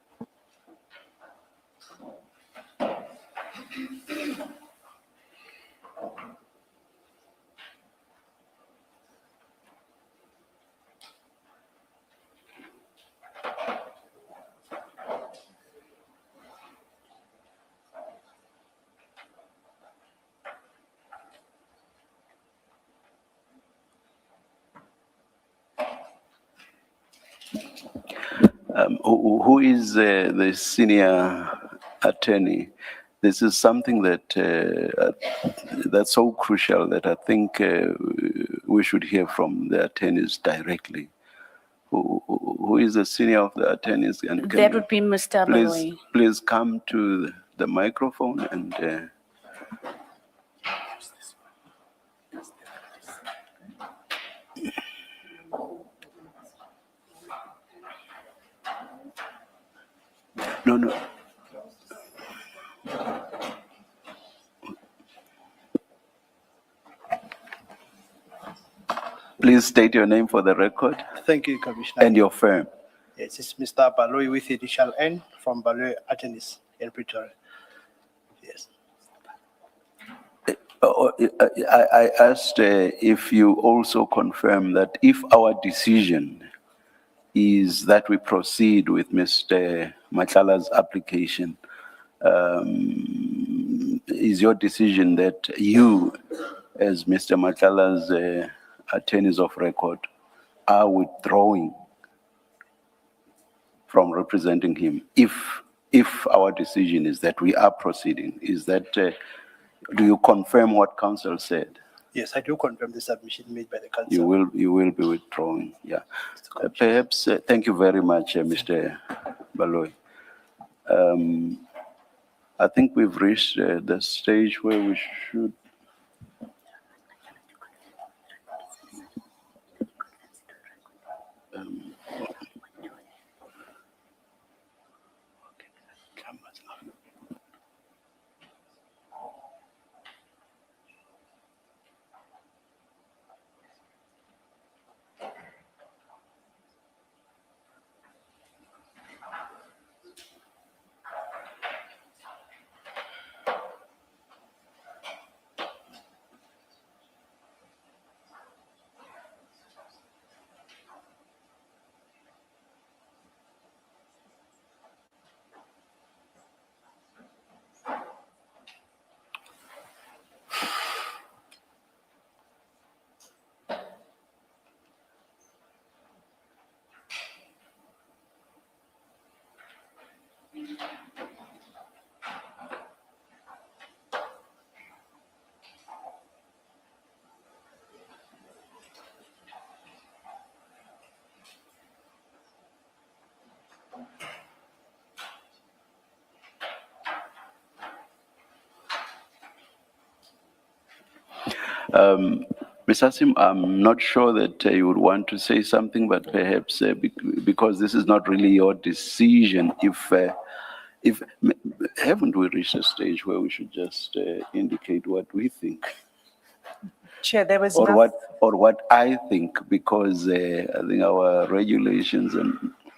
[SPEAKER 2] Who is the senior attorney? This is something that that's so crucial that I think we should hear from the attorneys directly. Who is the senior of the attorneys? And
[SPEAKER 3] That would be Mr. Baloyi.
[SPEAKER 2] Please come to the microphone and. No. Please state your name for the record
[SPEAKER 9] Thank you, Commissioner.
[SPEAKER 2] and your firm.
[SPEAKER 9] Yes, it's Mr. Baloyi with initial N from Baloyi Attorneys in Pretoria. Yes.
[SPEAKER 2] I asked if you also confirm that if our decision is that we proceed with Mr. Matlala's application, is your decision that you, as Mr. Matlala's attorneys of record, are withdrawing from representing him? If our decision is that we are proceeding, is that, do you confirm what counsel said?
[SPEAKER 9] Yes, I do confirm the submission made by the council.
[SPEAKER 2] You will be withdrawing, yeah. Perhaps, thank you very much, Mr. Baloyi. I think we've reached the stage where we should. Ms. Asim, I'm not sure that you would want to say something, but perhaps because this is not really your decision, if haven't we reached a stage where we should just indicate what we think?
[SPEAKER 6] Chair, there was
[SPEAKER 2] Or
[SPEAKER 6] nothing.
[SPEAKER 2] what I think, because I think our regulations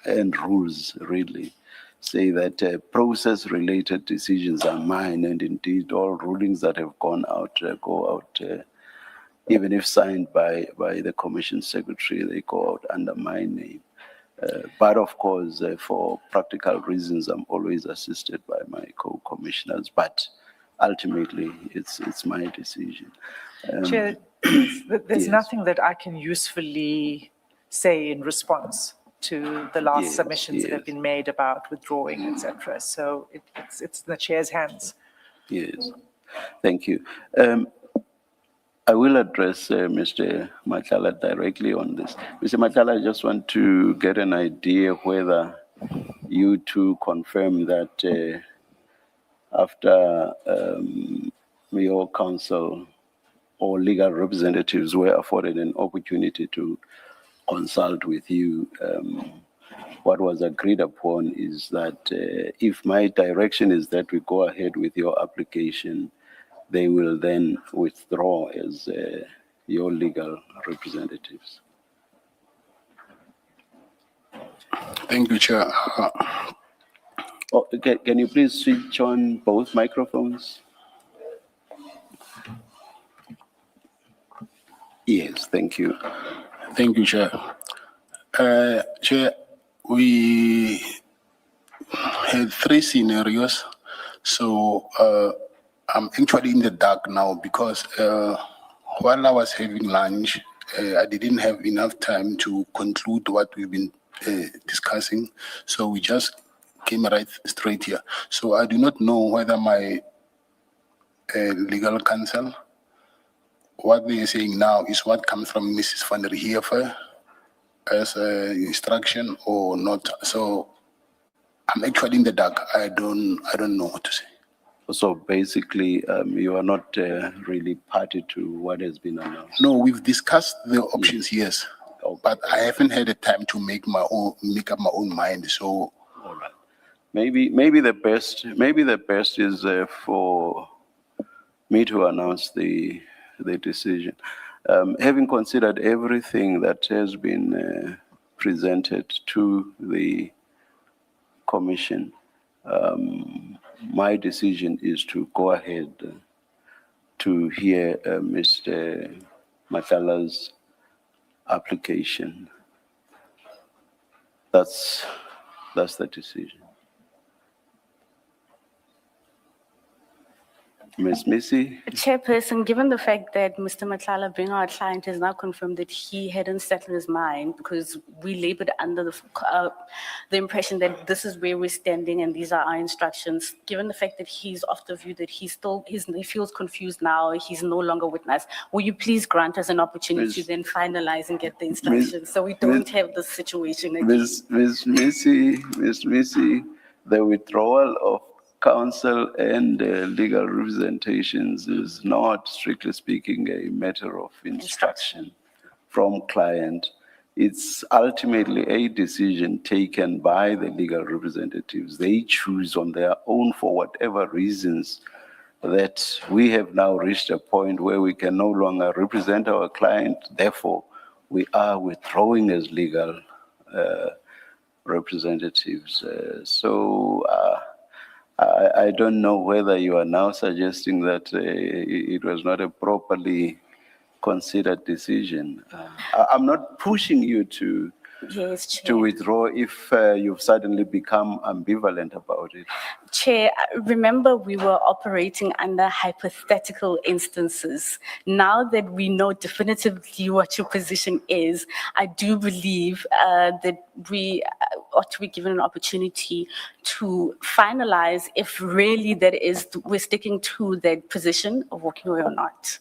[SPEAKER 2] and rules really say that process-related decisions are mine, and indeed all rulings that have gone out go out, even if signed by the commission secretary, they go out under my name. But of course, for practical reasons, I'm always assisted by my co-commissioners, but ultimately it's my decision.
[SPEAKER 6] Chair, there's
[SPEAKER 2] Yes.
[SPEAKER 6] nothing that I can usefully say in response to the last
[SPEAKER 2] Yes,
[SPEAKER 6] submissions that have
[SPEAKER 2] yes.
[SPEAKER 6] been made about withdrawing, etc. So it's in the chair's hands.
[SPEAKER 2] Yes, thank you. I will address Mr. Matlala directly on this. Mr. Matlala, I just want to get an idea whether you two confirm that after your counsel or legal representatives were afforded an opportunity to consult with you, what was agreed upon is that if my direction is that we go ahead with your application, they will then withdraw as your legal representatives.
[SPEAKER 4] Thank you, Chair.
[SPEAKER 2] Oh, can you please switch on both microphones? Yes, thank you.
[SPEAKER 4] Thank you, Chair. Chair, we had 3 scenarios. So I'm actually in the dark now because while I was having lunch, I didn't have enough time to conclude what we've been discussing. So we just came right straight here. So I do not know whether my legal counsel, what they are saying now is what comes from Mrs. van der Heever as instruction or not. So I'm actually in the dark. I don't know what to say.
[SPEAKER 2] So basically, you are not really party to what has been announced.
[SPEAKER 4] No, we've discussed the options, yes, but I haven't had the time to make up my own mind. So,
[SPEAKER 2] All right. Maybe the best is for me to announce the decision. Having considered everything that has been presented to the commission, my decision is to go ahead to hear Mr. Matlala's application. That's the decision. Ms. Missy?
[SPEAKER 3] Chairperson, given the fact that Mr. Matlala, being our client, has now confirmed that he hadn't settled his mind because we labored under the impression that this is where we're standing and these are our instructions, given the fact that he's of the view that he feels confused now, he's no longer with us, will you please grant us an opportunity to then finalize and get the instructions so we don't have this situation again?
[SPEAKER 2] Ms. Missy, the withdrawal of counsel and legal representations is not, strictly speaking, a matter of instruction from client. It's ultimately a decision taken by the legal representatives. They choose on their own for whatever reasons that we have now reached a point where we can no longer represent our client. Therefore, we are withdrawing as legal representatives. I don't know whether you are now suggesting that it was not a properly considered decision. I'm not pushing you to
[SPEAKER 3] Yes, Chair.
[SPEAKER 2] to withdraw if you've suddenly become ambivalent about it.
[SPEAKER 3] Chair, remember we were operating under hypothetical instances. Now that we know definitively what your position is, I do believe that we ought to be given an opportunity to finalize if really we're sticking to that position of walking away or not.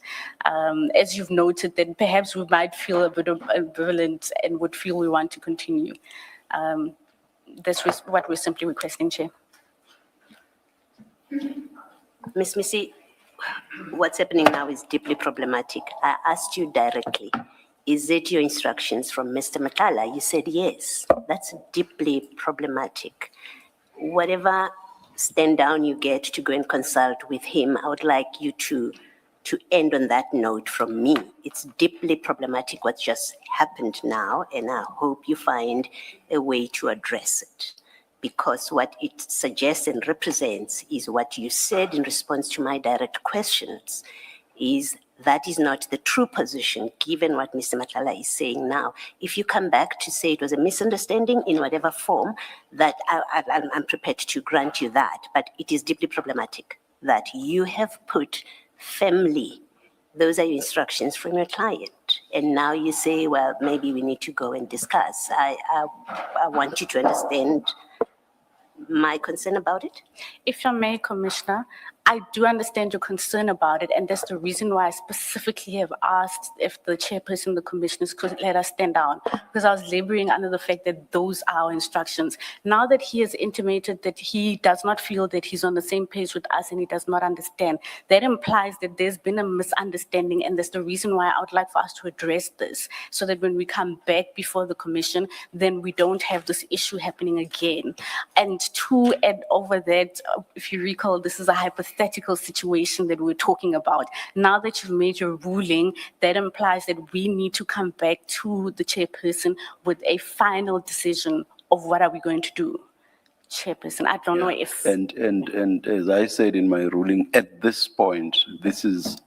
[SPEAKER 3] As you've noted, that perhaps we might feel a bit of ambivalent and would feel we want to continue. That's what we're simply requesting, Chair.
[SPEAKER 8] Ms. Missy, what's happening now is deeply problematic. I asked you directly, is it your instructions from Mr. Matlala? You said yes. That's deeply problematic. Whatever stand down you get to go and consult with him, I would like you to end on that note from me. It's deeply problematic what just happened now, and I hope you find a way to address it. Because what it suggests and represents is what you said in response to my direct questions, is that is not the true position, given what Mr. Matlala is saying now. If you come back to say it was a misunderstanding in whatever form, that I'm prepared to grant you that, but it is deeply problematic that you have put family, those are your instructions from your client. And now you say, well, maybe we need to go and discuss. I want you to understand my concern about it.
[SPEAKER 3] If I may, Commissioner, I do understand your concern about it, and that's the reason why I specifically have asked if the chairperson of the commissioners could let us stand down, because I was laboring under the fact that those are our instructions. Now that he has intimated that he does not feel that he's on the same page with us and he does not understand, that implies that there's been a misunderstanding, and that's the reason why I would like for us to address this, so that when we come back before the commission, then we don't have this issue happening again. And to add over that, if you recall, this is a hypothetical situation that we're talking about. Now that you've made your ruling, that implies that we need to come back to the chairperson with a final decision of what are we going to do. Chairperson, I don't know if...
[SPEAKER 2] And as I said in my ruling, at this point, this is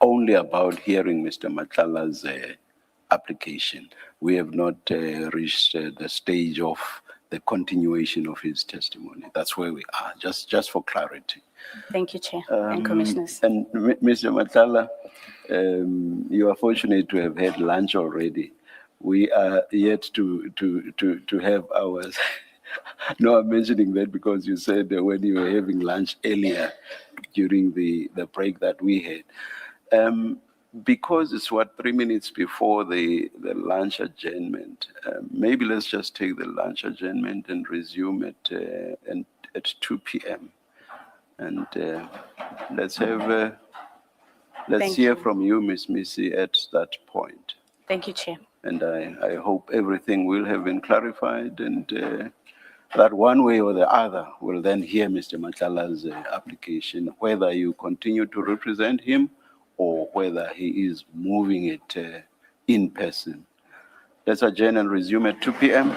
[SPEAKER 2] only about hearing Mr. Matlala's application. We have not reached the stage of the continuation of his testimony. That's where we are, just for clarity.
[SPEAKER 3] Thank you, Chair and Commissioners.
[SPEAKER 2] And Mr. Matlala, you are fortunate to have had lunch already. We are yet to have ours. No, I'm mentioning that because you said that when you were having lunch earlier during the break that we had. Because it's 3 minutes before the lunch adjournment, maybe let's just take the lunch adjournment and resume it at 2 p.m. And let's have, let's hear from you, Ms. Missy, at that point.
[SPEAKER 3] Thank you, Chair.
[SPEAKER 2] And I hope everything will have been clarified, and that one way or the other will then hear Mr. Matlala's application, whether you continue to represent him or whether he is moving it in person. Let's adjourn and resume at 2 p.m.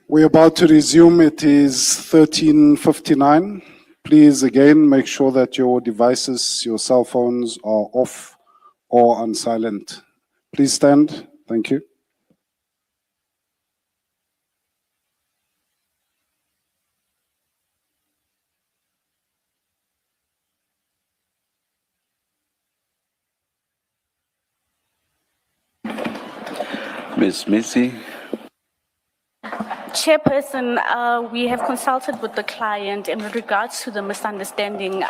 [SPEAKER 1] We're about to resume. It is 13:59. Please again make sure that your devices, your cell phones are off or on silent. Please stand. Thank you.
[SPEAKER 2] Ms. Missy,
[SPEAKER 3] Chairperson, we have consulted with the client and with regards to the misunderstanding,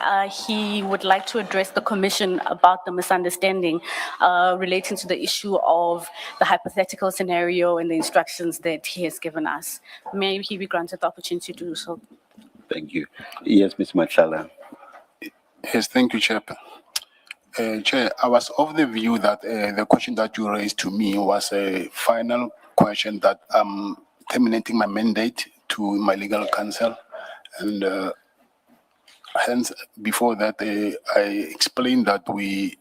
[SPEAKER 3] he would like to address the commission about the misunderstanding relating to the issue of the hypothetical scenario and the instructions that he has given us. May he be granted the opportunity to do so.
[SPEAKER 2] thank you. Yes, Ms. Matlala.
[SPEAKER 4] Yes, thank you, Chair. Chair, I was of the view that the question that you raised to me was a final question that I'm terminating my mandate to my legal counsel. And hence, before that, I explained that we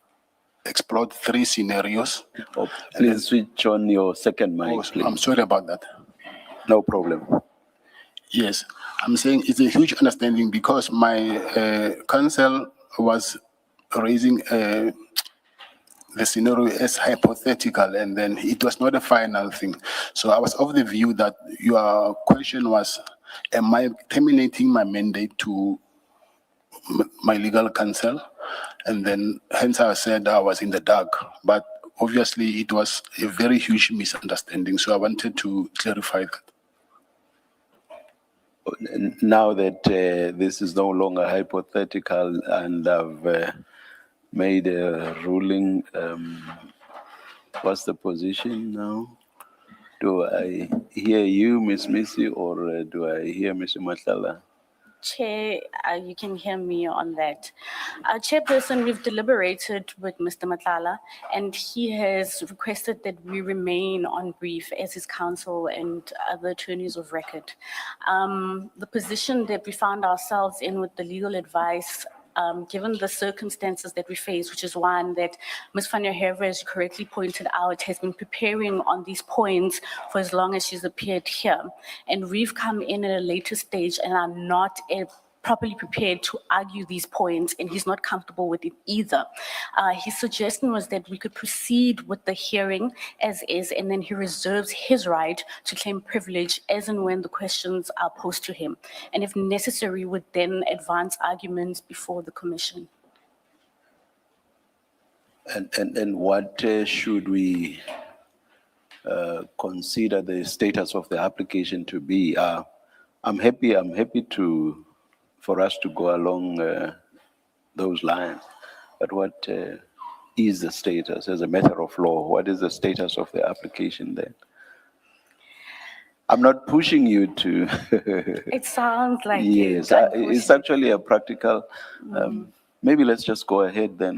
[SPEAKER 4] explored 3 scenarios.
[SPEAKER 2] Oh, please switch on your second mic,
[SPEAKER 4] Oh,
[SPEAKER 2] please.
[SPEAKER 4] I'm sorry about that.
[SPEAKER 2] No problem.
[SPEAKER 4] Yes, I'm saying it's a huge understanding because my counsel was raising the scenario as hypothetical, and then it was not a final thing. So I was of the view that your question was, am I terminating my mandate to my legal counsel? And then hence I said I was in the dark. But obviously it was a very huge misunderstanding. So I wanted to clarify that.
[SPEAKER 2] Now that this is no longer hypothetical and I've made a ruling, what's the position now? Do I hear you, Ms. Missy, or do I hear Mr. Matlala?
[SPEAKER 3] Chair, you can hear me on that. Chairperson, we've deliberated with Mr. Matlala, and he has requested that we remain on brief as his counsel and other attorneys of record. The position that we found ourselves in with the legal advice, given the circumstances that we face, which is one that Ms. van der Heever, as you correctly pointed out, has been preparing on these points for as long as she's appeared here. And we've come in at a later stage and are not properly prepared to argue these points, and he's not comfortable with it either. His suggestion was that we could proceed with the hearing as is, and then he reserves his right to claim privilege as and when the questions are posed to him. And if necessary, would then advance arguments before the commission.
[SPEAKER 2] And what should we consider the status of the application to be? I'm happy for us to go along those lines. But what is the status as a matter of law? What is the status of the application then? I'm not pushing you to.
[SPEAKER 3] It sounds like
[SPEAKER 2] Yes,
[SPEAKER 3] it.
[SPEAKER 2] it's actually a practical. Maybe let's just go ahead then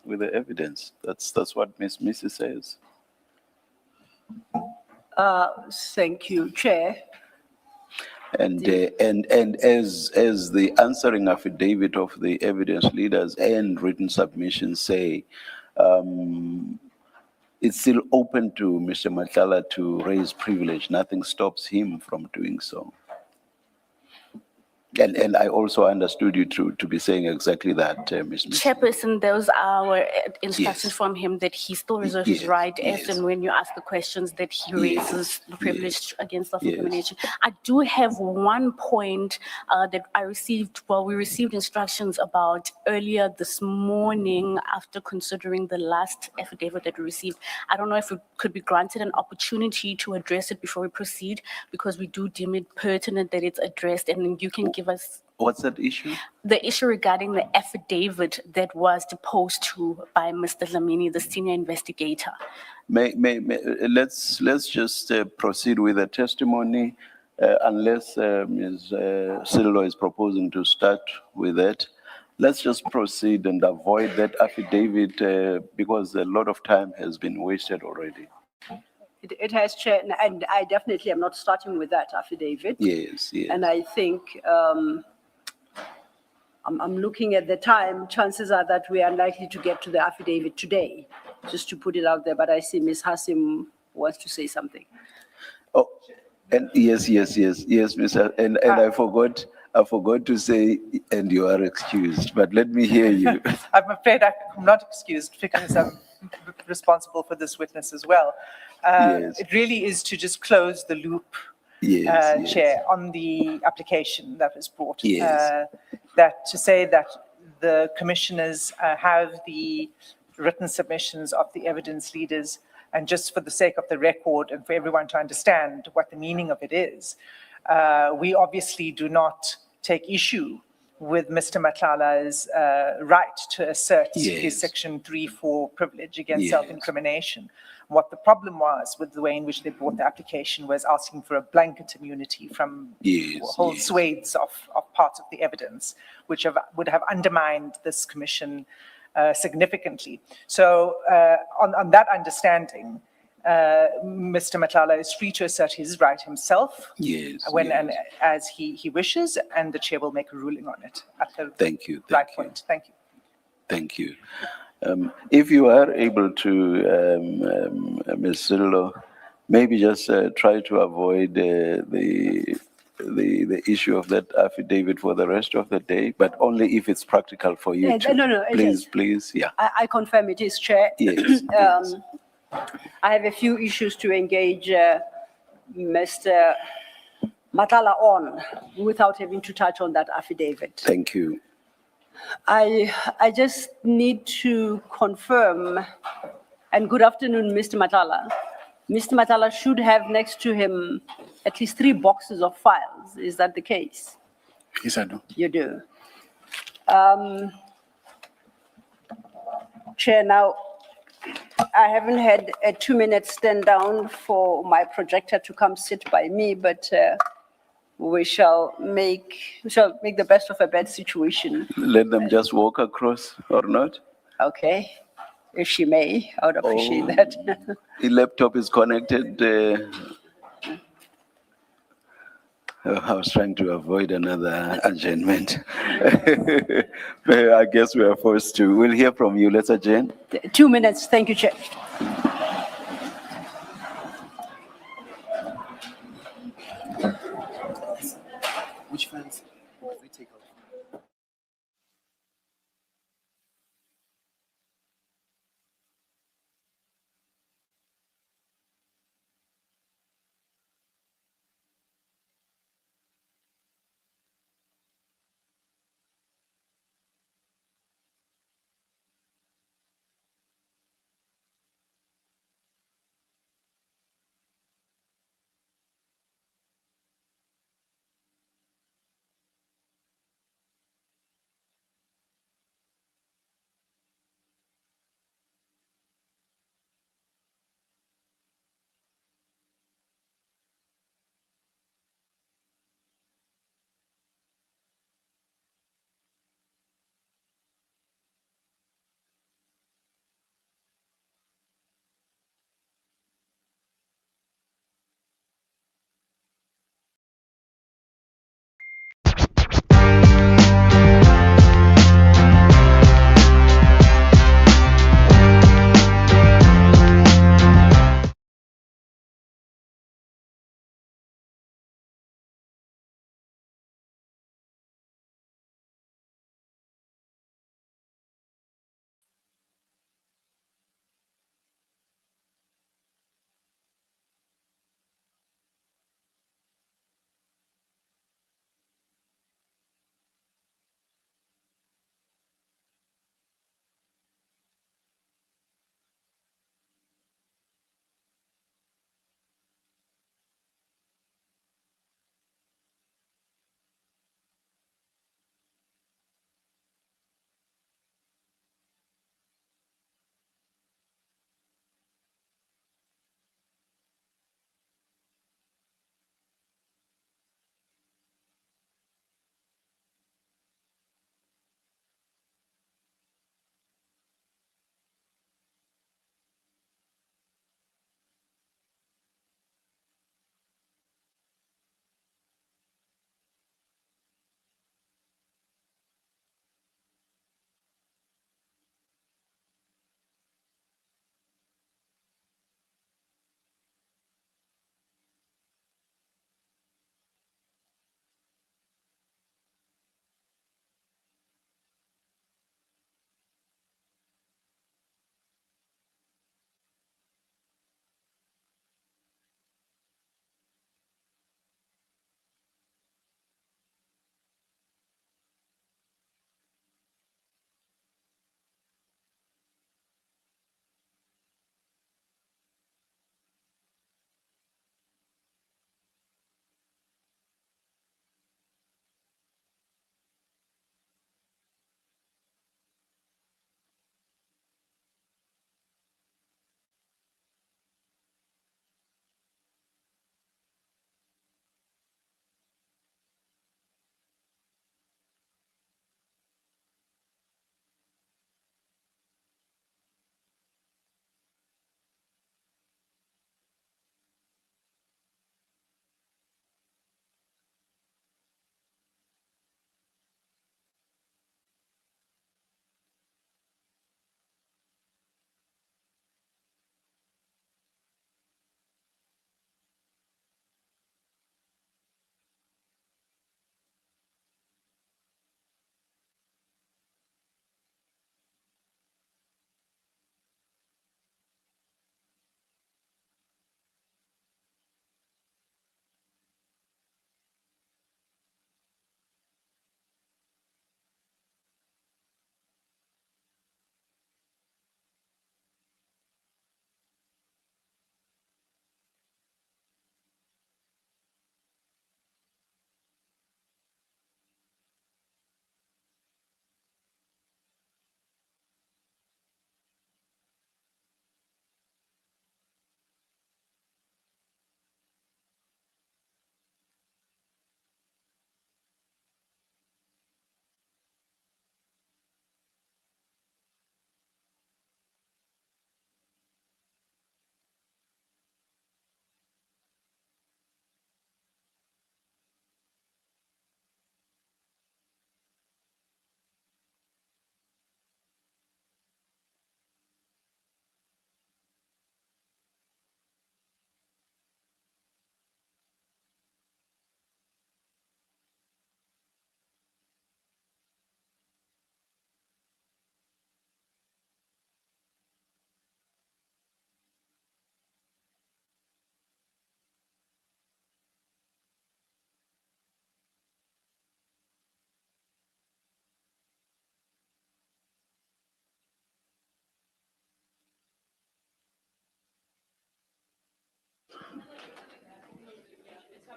[SPEAKER 2] with the evidence. That's what Ms. Missy says.
[SPEAKER 5] Thank you, Chair.
[SPEAKER 2] And as the answering affidavit of the evidence leaders and written submissions say, it's still open to Mr. Matlala to raise privilege. Nothing stops him from doing so. And I also understood you to be saying exactly that, Ms. Missy.
[SPEAKER 3] Chairperson, those are our instructions
[SPEAKER 2] Yes.
[SPEAKER 3] from him that he still reserves his
[SPEAKER 2] Yes,
[SPEAKER 3] right as
[SPEAKER 2] yes.
[SPEAKER 3] and when you ask the questions that he raises the privilege against self-incrimination.
[SPEAKER 2] Yes.
[SPEAKER 3] I do have one point that I received, we received instructions about earlier this morning after considering the last affidavit that we received. I don't know if we could be granted an opportunity to address it before we proceed, because we do deem it pertinent that it's addressed, and then you can give us
[SPEAKER 2] What's that issue?
[SPEAKER 3] the issue regarding the affidavit that was deposed to by Mr. Dlamini, the senior investigator.
[SPEAKER 2] Let's just proceed with the testimony, unless Ms. Sillo is proposing to start with that. Let's just proceed and avoid that affidavit because a lot of time has been wasted already.
[SPEAKER 5] It has, Chair, and I definitely am not starting with that affidavit.
[SPEAKER 2] Yes, yes.
[SPEAKER 5] And I think I'm looking at the time, chances are that we are likely to get to the affidavit today, just to put it out there. But I see Ms. Hassim wants to say something.
[SPEAKER 2] Oh, And yes, Mr. And I forgot to say, and you are excused, but let me hear you.
[SPEAKER 6] I'm afraid I'm not excused because I'm responsible for this witness as well.
[SPEAKER 2] Yes.
[SPEAKER 6] It really is to just close the loop,
[SPEAKER 2] Yes,
[SPEAKER 6] Chair, on the application that was brought.
[SPEAKER 2] Yes.
[SPEAKER 6] That to say that the commissioners have the written submissions of the evidence leaders, and just for the sake of the record and for everyone to understand what the meaning of it is, we obviously do not take issue with Mr. Matlala's right to assert his
[SPEAKER 2] Yes.
[SPEAKER 6] Section 3(4) privilege against
[SPEAKER 2] Yes.
[SPEAKER 6] self-incrimination. What the problem was with the way in which they brought the application was asking for a blanket immunity from
[SPEAKER 2] Yes,
[SPEAKER 6] whole
[SPEAKER 2] yes.
[SPEAKER 6] swathes of parts of the evidence, which would have undermined this commission significantly. So on that understanding, Mr. Matlala is free to assert his right himself
[SPEAKER 2] Yes,
[SPEAKER 6] when
[SPEAKER 2] yes.
[SPEAKER 6] and as he wishes, and the chair will make a ruling on it at the
[SPEAKER 2] Thank you,
[SPEAKER 6] right
[SPEAKER 2] thank you.
[SPEAKER 6] point. Thank you.
[SPEAKER 2] Thank you. If you are able to, Ms. Sillo, maybe just try to avoid the issue of that affidavit for the rest of the day, but only if it's practical for you to.
[SPEAKER 5] no, it
[SPEAKER 2] Please,
[SPEAKER 5] is.
[SPEAKER 2] please, yeah.
[SPEAKER 5] I confirm it is, Chair.
[SPEAKER 2] Yes, yes.
[SPEAKER 5] I have a few issues to engage Mr. Matlala on without having to touch on that affidavit.
[SPEAKER 2] Thank you.
[SPEAKER 5] I just need to confirm, and good afternoon, Mr. Matlala. Mr. Matlala should have next to him at least 3 boxes of files. Is that the case?
[SPEAKER 4] Yes, I do.
[SPEAKER 5] You do. Chair, now, I haven't had a 2-minute stand down for my projector to come sit by me, but we shall make the best of a bad situation.
[SPEAKER 2] Let them just walk across or not.
[SPEAKER 5] Okay, if she may, I would appreciate
[SPEAKER 2] Oh.
[SPEAKER 5] that.
[SPEAKER 2] The laptop is connected. I was trying to avoid another adjournment. I guess we are forced to. We'll hear from you. Let's adjourn.
[SPEAKER 5] 2 minutes, thank you, Chair.
[SPEAKER 9] Which files did we take out?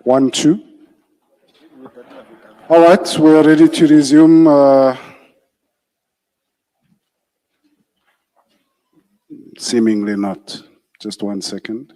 [SPEAKER 1] 1, 2. All right, we are ready to resume. Seemingly not. Just 1 second.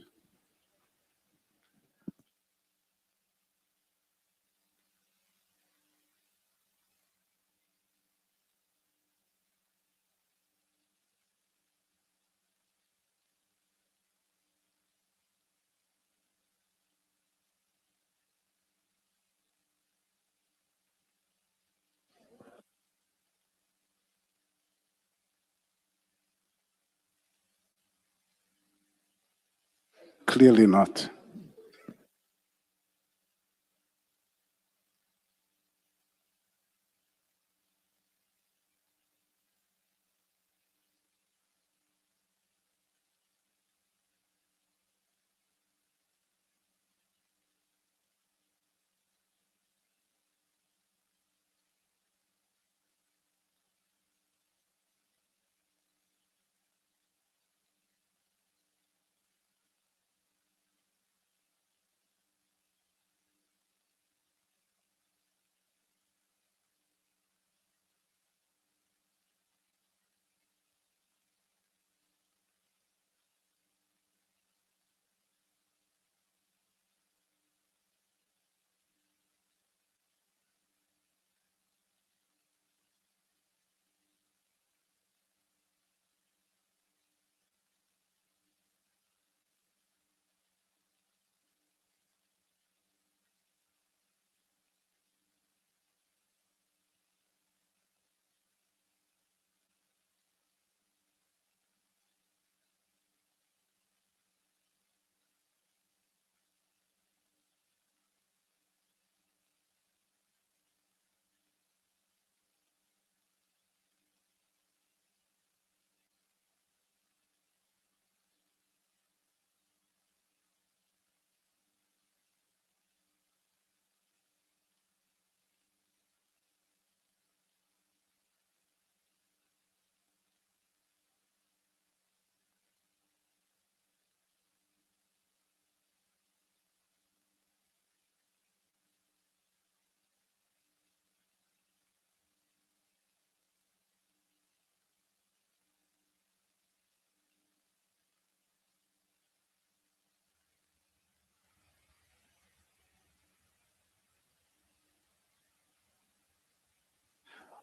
[SPEAKER 1] Clearly not.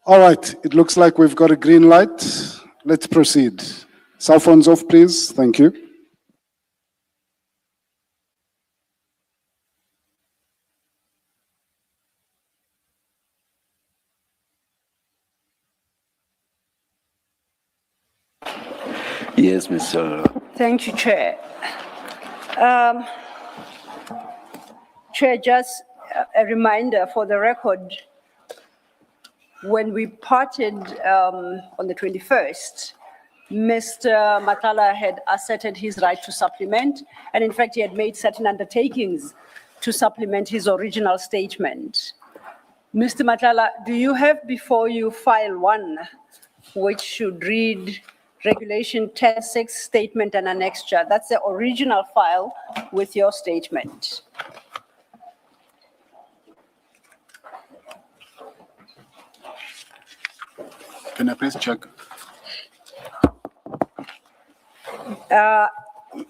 [SPEAKER 1] All right, it looks like we've got a green light. Let's proceed. Cell phones off, please. Thank you.
[SPEAKER 2] Yes, Mr.
[SPEAKER 5] Thank you, Chair. Chair, just a reminder for the record, when we parted on the 21st, Mr. Matlala had asserted his right to supplement, and in fact, he had made certain undertakings to supplement his original statement. Mr. Matlala, do you have before you file 1, which should read Regulation 10.6 Statement and Annexure? That's the original file with your statement.
[SPEAKER 4] Can I please check?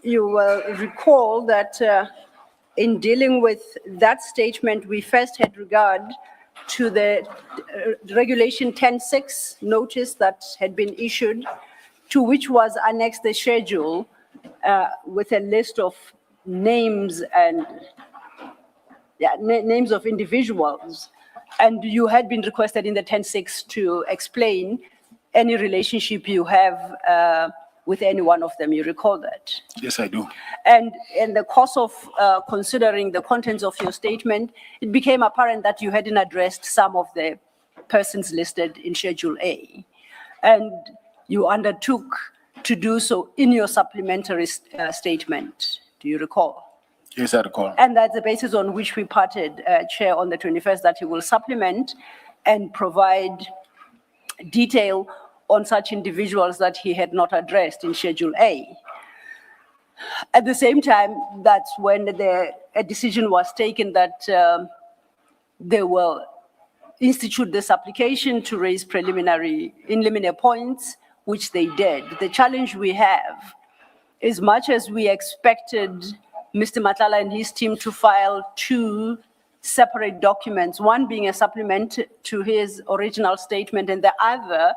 [SPEAKER 5] You will recall that in dealing with that statement, we first had regard to the Regulation 10.6 notice that had been issued, to which was annexed the schedule with a list of names and names of individuals. And you had been requested in the 10.6 to explain any relationship you have with any one of them. You recall that?
[SPEAKER 4] Yes, I do.
[SPEAKER 5] And in the course of considering the contents of your statement, it became apparent that you hadn't addressed some of the persons listed in Schedule A. And you undertook to do so in your supplementary statement. Do you recall?
[SPEAKER 4] Yes, I recall.
[SPEAKER 5] And that's the basis on which we parted, Chair, on the 21st, that he will supplement and provide detail on such individuals that he had not addressed in Schedule A. At the same time, that's when the a decision was taken that they will institute this application to raise preliminary points, which they did. The challenge we have is, much as we expected Mr. Matlala and his team to file 2 separate documents, one being a supplement to his original statement and the other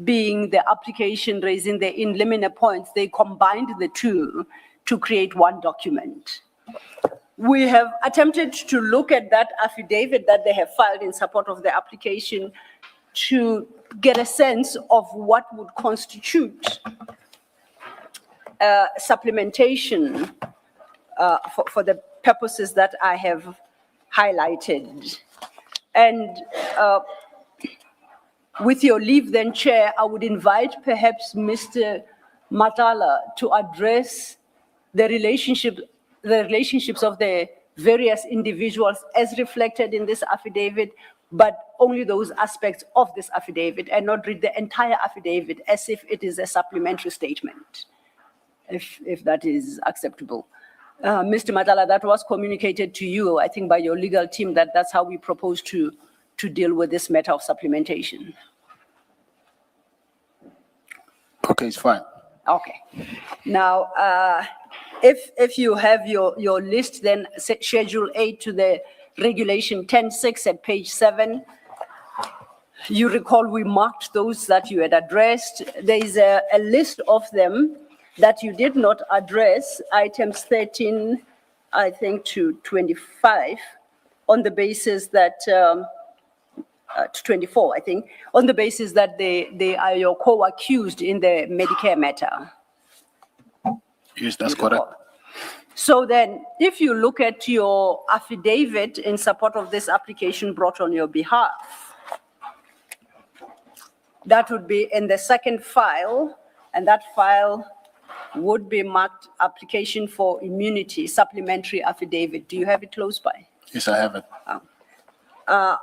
[SPEAKER 5] being the application raising the in limine points, they combined the 2 to create one document. We have attempted to look at that affidavit that they have filed in support of the application to get a sense of what would constitute supplementation for the purposes that I have highlighted. And with your leave then, Chair, I would invite perhaps Mr. Matlala to address the relationships of the various individuals as reflected in this affidavit, but only those aspects of this affidavit, and not read the entire affidavit as if it is a supplementary statement, if that is acceptable. Mr. Matlala, that was communicated to you, I think, by your legal team, that that's how we propose to deal with this matter of supplementation.
[SPEAKER 4] Okay, it's fine.
[SPEAKER 5] Okay. Now, if you have your list, then Schedule 8 to the Regulation 10.6 at page 7, you recall we marked those that you had addressed. There is a list of them that you did not address, items 13, I think, to 25, on the basis that, to 24, I think, on the basis that they are your co-accused in the Medicare matter.
[SPEAKER 4] Yes, that's correct.
[SPEAKER 5] So then, if you look at your affidavit in support of this application brought on your behalf, that would be in the second file, and that file would be marked application for immunity, supplementary affidavit. Do you have it close by?
[SPEAKER 4] Yes, I have it.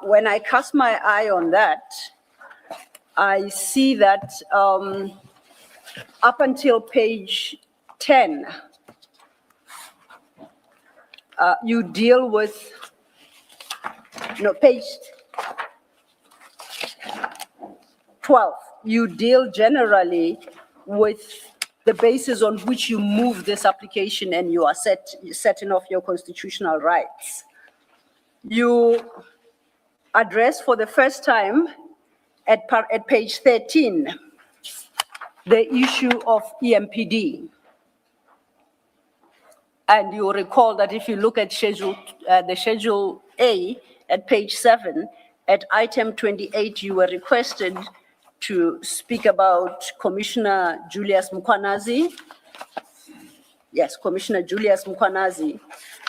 [SPEAKER 5] When I cast my eye on that, I see that up until page 10, you deal with, no, page 12, you deal generally with the basis on which you move this application and you are setting off your constitutional rights. You address for the first time at page 13 the issue of EMPD. And you recall that if you look at the Schedule A at page 7, at item 28, you were requested to speak about Commissioner Julius Mkwanazi. Yes, Commissioner Julius Mkwanazi.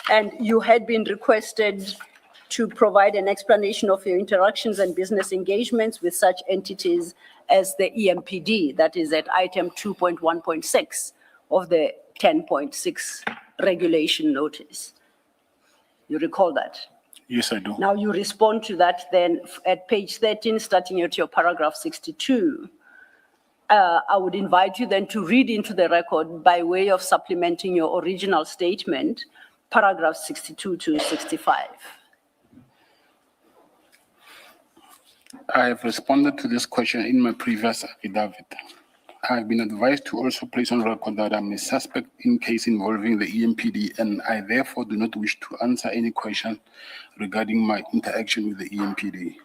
[SPEAKER 5] And you had been requested to provide an explanation of your interactions and business engagements with such entities as the EMPD, that is at item 2.1.6 of the 10.6 regulation notice. You recall that?
[SPEAKER 4] Yes, I do.
[SPEAKER 5] Now you respond to that then at page 13, starting at your paragraph 62. I would invite you then to read into the record by way of supplementing your original statement, paragraph 62 to 65.
[SPEAKER 4] I have responded to this question in my previous affidavit. I have been advised to also place on record that I'm a suspect in case involving the EMPD, and I therefore do not wish to answer any question regarding my interaction with the EMPD.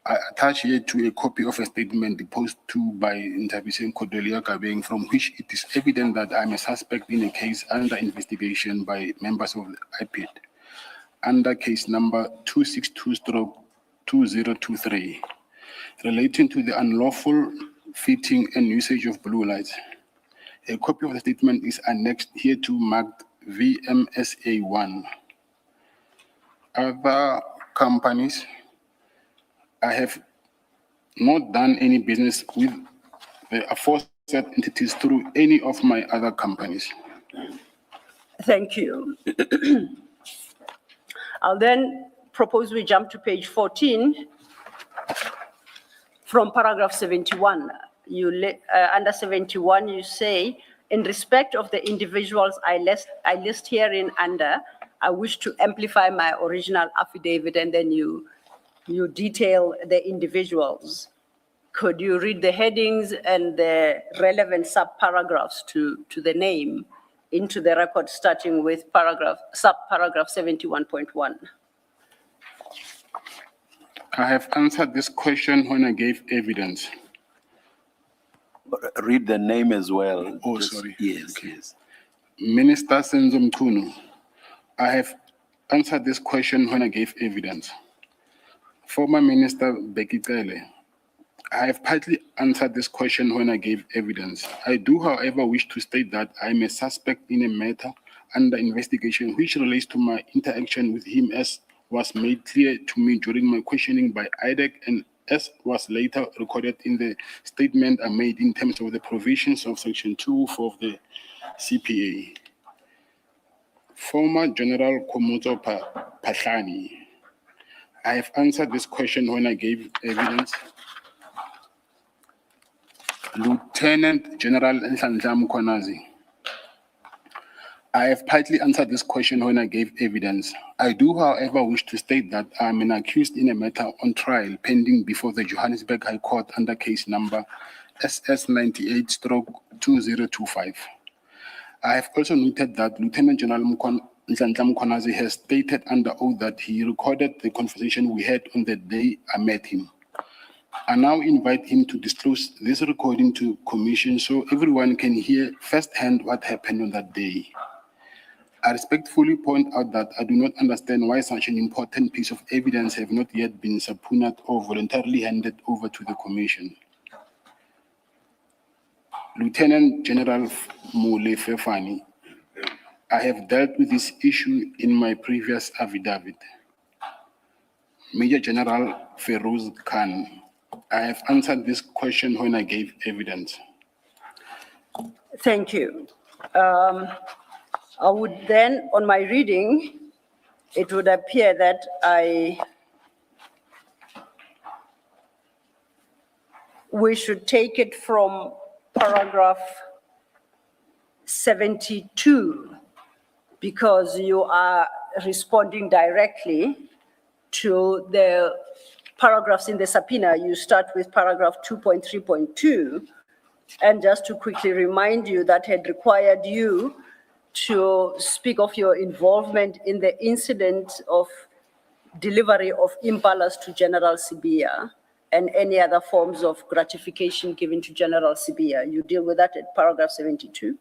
[SPEAKER 4] I attach here to a copy of a statement deposed to by Intervision Cordelia Kabeng, from which it is evident that I'm a suspect in a case under investigation by members of the IPID, under case number 262/2023, relating to the unlawful fitting and usage of blue lights. A copy of the statement is annexed here to marked VMSA1. Other companies, I have not done any business with the aforesaid entities through any of my other companies.
[SPEAKER 5] Thank you. I'll then propose we jump to page 14. From paragraph 71, under 71, you say, in respect of the individuals I list herein under, I wish to amplify my original affidavit and then you detail the individuals. Could you read the headings and the relevant sub-paragraphs to the name into the record, starting with sub-paragraph 71.1?
[SPEAKER 4] I have answered this question when I gave evidence.
[SPEAKER 2] Read the name as well.
[SPEAKER 4] Oh, sorry.
[SPEAKER 2] Yes,
[SPEAKER 4] Okay.
[SPEAKER 2] yes.
[SPEAKER 4] Minister Senzo Mchunu, I have answered this question when I gave evidence. Former Minister Becky Cele, I have partly answered this question when I gave evidence. I do, however, wish to state that I am a suspect in a matter under investigation which relates to my interaction with him, as was made clear to me during my questioning by IDEC and as was later recorded in the statement I made in terms of the provisions of Section 204 of the CPA. Former General Komoto Patlani, I have answered this question when I gave evidence. Lieutenant General Nhlanhla Mkhwanazi, I have partly answered this question when I gave evidence. I do, however, wish to state that I am an accused in a matter on trial pending before the Johannesburg High Court under case number SS 98/2025. I have also noted that Lieutenant General Nhlanhla Mkhwanazi has stated under oath that he recorded the conversation we had on the day I met him. I now invite him to disclose this recording to Commission so everyone can hear firsthand what happened on that day. I respectfully point out that I do not understand why such an important piece of evidence have not yet been subpoenaed or voluntarily handed over to the Commission. Lieutenant General Mule Fefani, I have dealt with this issue in my previous affidavit. Major General Feroz Khan, I have answered this question when I gave evidence.
[SPEAKER 5] Thank you. I would then, on my reading, it would appear that we should take it from paragraph 72, because you are responding directly to the paragraphs in the subpoena. You start with paragraph 2.3.2, and just to quickly remind you, that had required you to speak of your involvement in the incident of delivery of impalas to General Sibia and any other forms of gratification given to General Sibia. You deal with that at paragraph 72?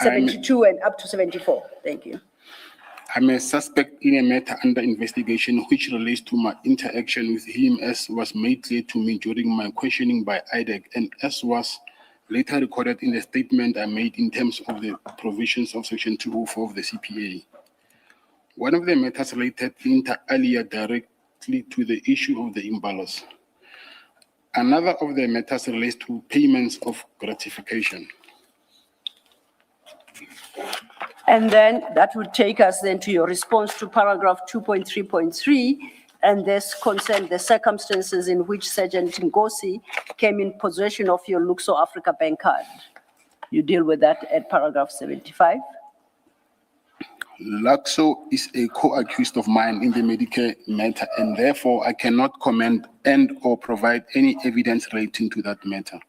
[SPEAKER 5] 72 and up to 74, thank you.
[SPEAKER 4] I'm a suspect in a matter under investigation which relates to my interaction with him, as was made clear to me during my questioning by IDEC and as was later recorded in the statement I made in terms of the provisions of Section 204 of the CPA. One of the matters related inter alia directly to the issue of the imbalance. Another of the matters relates to payments of gratification.
[SPEAKER 5] And then that would take us then to your response to paragraph 2.3.3, and this concerned the circumstances in which Sergeant Ngosi came in possession of your Luxor Africa Bank card. You deal with that at paragraph 75.
[SPEAKER 4] Luxor is a co-accused of mine in the Medicare matter, and therefore I cannot comment and or provide any evidence relating to that matter.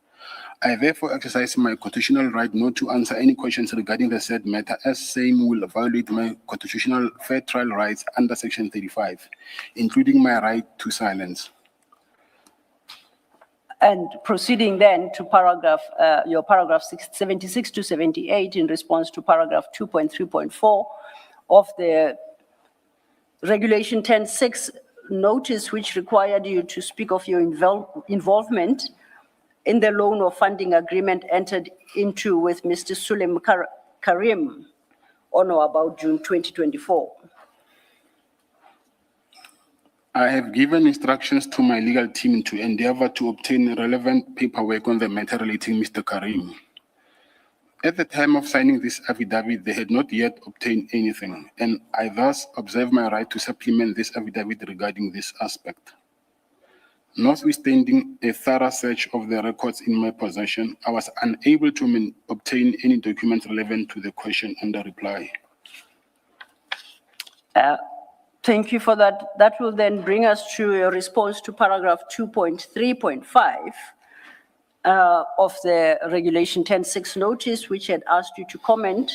[SPEAKER 4] I therefore exercise my constitutional right not to answer any questions regarding the said matter, as same will violate my constitutional fair trial rights under Section 35, including my right to silence.
[SPEAKER 5] And proceeding then to your paragraph 76 to 78 in response to paragraph 2.3.4 of the Regulation 10.6 notice, which required you to speak of your involvement in the loan or funding agreement entered into with Mr. Sulem Karim on or about June 2024.
[SPEAKER 4] I have given instructions to my legal team to endeavor to obtain relevant paperwork on the matter relating Mr. Karim. At the time of signing this affidavit, they had not yet obtained anything, and I thus observe my right to supplement this affidavit regarding this aspect. Notwithstanding a thorough search of the records in my possession, I was unable to obtain any documents relevant to the question under reply.
[SPEAKER 5] Thank you for that. That will then bring us to a response to paragraph 2.3.5 of the Regulation 10.6 notice, which had asked you to comment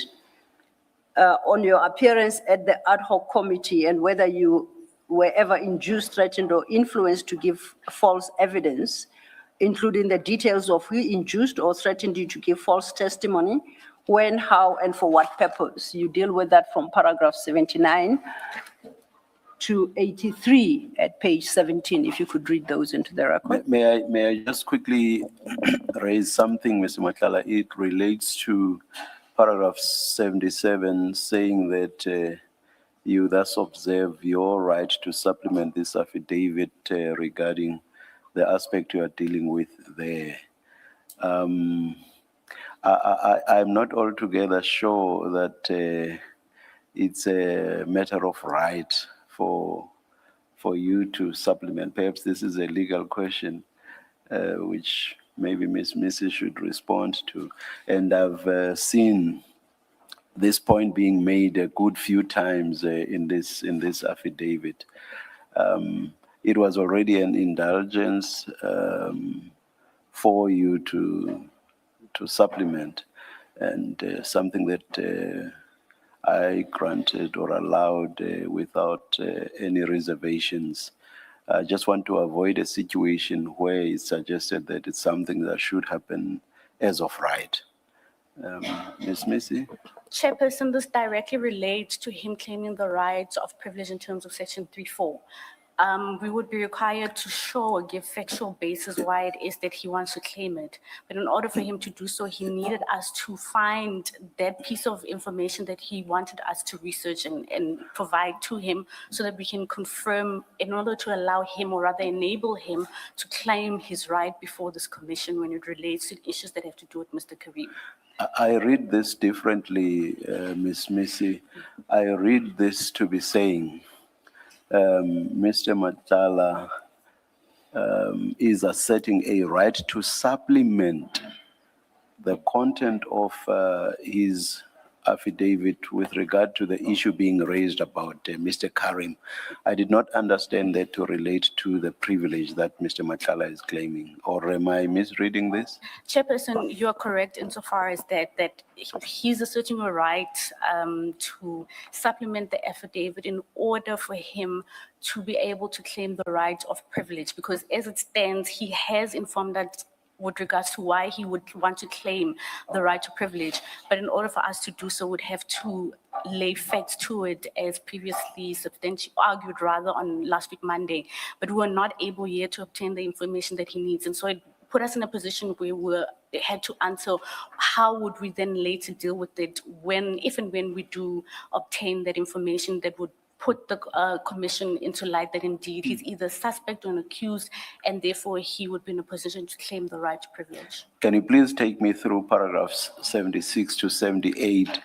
[SPEAKER 5] on your appearance at the ad hoc committee and whether you were ever induced, threatened, or influenced to give false evidence, including the details of who induced or threatened you to give false testimony, when, how, and for what purpose. You deal with that from paragraph 79 to 83 at page 17, if you could read those into the record.
[SPEAKER 2] May I just quickly raise something, Mr. Matlala? It relates to paragraph 77, saying that you thus observe your right to supplement this affidavit regarding the aspect you are dealing with there. I'm not altogether sure that it's a matter of right for you to supplement. Perhaps this is a legal question, which maybe Ms. Missy should respond to. And I've seen this point being made a good few times in this affidavit. It was already an indulgence for you to supplement, and something that I granted or allowed without any reservations. I just want to avoid a situation where it's suggested that it's something that should happen as of right. Ms. Missy?
[SPEAKER 3] Chairperson, this directly relates to him claiming the rights of privilege in terms of section 3.4. We would be required to show or give factual basis why it is that he wants to claim it. But in order for him to do so, he needed us to find that piece of information that he wanted us to research and provide to him so that we can confirm, in order to allow him, or rather enable him, to claim his right before this commission when it relates to issues that have to do with Mr. Karim.
[SPEAKER 2] I read this differently, Ms. Missy. I read this to be saying, Mr. Matlala is asserting a right to supplement the content of his affidavit with regard to the issue being raised about Mr. Karim. I did not understand that to relate to the privilege that Mr. Matlala is claiming, or am I misreading this?
[SPEAKER 3] Chairperson, you are correct insofar as that he's asserting a right to supplement the affidavit in order for him to be able to claim the right of privilege, because as it stands, he has informed us with regards to why he would want to claim the right to privilege. But in order for us to do so, we'd have to lay facts to it, as previously argued rather on last week Monday. But we were not able yet to obtain the information that he needs. And so it put us in a position where we had to answer how would we then later deal with it if and when we do obtain that information that would put the commission into light that indeed he's either suspect or an accused, and therefore he would be in a position to claim the right to privilege.
[SPEAKER 2] Can you please take me through paragraphs 76 to 78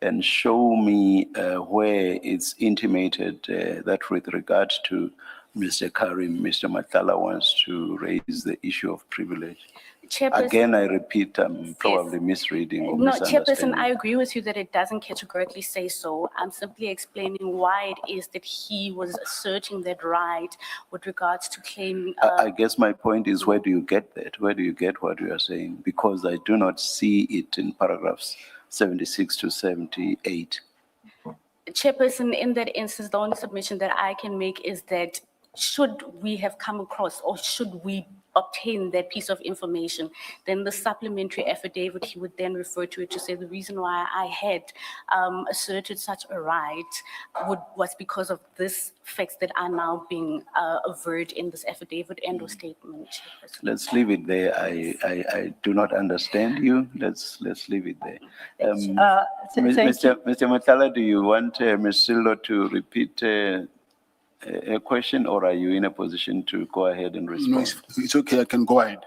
[SPEAKER 2] and show me where it's intimated that with regard to Mr. Karim, Mr. Matlala wants to raise the issue of privilege?
[SPEAKER 3] Chairperson,
[SPEAKER 2] Again, I repeat, I'm probably misreading or
[SPEAKER 3] no,
[SPEAKER 2] misunderstanding.
[SPEAKER 3] Chairperson, I agree with you that it doesn't categorically say so. I'm simply explaining why it is that he was asserting that right with regards to claim.
[SPEAKER 2] I guess my point is, where do you get that? Where do you get what you are saying? Because I do not see it in paragraphs 76 to 78.
[SPEAKER 3] Chairperson, in that instance, the only submission that I can make is that should we have come across, or should we obtain that piece of information, then the supplementary affidavit, he would then refer to it to say the reason why I had asserted such a right was because of this facts that are now being averred in this affidavit and or statement.
[SPEAKER 2] Let's leave it there. I do not understand you. Let's leave it there. Mr. Matlala, do you want Ms. Sildo to repeat a question, or are you in a position to go ahead and respond?
[SPEAKER 4] No, it's okay, I can go ahead.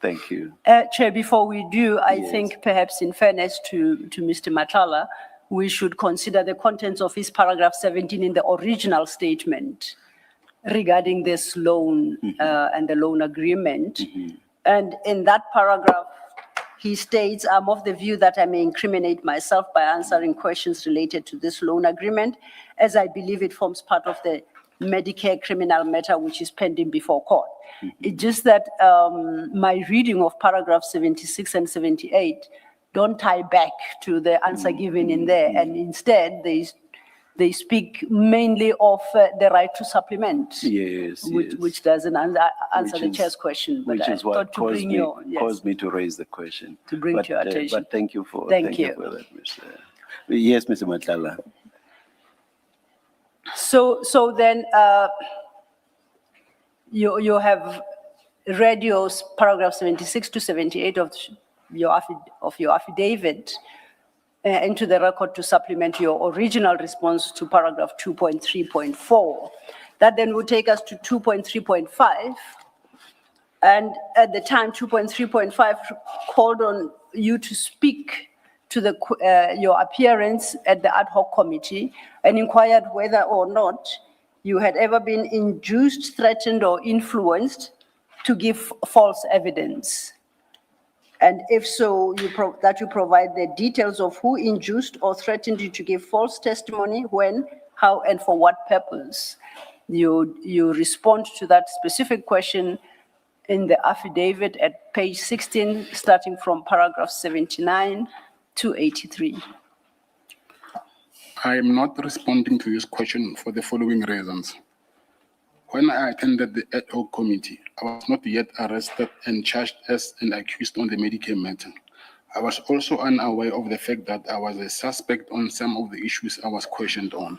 [SPEAKER 2] Thank you.
[SPEAKER 5] Chair, before we do, I think perhaps in fairness to Mr. Matlala, we should consider the contents of his paragraph 17 in the original statement regarding this loan and the loan agreement. And in that paragraph, he states, I'm of the view that I may incriminate myself by answering questions related to this loan agreement, as I believe it forms part of the Medicare criminal matter which is pending before court. It's just that my reading of paragraph 76 and 78 don't tie back to the answer given in there, and instead they speak mainly of the right to supplement.
[SPEAKER 2] Yes, yes.
[SPEAKER 5] Which doesn't answer
[SPEAKER 2] Which
[SPEAKER 5] the
[SPEAKER 2] is-
[SPEAKER 5] chair's question. But
[SPEAKER 2] Which
[SPEAKER 5] I
[SPEAKER 2] is what
[SPEAKER 5] thought to
[SPEAKER 2] caused
[SPEAKER 5] bring
[SPEAKER 2] me,
[SPEAKER 5] your, yes.
[SPEAKER 2] caused me to raise the question.
[SPEAKER 5] To bring to your attention.
[SPEAKER 2] But thank you for,
[SPEAKER 5] Thank
[SPEAKER 2] thank you
[SPEAKER 5] you.
[SPEAKER 2] for that, Mr. Yes, Mr. Matlala.
[SPEAKER 5] So then, you have read your paragraph 76 to 78 of your affidavit into the record to supplement your original response to paragraph 2.3.4. That then would take us to 2.3.5. And at the time, 2.3.5 called on you to speak to your appearance at the ad hoc committee and inquired whether or not you had ever been induced, threatened, or influenced to give false evidence. And if so, that you provide the details of who induced or threatened you to give false testimony, when, how, and for what purpose. You respond to that specific question in the affidavit at page 16, starting from paragraph 79 to 83.
[SPEAKER 4] I am not responding to this question for the following reasons. When I attended the ad hoc committee, I was not yet arrested and charged as an accused on the Medicare matter. I was also unaware of the fact that I was a suspect on some of the issues I was questioned on.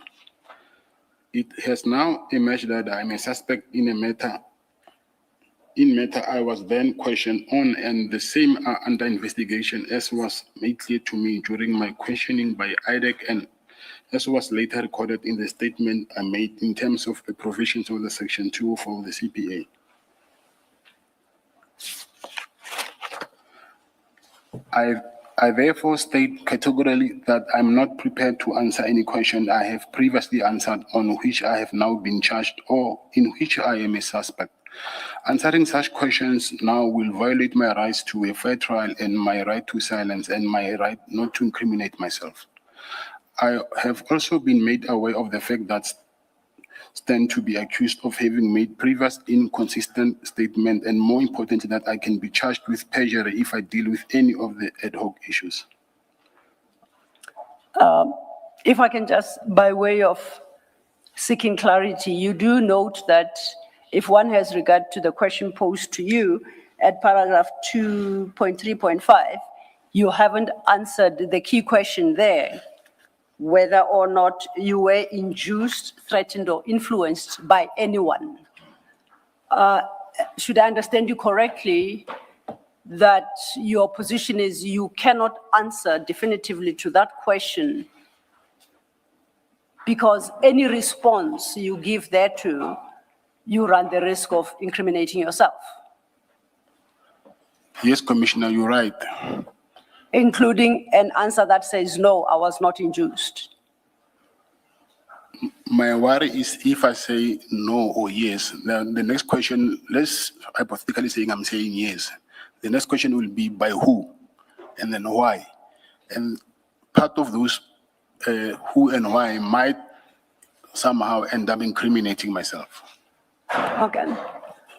[SPEAKER 4] It has now emerged that I am a suspect in a matter I was then questioned on, and the same are under investigation, as was made clear to me during my questioning by IDEC, and as was later recorded in the statement I made in terms of the provisions of the Section 204 of the CPA. I therefore state categorically that I'm not prepared to answer any question I have previously answered on which I have now been charged or in which I am a suspect. Answering such questions now will violate my rights to a fair trial and my right to silence and my right not to incriminate myself. I have also been made aware of the fact that stand to be accused of having made previous inconsistent statements, and more important, that I can be charged with perjury if I deal with any of the ad hoc issues.
[SPEAKER 5] If I can just, by way of seeking clarity, you do note that if one has regard to the question posed to you at paragraph 2.3.5, you haven't answered the key question there, whether or not you were induced, threatened, or influenced by anyone. Should I understand you correctly that your position is you cannot answer definitively to that question because any response you give thereto, you run the risk of incriminating yourself?
[SPEAKER 4] Yes, Commissioner, you're right.
[SPEAKER 5] Including an answer that says, no, I was not induced.
[SPEAKER 4] My worry is if I say no or yes, then the next question, let's hypothetically saying I'm saying yes. The next question will be by who and then why. And part of those who and why might somehow end up incriminating myself.
[SPEAKER 5] Okay.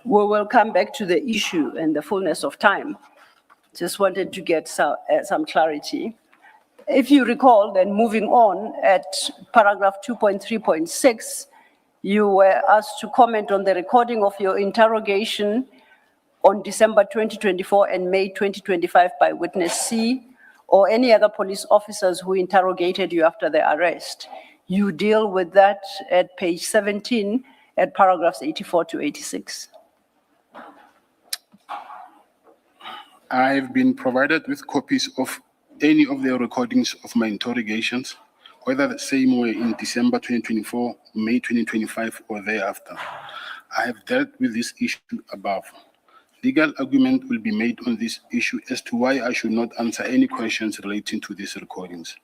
[SPEAKER 5] We will come back to the issue in the fullness of time. Just wanted to get some clarity. If you recall, then moving on at paragraph 2.3.6, you were asked to comment on the recording of your interrogation on December 2024 and May 2025 by witness C or any other police officers who interrogated you after the arrest. You deal with that at page 17 at paragraphs 84 to 86.
[SPEAKER 4] I've been provided with copies of any of the recordings of my interrogations, whether the same way in December 2024, May 2025, or thereafter. I have dealt with this issue above. Legal argument will be made on this issue as to why I should not answer any questions relating to these recordings.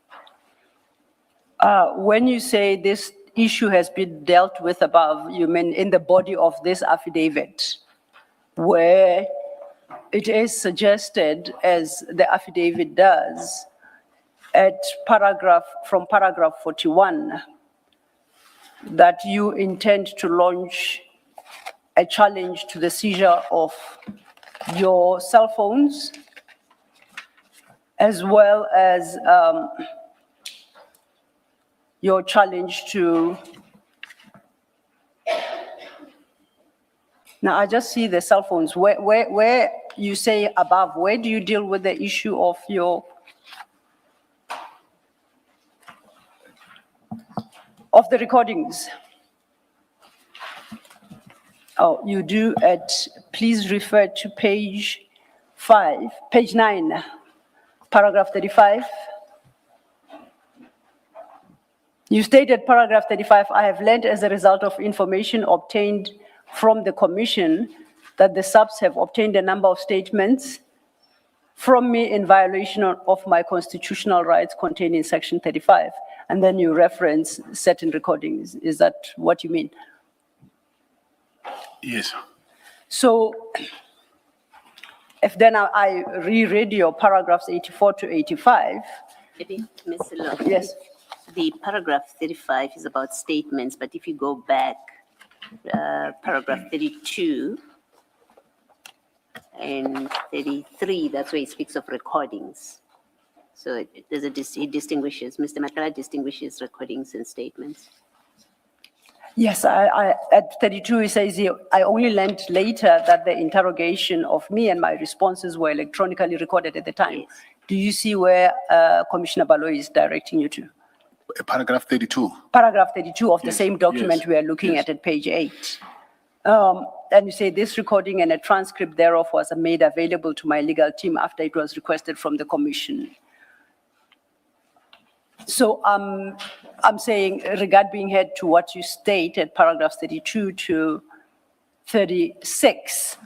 [SPEAKER 5] When you say this issue has been dealt with above, you mean in the body of this affidavit, where it is suggested, as the affidavit does, from paragraph 41, that you intend to launch a challenge to the seizure of your cell phones, as well as your challenge to. Now, I just see the cell phones. Where you say above, where do you deal with the issue of the recordings? Oh, you do please refer to page 9, paragraph 35. You stated paragraph 35, I have learned as a result of information obtained from the commission that the subs have obtained a number of statements from me in violation of my constitutional rights contained in section 35. And then you reference certain recordings. Is that what you mean?
[SPEAKER 4] Yes.
[SPEAKER 5] So if then I reread your paragraphs 84 to 85.
[SPEAKER 8] Maybe, Ms. Lo,
[SPEAKER 5] Yes.
[SPEAKER 8] the paragraph 35 is about statements, but if you go back, paragraph 32 and 33, that's where it speaks of recordings. So he distinguishes, Mr. Matlala distinguishes recordings and statements.
[SPEAKER 5] Yes, at 32, he says, I only learned later that the interrogation of me and my responses were electronically recorded at the time.
[SPEAKER 8] Yes.
[SPEAKER 5] Do you see where Commissioner Baloyi is directing you to?
[SPEAKER 4] Paragraph 32.
[SPEAKER 5] Paragraph 32 of the
[SPEAKER 4] Yes,
[SPEAKER 5] same document
[SPEAKER 4] yes,
[SPEAKER 5] we are looking
[SPEAKER 4] yes.
[SPEAKER 5] at page 8. And you say this recording and a transcript thereof was made available to my legal team after it was requested from the commission. So I'm saying, regard being heard to what you state at paragraphs 32 to 36,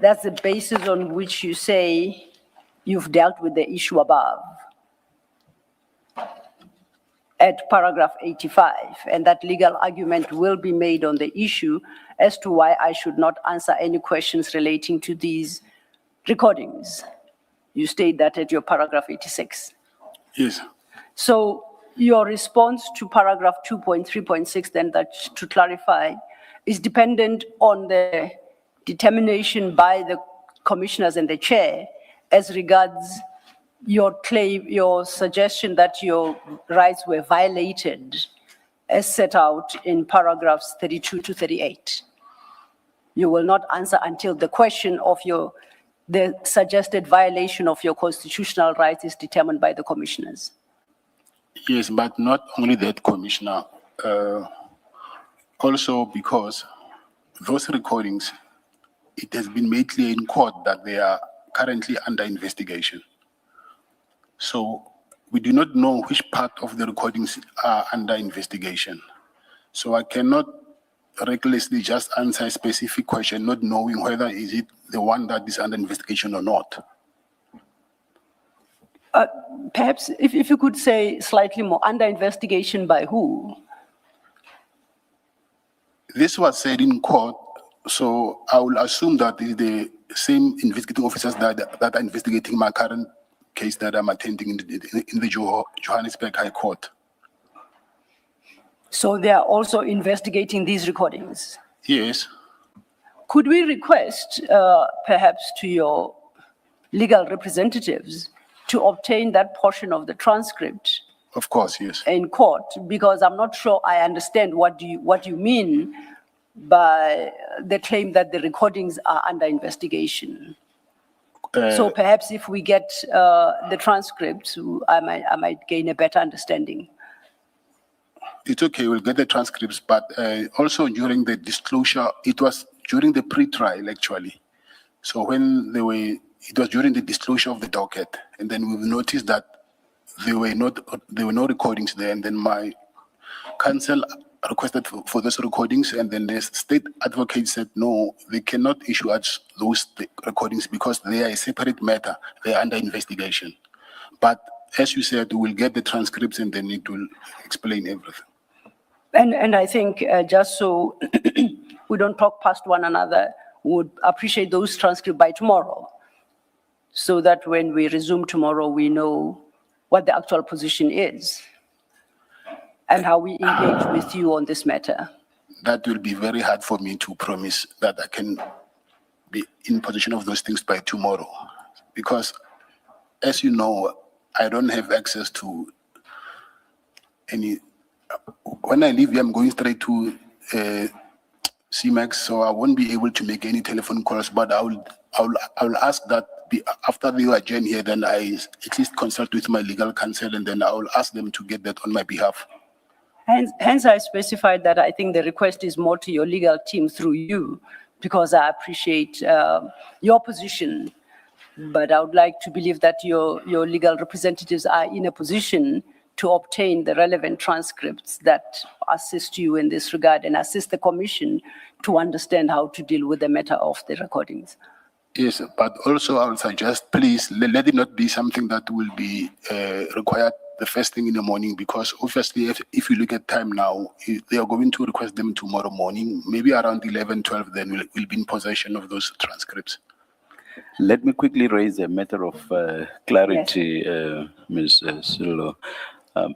[SPEAKER 5] that's the basis on which you say you've dealt with the issue above at paragraph 85, and that legal argument will be made on the issue as to why I should not answer any questions relating to these recordings. You state that at your paragraph 86.
[SPEAKER 4] Yes.
[SPEAKER 5] So your response to paragraph 2.3.6, then, that to clarify, is dependent on the determination by the commissioners and the chair as regards your claim, your suggestion that your rights were violated as set out in paragraphs 32 to 38. You will not answer until the question of the suggested violation of your constitutional rights is determined by the commissioners.
[SPEAKER 4] Yes, but not only that, Commissioner. Also because those recordings, it has been made clear in court that they are currently under investigation. So we do not know which part of the recordings are under investigation. So I cannot recklessly just answer a specific question, not knowing whether is it the one that is under investigation or not.
[SPEAKER 5] Perhaps if you could say slightly more, under investigation by who?
[SPEAKER 4] This was said in court, so I will assume that is the same investigating officers that are investigating my current case that I'm attending in the Johannesburg High Court.
[SPEAKER 5] So they are also investigating these recordings.
[SPEAKER 4] Yes.
[SPEAKER 5] Could we request perhaps to your legal representatives to obtain that portion of the transcript
[SPEAKER 4] Of course, yes.
[SPEAKER 5] in court? Because I'm not sure I understand what you mean by the claim that the recordings are under investigation. So perhaps if we get the transcripts, I might gain a better understanding.
[SPEAKER 4] It's okay, we'll get the transcripts, but also during the disclosure, it was during the pre-trial actually. So when it was during the disclosure of the docket, and then we noticed that there were no recordings there, and then my counsel requested for those recordings, and then the state advocate said, no, they cannot issue us those recordings because they are a separate matter, they are under investigation. But as you said, we'll get the transcripts and then it will explain everything.
[SPEAKER 5] And I think just so we don't talk past one another, would appreciate those transcripts by tomorrow, so that when we resume tomorrow, we know what the actual position is and how we engage with you on this matter.
[SPEAKER 4] That will be very hard for me to promise that I can be in possession of those things by tomorrow. Because, as you know, I don't have access to any. When I leave here, I'm going straight to CMAX, so I won't be able to make any telephone calls. But I will ask that after we adjourn here, then I at least consult with my legal counsel, and then I will ask them to get that on my behalf.
[SPEAKER 5] Hence, I specified that I think the request is more to your legal team through you, because I appreciate your position. But I would like to believe that your legal representatives are in a position to obtain the relevant transcripts that assist you in this regard and assist the commission to understand how to deal with the matter of the recordings.
[SPEAKER 4] Yes, but also I would suggest, please, let it not be something that will be required the first thing in the morning, because obviously if you look at time now, they are going to request them tomorrow morning, maybe around 11, 12, then we'll be in possession of those transcripts.
[SPEAKER 2] Let me quickly raise a matter of clarity, Ms. Silo.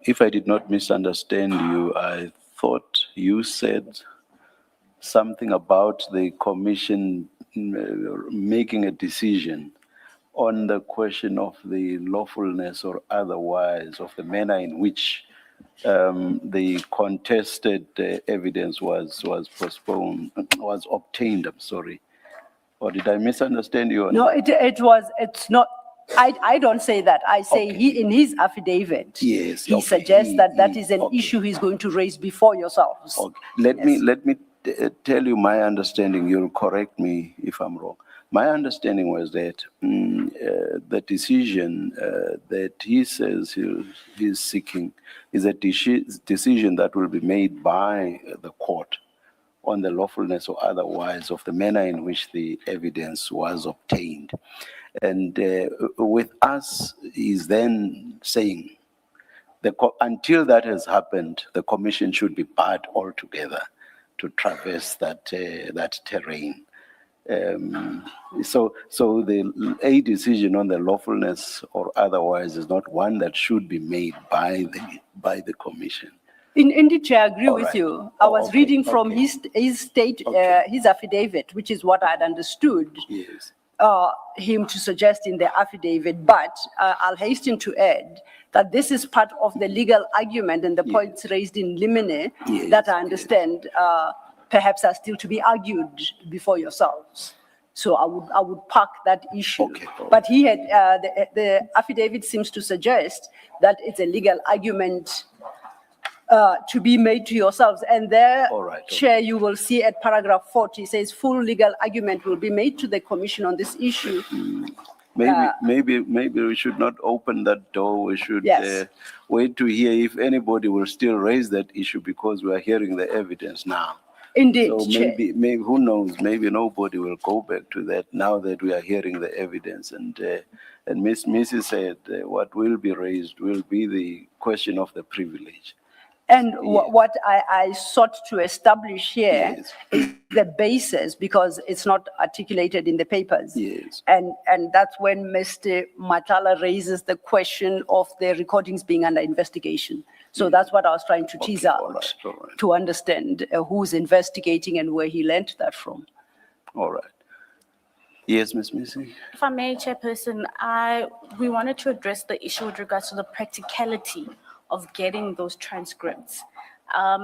[SPEAKER 2] If I did not misunderstand you, I thought you said something about the commission making a decision on the question of the lawfulness or otherwise of the manner in which the contested evidence was postponed, was obtained, I'm sorry. Or did I misunderstand you?
[SPEAKER 5] No, it's not. I don't say that. I say he, in his affidavit,
[SPEAKER 2] Yes,
[SPEAKER 5] he
[SPEAKER 2] okay.
[SPEAKER 5] suggests that is an
[SPEAKER 2] Okay.
[SPEAKER 5] issue he's going to raise before yourselves.
[SPEAKER 2] Okay. Let me tell you my understanding. You'll correct me if I'm wrong. My understanding was that the decision that he says he's seeking is a decision that will be made by the court on the lawfulness or otherwise of the manner in which the evidence was obtained. And with us, he's then saying, until that has happened, the commission should be barred altogether to traverse that terrain. So a decision on the lawfulness or otherwise is not one that should be made by the commission.
[SPEAKER 5] Indeed, Chair, I agree
[SPEAKER 2] All
[SPEAKER 5] with
[SPEAKER 2] right.
[SPEAKER 5] you. I was
[SPEAKER 2] Okay,
[SPEAKER 5] reading from
[SPEAKER 2] okay.
[SPEAKER 5] his affidavit, which is what I had understood.
[SPEAKER 2] Yes.
[SPEAKER 5] Him to suggest in the affidavit, but I'll hasten to add that this is part of the legal argument and the points raised in limine
[SPEAKER 2] Yes,
[SPEAKER 5] that I understand perhaps are still to be argued before yourselves. So I would park that issue.
[SPEAKER 2] Okay, all right.
[SPEAKER 5] But he had, the affidavit seems to suggest that it's a legal argument to be made to yourselves. And there,
[SPEAKER 2] All right, okay.
[SPEAKER 5] Chair, you will see at paragraph 40, says full legal argument will be made to the commission on this issue.
[SPEAKER 2] Maybe we should not open that door. We should
[SPEAKER 5] Yes.
[SPEAKER 2] wait to hear if anybody will still raise that issue, because we are hearing the evidence now.
[SPEAKER 5] Indeed,
[SPEAKER 2] So
[SPEAKER 5] Chair.
[SPEAKER 2] maybe who knows? Maybe nobody will go back to that now that we are hearing the evidence. And Mrs. said what will be raised will be the question of the privilege.
[SPEAKER 5] And what I sought to establish here
[SPEAKER 2] Yes.
[SPEAKER 5] is the basis, because it's not articulated in the papers.
[SPEAKER 2] Yes.
[SPEAKER 5] And that's when Mr. Matlala raises the question of the recordings being under investigation. So that's what I was trying to tease
[SPEAKER 2] Okay,
[SPEAKER 5] out,
[SPEAKER 2] all right.
[SPEAKER 5] to understand who's investigating and where he learned that from.
[SPEAKER 2] All right. Yes, Ms. Missy?
[SPEAKER 3] If I may, Chairperson, we wanted to address the issue with regards to the practicality of getting those transcripts.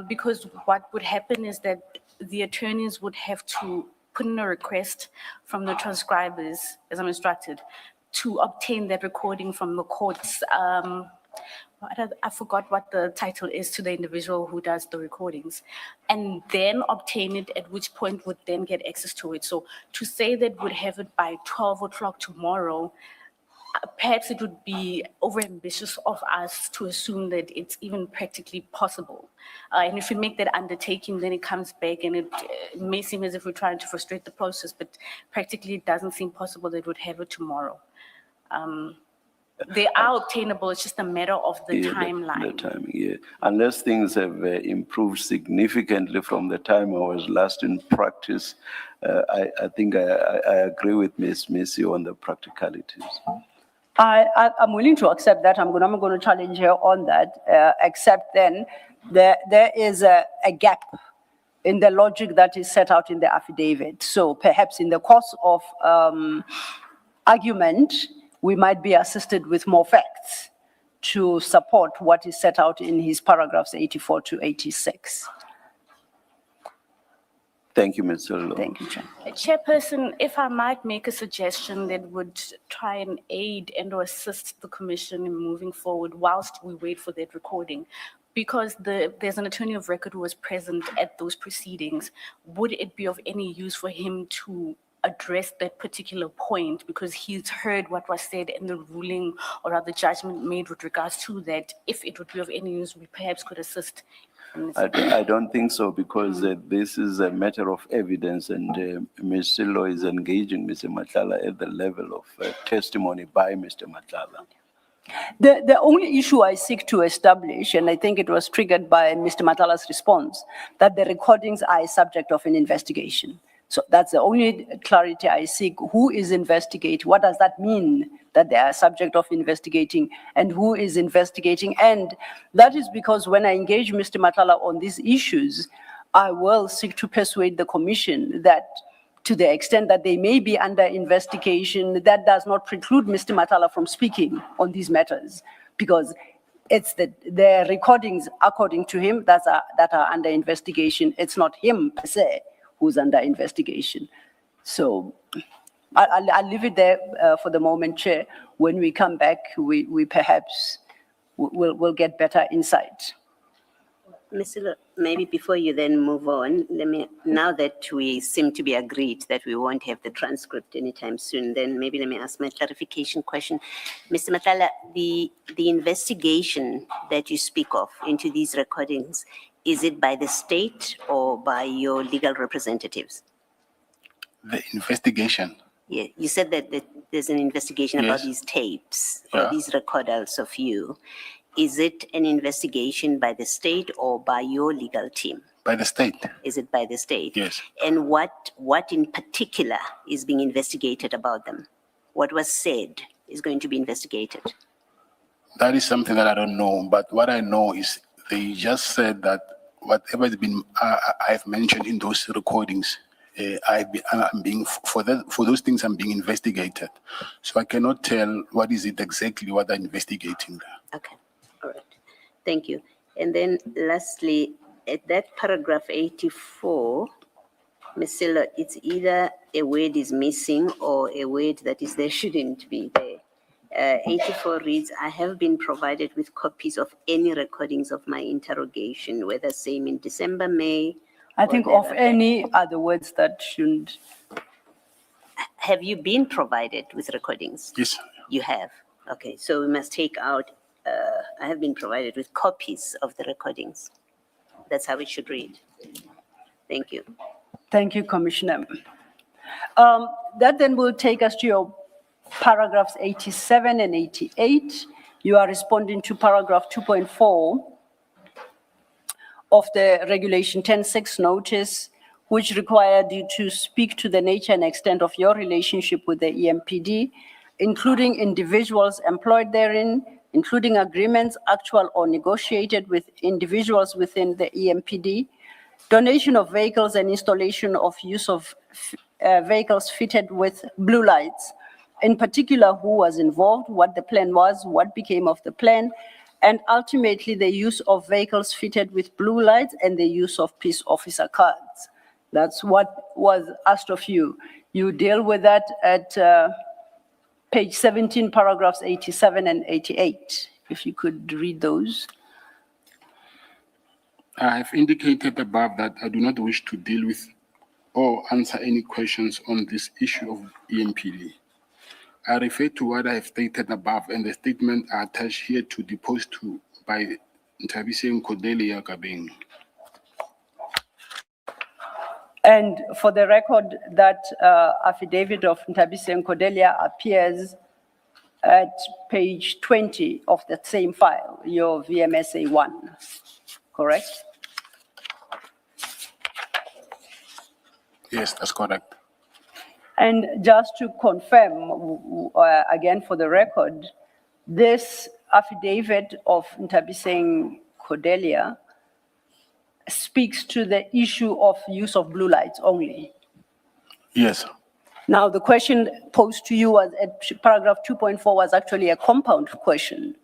[SPEAKER 3] Because what would happen is that the attorneys would have to put in a request from the transcribers, as I'm instructed, to obtain that recording from the courts. I forgot what the title is to the individual who does the recordings, and then obtain it, at which point would then get access to it. So to say that we'd have it by 12 o'clock tomorrow, perhaps it would be overambitious of us to assume that it's even practically possible. And if we make that undertaking, then it comes back and it may seem as if we're trying to frustrate the process, but practically it doesn't seem possible that we'd have it tomorrow. They are obtainable, it's just a matter of the
[SPEAKER 2] Yeah,
[SPEAKER 3] timeline.
[SPEAKER 2] The timing, yeah. Unless things have improved significantly from the time I was last in practice, I think I agree with Ms. Missy on the practicalities.
[SPEAKER 5] I'm willing to accept that. I'm going to challenge her on that, except then there is a gap in the logic that is set out in the affidavit. So perhaps in the course of argument, we might be assisted with more facts to support what is set out in his paragraphs 84 to 86.
[SPEAKER 2] Thank you, Mr. Law.
[SPEAKER 5] Thank you, Chair.
[SPEAKER 3] Chairperson, if I might make a suggestion that would try and aid and or assist the commission in moving forward whilst we wait for that recording, because there's an attorney of record who was present at those proceedings, would it be of any use for him to address that particular point, because he's heard what was said in the ruling or rather judgment made with regards to that? If it would be of any use, we perhaps could assist.
[SPEAKER 2] I don't think so, because this is a matter of evidence, and Ms. Silo is engaging Mr. Matlala at the level of testimony by Mr. Matlala.
[SPEAKER 5] The only issue I seek to establish, and I think it was triggered by Mr. Matlala's response, that the recordings are a subject of an investigation. So that's the only clarity I seek. Who is investigating? What does that mean, that they are subject of investigating, and who is investigating? And that is because when I engage Mr. Matlala on these issues, I will seek to persuade the commission that to the extent that they may be under investigation, that does not preclude Mr. Matlala from speaking on these matters, because it's the recordings, according to him, that are under investigation. It's not him per se who's under investigation. So I'll leave it there for the moment, Chair. When we come back, we perhaps will get better insight.
[SPEAKER 8] Mr. Lo, maybe before you then move on, now that we seem to be agreed that we won't have the transcript anytime soon, then maybe let me ask my clarification question. Mr. Matlala, the investigation that you speak of into these recordings, is it by the state or by your legal representatives?
[SPEAKER 4] The investigation.
[SPEAKER 8] Yeah, you said that there's an investigation about
[SPEAKER 4] Yes.
[SPEAKER 8] these tapes
[SPEAKER 4] Yeah.
[SPEAKER 8] or these recordals of you. Is it an investigation by the state or by your legal team?
[SPEAKER 4] By the state.
[SPEAKER 8] Is it by the state?
[SPEAKER 4] Yes.
[SPEAKER 8] And what in particular is being investigated about them? What was said is going to be investigated?
[SPEAKER 4] That is something that I don't know, but what I know is they just said that whatever has been I've mentioned in those recordings, I'm being for those things I'm being investigated. So I cannot tell what is it exactly what they're investigating there.
[SPEAKER 8] Okay, all right, thank you. And then lastly, at that paragraph 84, Ms. Silla, it's either a word is missing or a word that is there shouldn't be there. 84 reads, I have been provided with copies of any recordings of my interrogation, whether same in December, May.
[SPEAKER 5] I
[SPEAKER 8] or
[SPEAKER 5] think of
[SPEAKER 8] thereafter.
[SPEAKER 5] any other words that shouldn't.
[SPEAKER 8] Have you been provided with recordings?
[SPEAKER 4] Yes.
[SPEAKER 8] You have. Okay, so we must take out, I have been provided with copies of the recordings. That's how it should read. Thank you.
[SPEAKER 5] Thank you, Commissioner. That then will take us to your paragraphs 87 and 88. You are responding to paragraph 2.4 of the Regulation 10.6 notice, which required you to speak to the nature and extent of your relationship with the EMPD, including individuals employed therein, including agreements actual or negotiated with individuals within the EMPD, donation of vehicles and installation of use of vehicles fitted with blue lights. In particular, who was involved, what the plan was, what became of the plan, and ultimately the use of vehicles fitted with blue lights and the use of peace officer cards. That's what was asked of you. You deal with that at page 17, paragraphs 87 and 88. If you could read those.
[SPEAKER 4] I've indicated above that I do not wish to deal with or answer any questions on this issue of EMPD. I refer to what I have stated above and the statement are attached here to deposed to by Ntabise Nkodelia Kabeng.
[SPEAKER 5] And for the record, that affidavit of Ntabise Nkodelia appears at page 20 of that same file, your VMSA 1, correct?
[SPEAKER 4] Yes, that's correct.
[SPEAKER 5] And just to confirm, again for the record, this affidavit of Ntabiseng Cordelia speaks to the issue of use of blue lights only.
[SPEAKER 4] Yes.
[SPEAKER 5] Now, the question posed to you was at paragraph 2.4 was actually a compound question.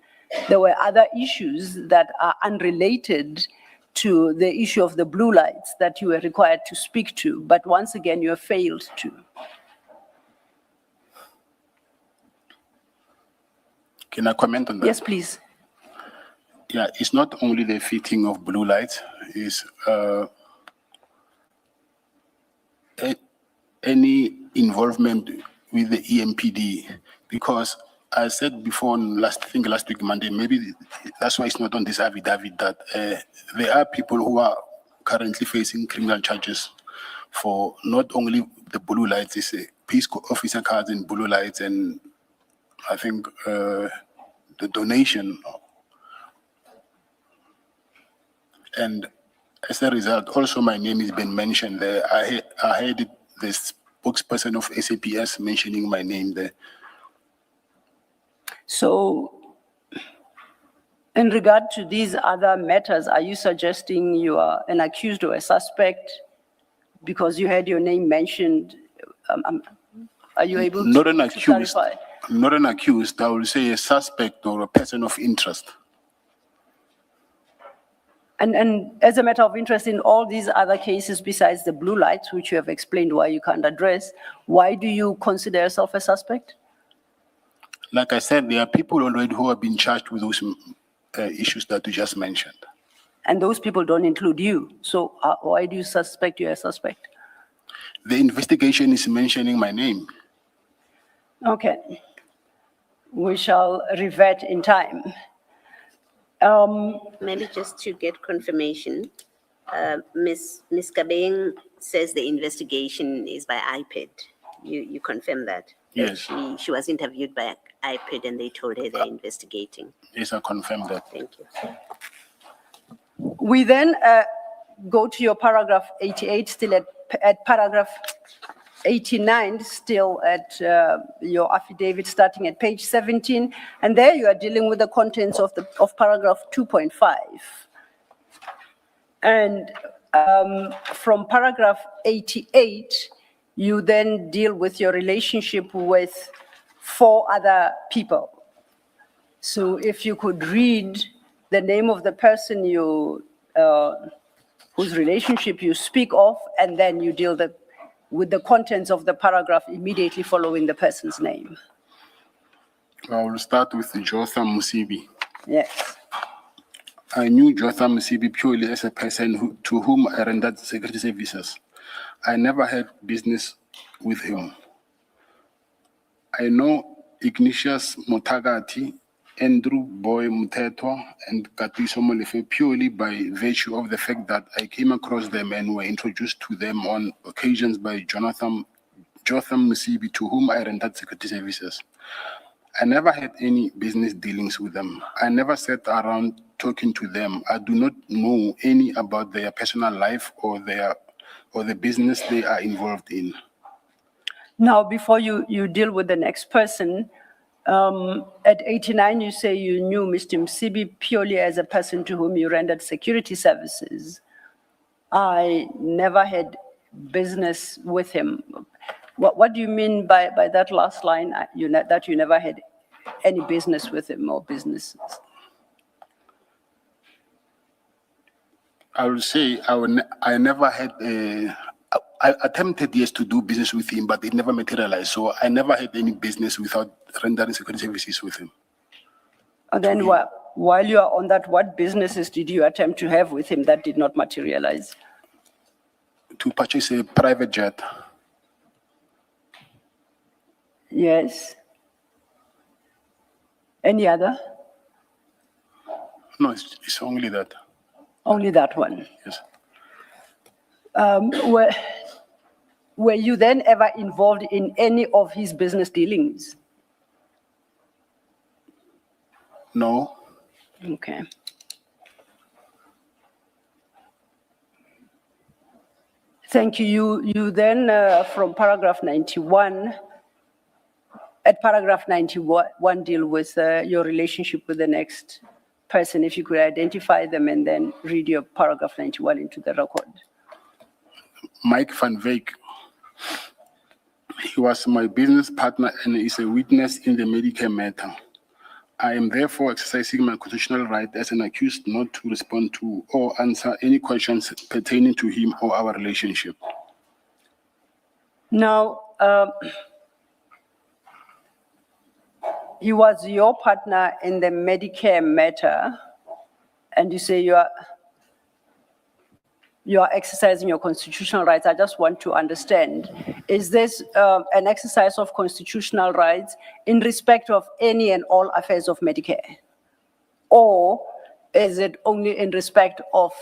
[SPEAKER 5] There were other issues that are unrelated to the issue of the blue lights that you were required to speak to, but once again, you have failed to.
[SPEAKER 4] Can I comment on that?
[SPEAKER 5] Yes, please.
[SPEAKER 4] Yeah, it's not only the fitting of blue lights, it's any involvement with the EMPD, because I said before last week Monday, maybe that's why it's not on this affidavit, that there are people who are currently facing criminal charges for not only the blue lights, it's peace officer cards and blue lights, and I think the donation. And as a result, also my name has been mentioned there. I heard the spokesperson of SAPS mentioning my name there.
[SPEAKER 5] So, in regard to these other matters, are you suggesting you are an accused or a suspect because you had your name mentioned? Are you able
[SPEAKER 4] Not
[SPEAKER 5] to
[SPEAKER 4] an accused.
[SPEAKER 5] clarify?
[SPEAKER 4] Not an accused. I will say a suspect or a person of interest.
[SPEAKER 5] And as a matter of interest, in all these other cases besides the blue lights, which you have explained why you can't address, why do you consider yourself a suspect?
[SPEAKER 4] Like I said, there are people already who have been charged with those issues that you just mentioned.
[SPEAKER 5] And those people don't include you. So why do you suspect you're a suspect?
[SPEAKER 4] The investigation is mentioning my name.
[SPEAKER 5] Okay. We shall revert in time.
[SPEAKER 8] Maybe just to get confirmation, Ms. Kabeng says the investigation is by iPad. You confirm that? That
[SPEAKER 4] Yes.
[SPEAKER 8] She was interviewed by iPad and they told her they're investigating.
[SPEAKER 4] Yes, I confirm that.
[SPEAKER 8] Thank you.
[SPEAKER 5] We then go to your paragraph 88, still at paragraph 89, still at your affidavit, starting at page 17, and there you are dealing with the contents of paragraph 2.5. And from paragraph 88, you then deal with your relationship with 4 other people. So if you could read the name of the person you, whose relationship you speak of, and then you deal with the contents of the paragraph immediately following the person's name.
[SPEAKER 4] I will start with Jotham Musibi.
[SPEAKER 5] Yes.
[SPEAKER 4] I knew Jotham Musibi purely as a person to whom I rendered security services. I never had business with him. I know Ignatius Motagati, Andrew Boy Muteto, and Katiso Molefe purely by virtue of the fact that I came across them and were introduced to them on occasions by Jotham Musibi, to whom I rendered security services. I never had any business dealings with them. I never sat around talking to them. I do not know any about their personal life or the business they are involved in.
[SPEAKER 5] Now, before you deal with the next person, at 89, you say you knew Mr. Msibi purely as a person to whom you rendered security services. I never had business with him. What do you mean by that last line, that you never had any business with him or businesses?
[SPEAKER 4] I will say I never had I attempted, yes, to do business with him, but it never materialized. So I never had any business without rendering security services with him.
[SPEAKER 5] And then while you are on that, what businesses did you attempt to have with him that did not materialize?
[SPEAKER 4] To purchase a private jet.
[SPEAKER 5] Yes. Any other?
[SPEAKER 4] No, it's only that.
[SPEAKER 5] Only that one.
[SPEAKER 4] Yes.
[SPEAKER 5] Were you then ever involved in any of his business dealings?
[SPEAKER 4] No.
[SPEAKER 5] Okay. Thank you. You then, from paragraph 91, at paragraph 91, deal with your relationship with the next person. If you could identify them and then read your paragraph 91 into the record.
[SPEAKER 4] Mike van Wyk. He was my business partner and is a witness in the Medicare matter. I am therefore exercising my constitutional right as an accused not to respond to or answer any questions pertaining to him or our relationship.
[SPEAKER 5] Now, he was your partner in the Medicare matter, and you say you are exercising your constitutional rights. I just want to understand, is this an exercise of constitutional rights in respect of any and all affairs of Medicare? Or is it only in respect of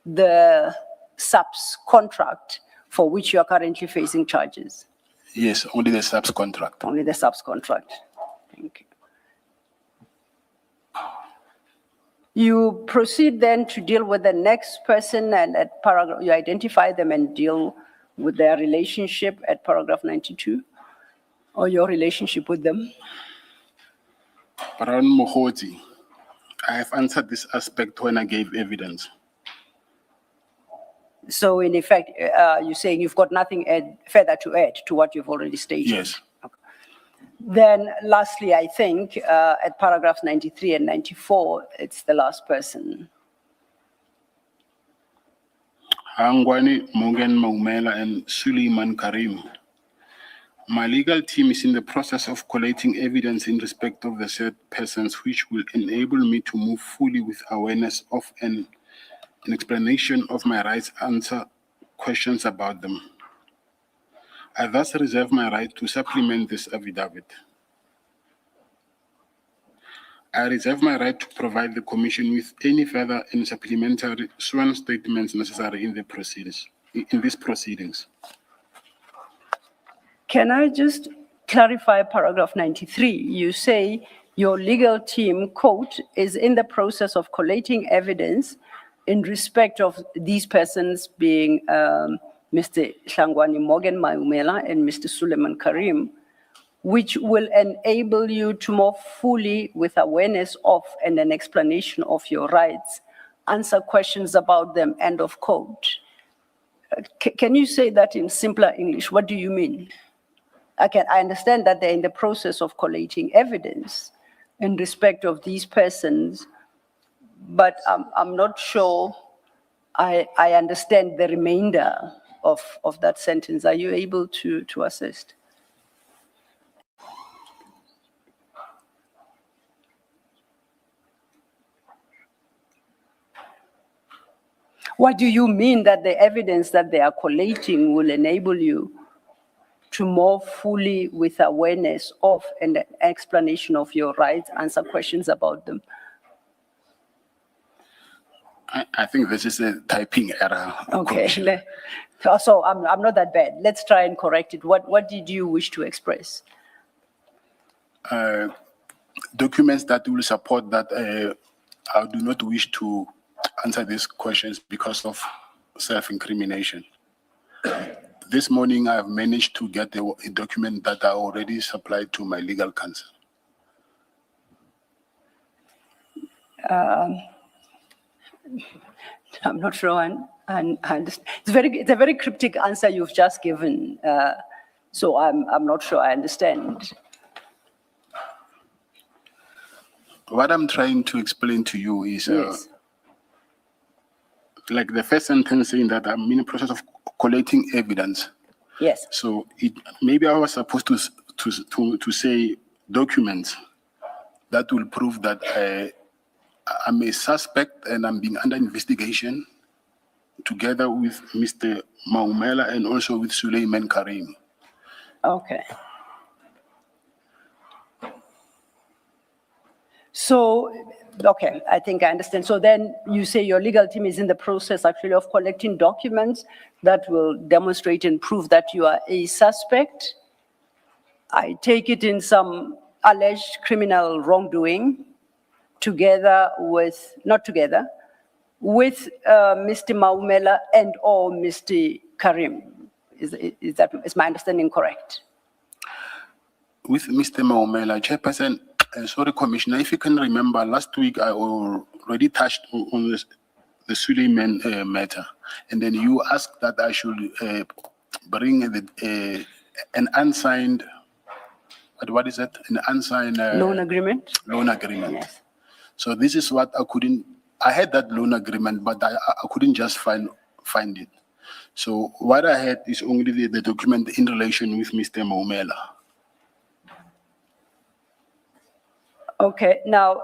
[SPEAKER 5] the SAPS contract for which you are currently facing charges?
[SPEAKER 4] Yes, only the SAPS contract.
[SPEAKER 5] Only the SAPS contract. Thank you. You proceed then to deal with the next person, and at paragraph, you identify them and deal with their relationship at paragraph 92, or your relationship with them.
[SPEAKER 4] Baron Mohoti, I have answered this aspect when I gave evidence.
[SPEAKER 5] So in effect, you're saying you've got nothing further to add to what you've already stated?
[SPEAKER 4] Yes.
[SPEAKER 5] Then lastly, I think at paragraphs 93 and 94, it's the last person.
[SPEAKER 4] Hangwani Mogen Maumela and Suleiman Karim. My legal team is in the process of collating evidence in respect of the said persons, which will enable me to move fully with awareness of an explanation of my rights, answer questions about them. I thus reserve my right to supplement this affidavit. I reserve my right to provide the Commission with any further and supplementary sworn statements necessary in these proceedings.
[SPEAKER 5] Can I just clarify paragraph 93? You say your legal team, quote, is in the process of collating evidence in respect of these persons being Mr. Hlangwani Morgan Maumela and Mr. Suleiman Karim, which will enable you to more fully, with awareness of and an explanation of your rights, answer questions about them, end of quote. Can you say that in simpler English? What do you mean? I understand that they're in the process of collating evidence in respect of these persons, but I'm not sure I understand the remainder of that sentence. Are you able to assist? What do you mean that the evidence that they are collating will enable you to more fully, with awareness of and an explanation of your rights, answer questions about them?
[SPEAKER 4] I think this is a typing error.
[SPEAKER 5] Okay, so I'm not that bad. Let's try and correct it. What did you wish to express?
[SPEAKER 4] Documents that will support that I do not wish to answer these questions because of self-incrimination. This morning, I have managed to get a document that I already supplied to my legal counsel.
[SPEAKER 5] I'm not sure I understand. It's a very cryptic answer you've just given, so I'm not sure I understand.
[SPEAKER 4] What I'm trying to explain to you is,
[SPEAKER 5] Yes.
[SPEAKER 4] like the first sentence saying that I'm in the process of collating evidence.
[SPEAKER 5] Yes.
[SPEAKER 4] So maybe I was supposed to say documents that will prove that I'm a suspect and I'm being under investigation together with Mr. Maumela and also with Suleiman Karim.
[SPEAKER 5] Okay. So, okay, I think I understand. So then you say your legal team is in the process actually of collecting documents that will demonstrate and prove that you are a suspect. I take it in some alleged criminal wrongdoing. together with, not together, with Mr. Maumela and or Mr. Karim. Is my understanding correct?
[SPEAKER 4] With Mr. Maumela, Chairperson, sorry, Commissioner, if you can remember, last week I already touched on the Suleiman matter, and then you asked that I should bring an unsigned, what is it? An unsigned
[SPEAKER 5] Loan agreement?
[SPEAKER 4] loan agreement.
[SPEAKER 5] Yes.
[SPEAKER 4] So this is what I had that loan agreement, but I couldn't just find it. So what I had is only the document in relation with Mr. Maumela.
[SPEAKER 5] Okay, now,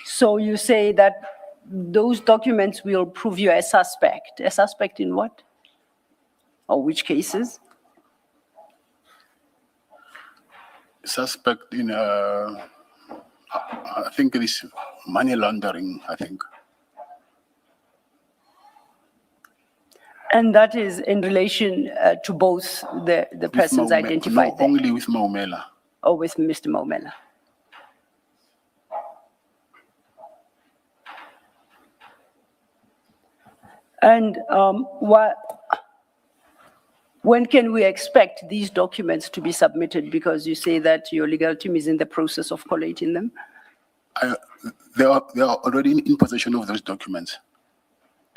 [SPEAKER 5] so you say that those documents will prove you a suspect. A suspect in what? Or which cases?
[SPEAKER 4] Suspect in, I think it is money laundering, I think.
[SPEAKER 5] And that is in relation to both the persons
[SPEAKER 4] With
[SPEAKER 5] identified
[SPEAKER 4] No,
[SPEAKER 5] there,
[SPEAKER 4] only with Maumela.
[SPEAKER 5] or with Mr. Maumela? And when can we expect these documents to be submitted? Because you say that your legal team is in the process of collating them.
[SPEAKER 4] They are already in possession of those documents.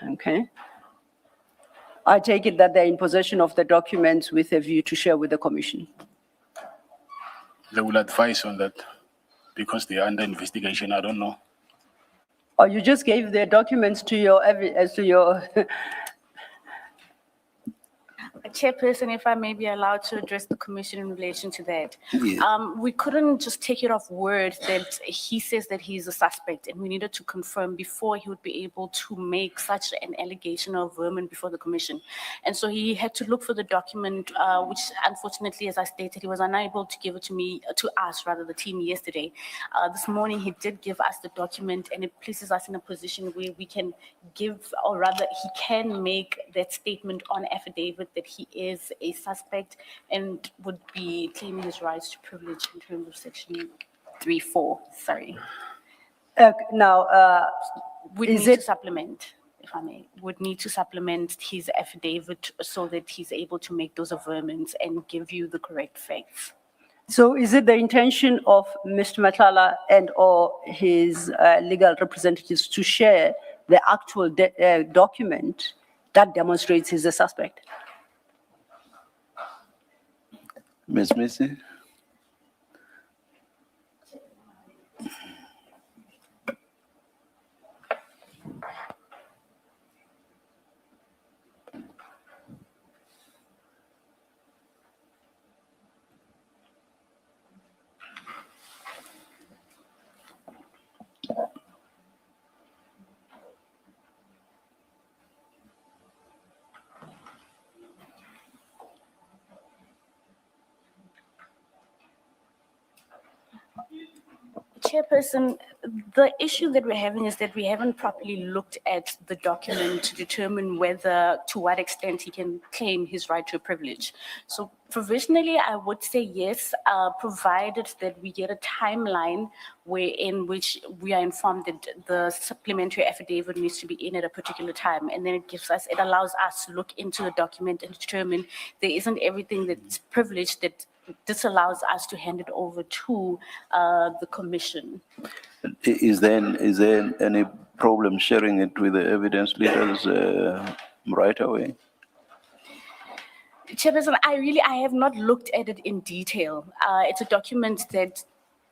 [SPEAKER 5] Okay. I take it that they're in possession of the documents with a view to share with the commission.
[SPEAKER 4] They will advise on that because they are under investigation. I don't know.
[SPEAKER 5] Or you just gave the documents to your,
[SPEAKER 3] Chairperson, if I may be allowed to address the commission in relation to that.
[SPEAKER 2] Yeah.
[SPEAKER 3] We couldn't just take it off word that he says that he's a suspect, and we needed to confirm before he would be able to make such an allegation of vermin before the commission. And so he had to look for the document, which unfortunately, as I stated, he was unable to give it to us, rather the team yesterday. This morning, he did give us the document, and it places us in a position where we can give, or rather he can make that statement on affidavit that he is a suspect and would be claiming his rights to privilege in terms of section 3(4). Sorry.
[SPEAKER 5] now,
[SPEAKER 3] Would
[SPEAKER 5] Is
[SPEAKER 3] need to
[SPEAKER 5] it-
[SPEAKER 3] supplement, if I may, would need to supplement his affidavit so that he's able to make those averments and give you the correct facts.
[SPEAKER 5] so is it the intention of Mr. Matlala and or his legal representatives to share the actual document that demonstrates he's a suspect?
[SPEAKER 2] Ms. Missy?
[SPEAKER 3] Chairperson, the issue that we're having is that we haven't properly looked at the document to determine whether, to what extent he can claim his right to a privilege. So provisionally, I would say yes, provided that we get a timeline in which we are informed that the supplementary affidavit needs to be in at a particular time. And then it allows us to look into the document and determine there isn't everything that's privileged that this allows us to hand it over to the commission.
[SPEAKER 2] Is there any problem sharing it with the evidence leaders right away?
[SPEAKER 3] Chairperson, I have not looked at it in detail. It's a document that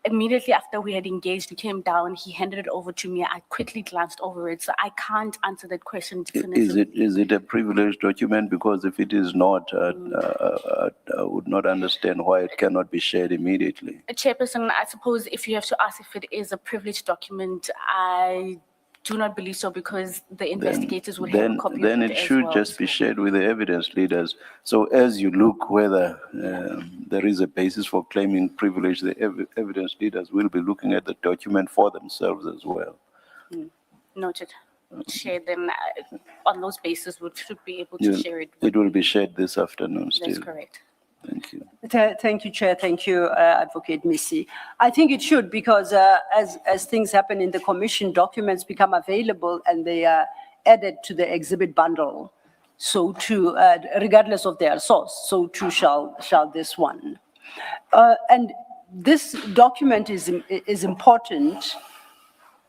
[SPEAKER 3] immediately after we had engaged, he came down, he handed it over to me. I quickly glanced over it, so I can't answer that question definitively.
[SPEAKER 2] Is it a privileged document? Because if it is not, I would not understand why it cannot be shared immediately.
[SPEAKER 3] Chairperson, I suppose if you have to ask if it is a privileged document, I do not believe so, because the investigators would have a copy of it
[SPEAKER 2] Then it
[SPEAKER 3] as
[SPEAKER 2] should
[SPEAKER 3] well.
[SPEAKER 2] just be shared with the evidence leaders. So as you look whether there is a basis for claiming privilege, the evidence leaders will be looking at the document for themselves as well.
[SPEAKER 3] Noted. Share them on those basis, we should be able to share it.
[SPEAKER 2] It will be shared this afternoon
[SPEAKER 3] That's
[SPEAKER 2] still.
[SPEAKER 3] correct.
[SPEAKER 2] Thank you.
[SPEAKER 5] Thank you, Chair. Thank you, Advocate Missy. I think it should, because as things happen in the commission, documents become available and they are added to the exhibit bundle. So too, regardless of their source, so too shall this one. And this document is important.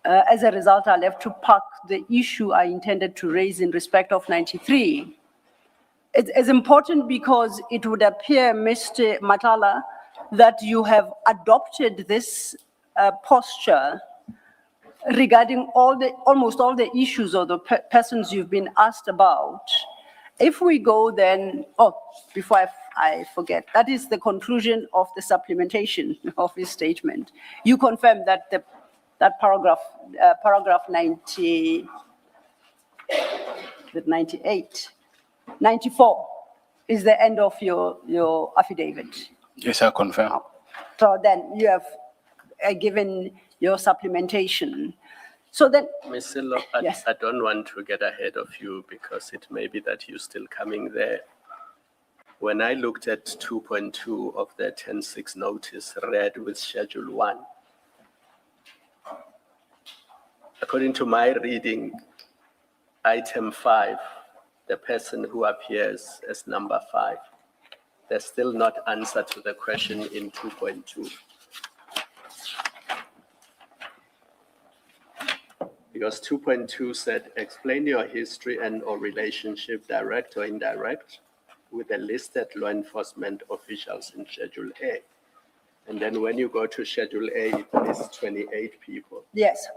[SPEAKER 5] As a result, I'll have to park the issue I intended to raise in respect of 93. It's important because it would appear, Mr. Matlala, that you have adopted this posture regarding almost all the issues or the persons you've been asked about. If we go then, before I forget, that is the conclusion of the supplementation of this statement. You confirm that that paragraph 94 is the end of your affidavit.
[SPEAKER 4] Yes, I confirm.
[SPEAKER 5] So then you have given your supplementation. So then,
[SPEAKER 7] Ms. Silo,
[SPEAKER 5] Yes.
[SPEAKER 7] I don't want to get ahead of you because it may be that you're still coming there. When I looked at 2.2 of the 10-6 notice read with Schedule 1, according to my reading, item 5, the person who appears as number 5, there's still not answer to the question in 2.2. Because 2.2 said, explain your history and or relationship, direct or indirect, with the listed law enforcement officials in Schedule A. And then when you go to Schedule A, it lists 28 people.
[SPEAKER 5] yes.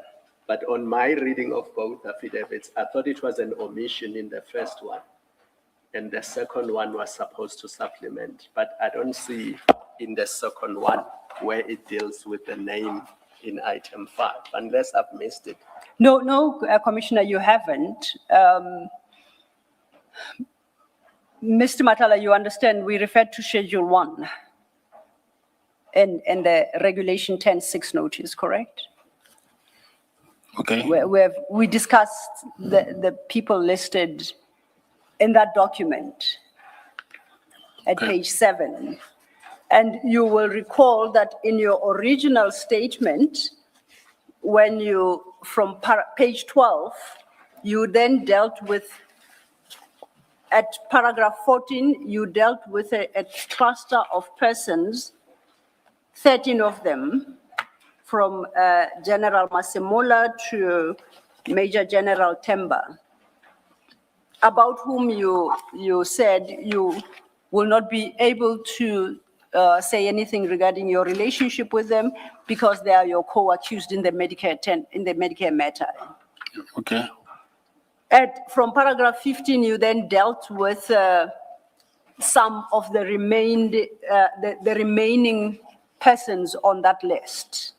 [SPEAKER 7] But on my reading of both affidavits, I thought it was an omission in the first one. And the second one was supposed to supplement. But I don't see in the second one where it deals with the name in item 5, unless I've missed it.
[SPEAKER 5] No, Commissioner, you haven't. Mr. Matlala, you understand, we referred to Schedule 1 and the Regulation 10-6 notice, correct?
[SPEAKER 4] Okay.
[SPEAKER 5] We discussed the people listed in that document at
[SPEAKER 4] Okay.
[SPEAKER 5] page 7. And you will recall that in your original statement, when you, from page 12, you then dealt with, at paragraph 14, you dealt with a cluster of persons, 13 of them, from General Masemola to Major General Temba, about whom you said you will not be able to say anything regarding your relationship with them because they are your co-accused in the Medicare matter.
[SPEAKER 4] Okay.
[SPEAKER 5] From paragraph 15, you then dealt with some of the remaining persons on that list.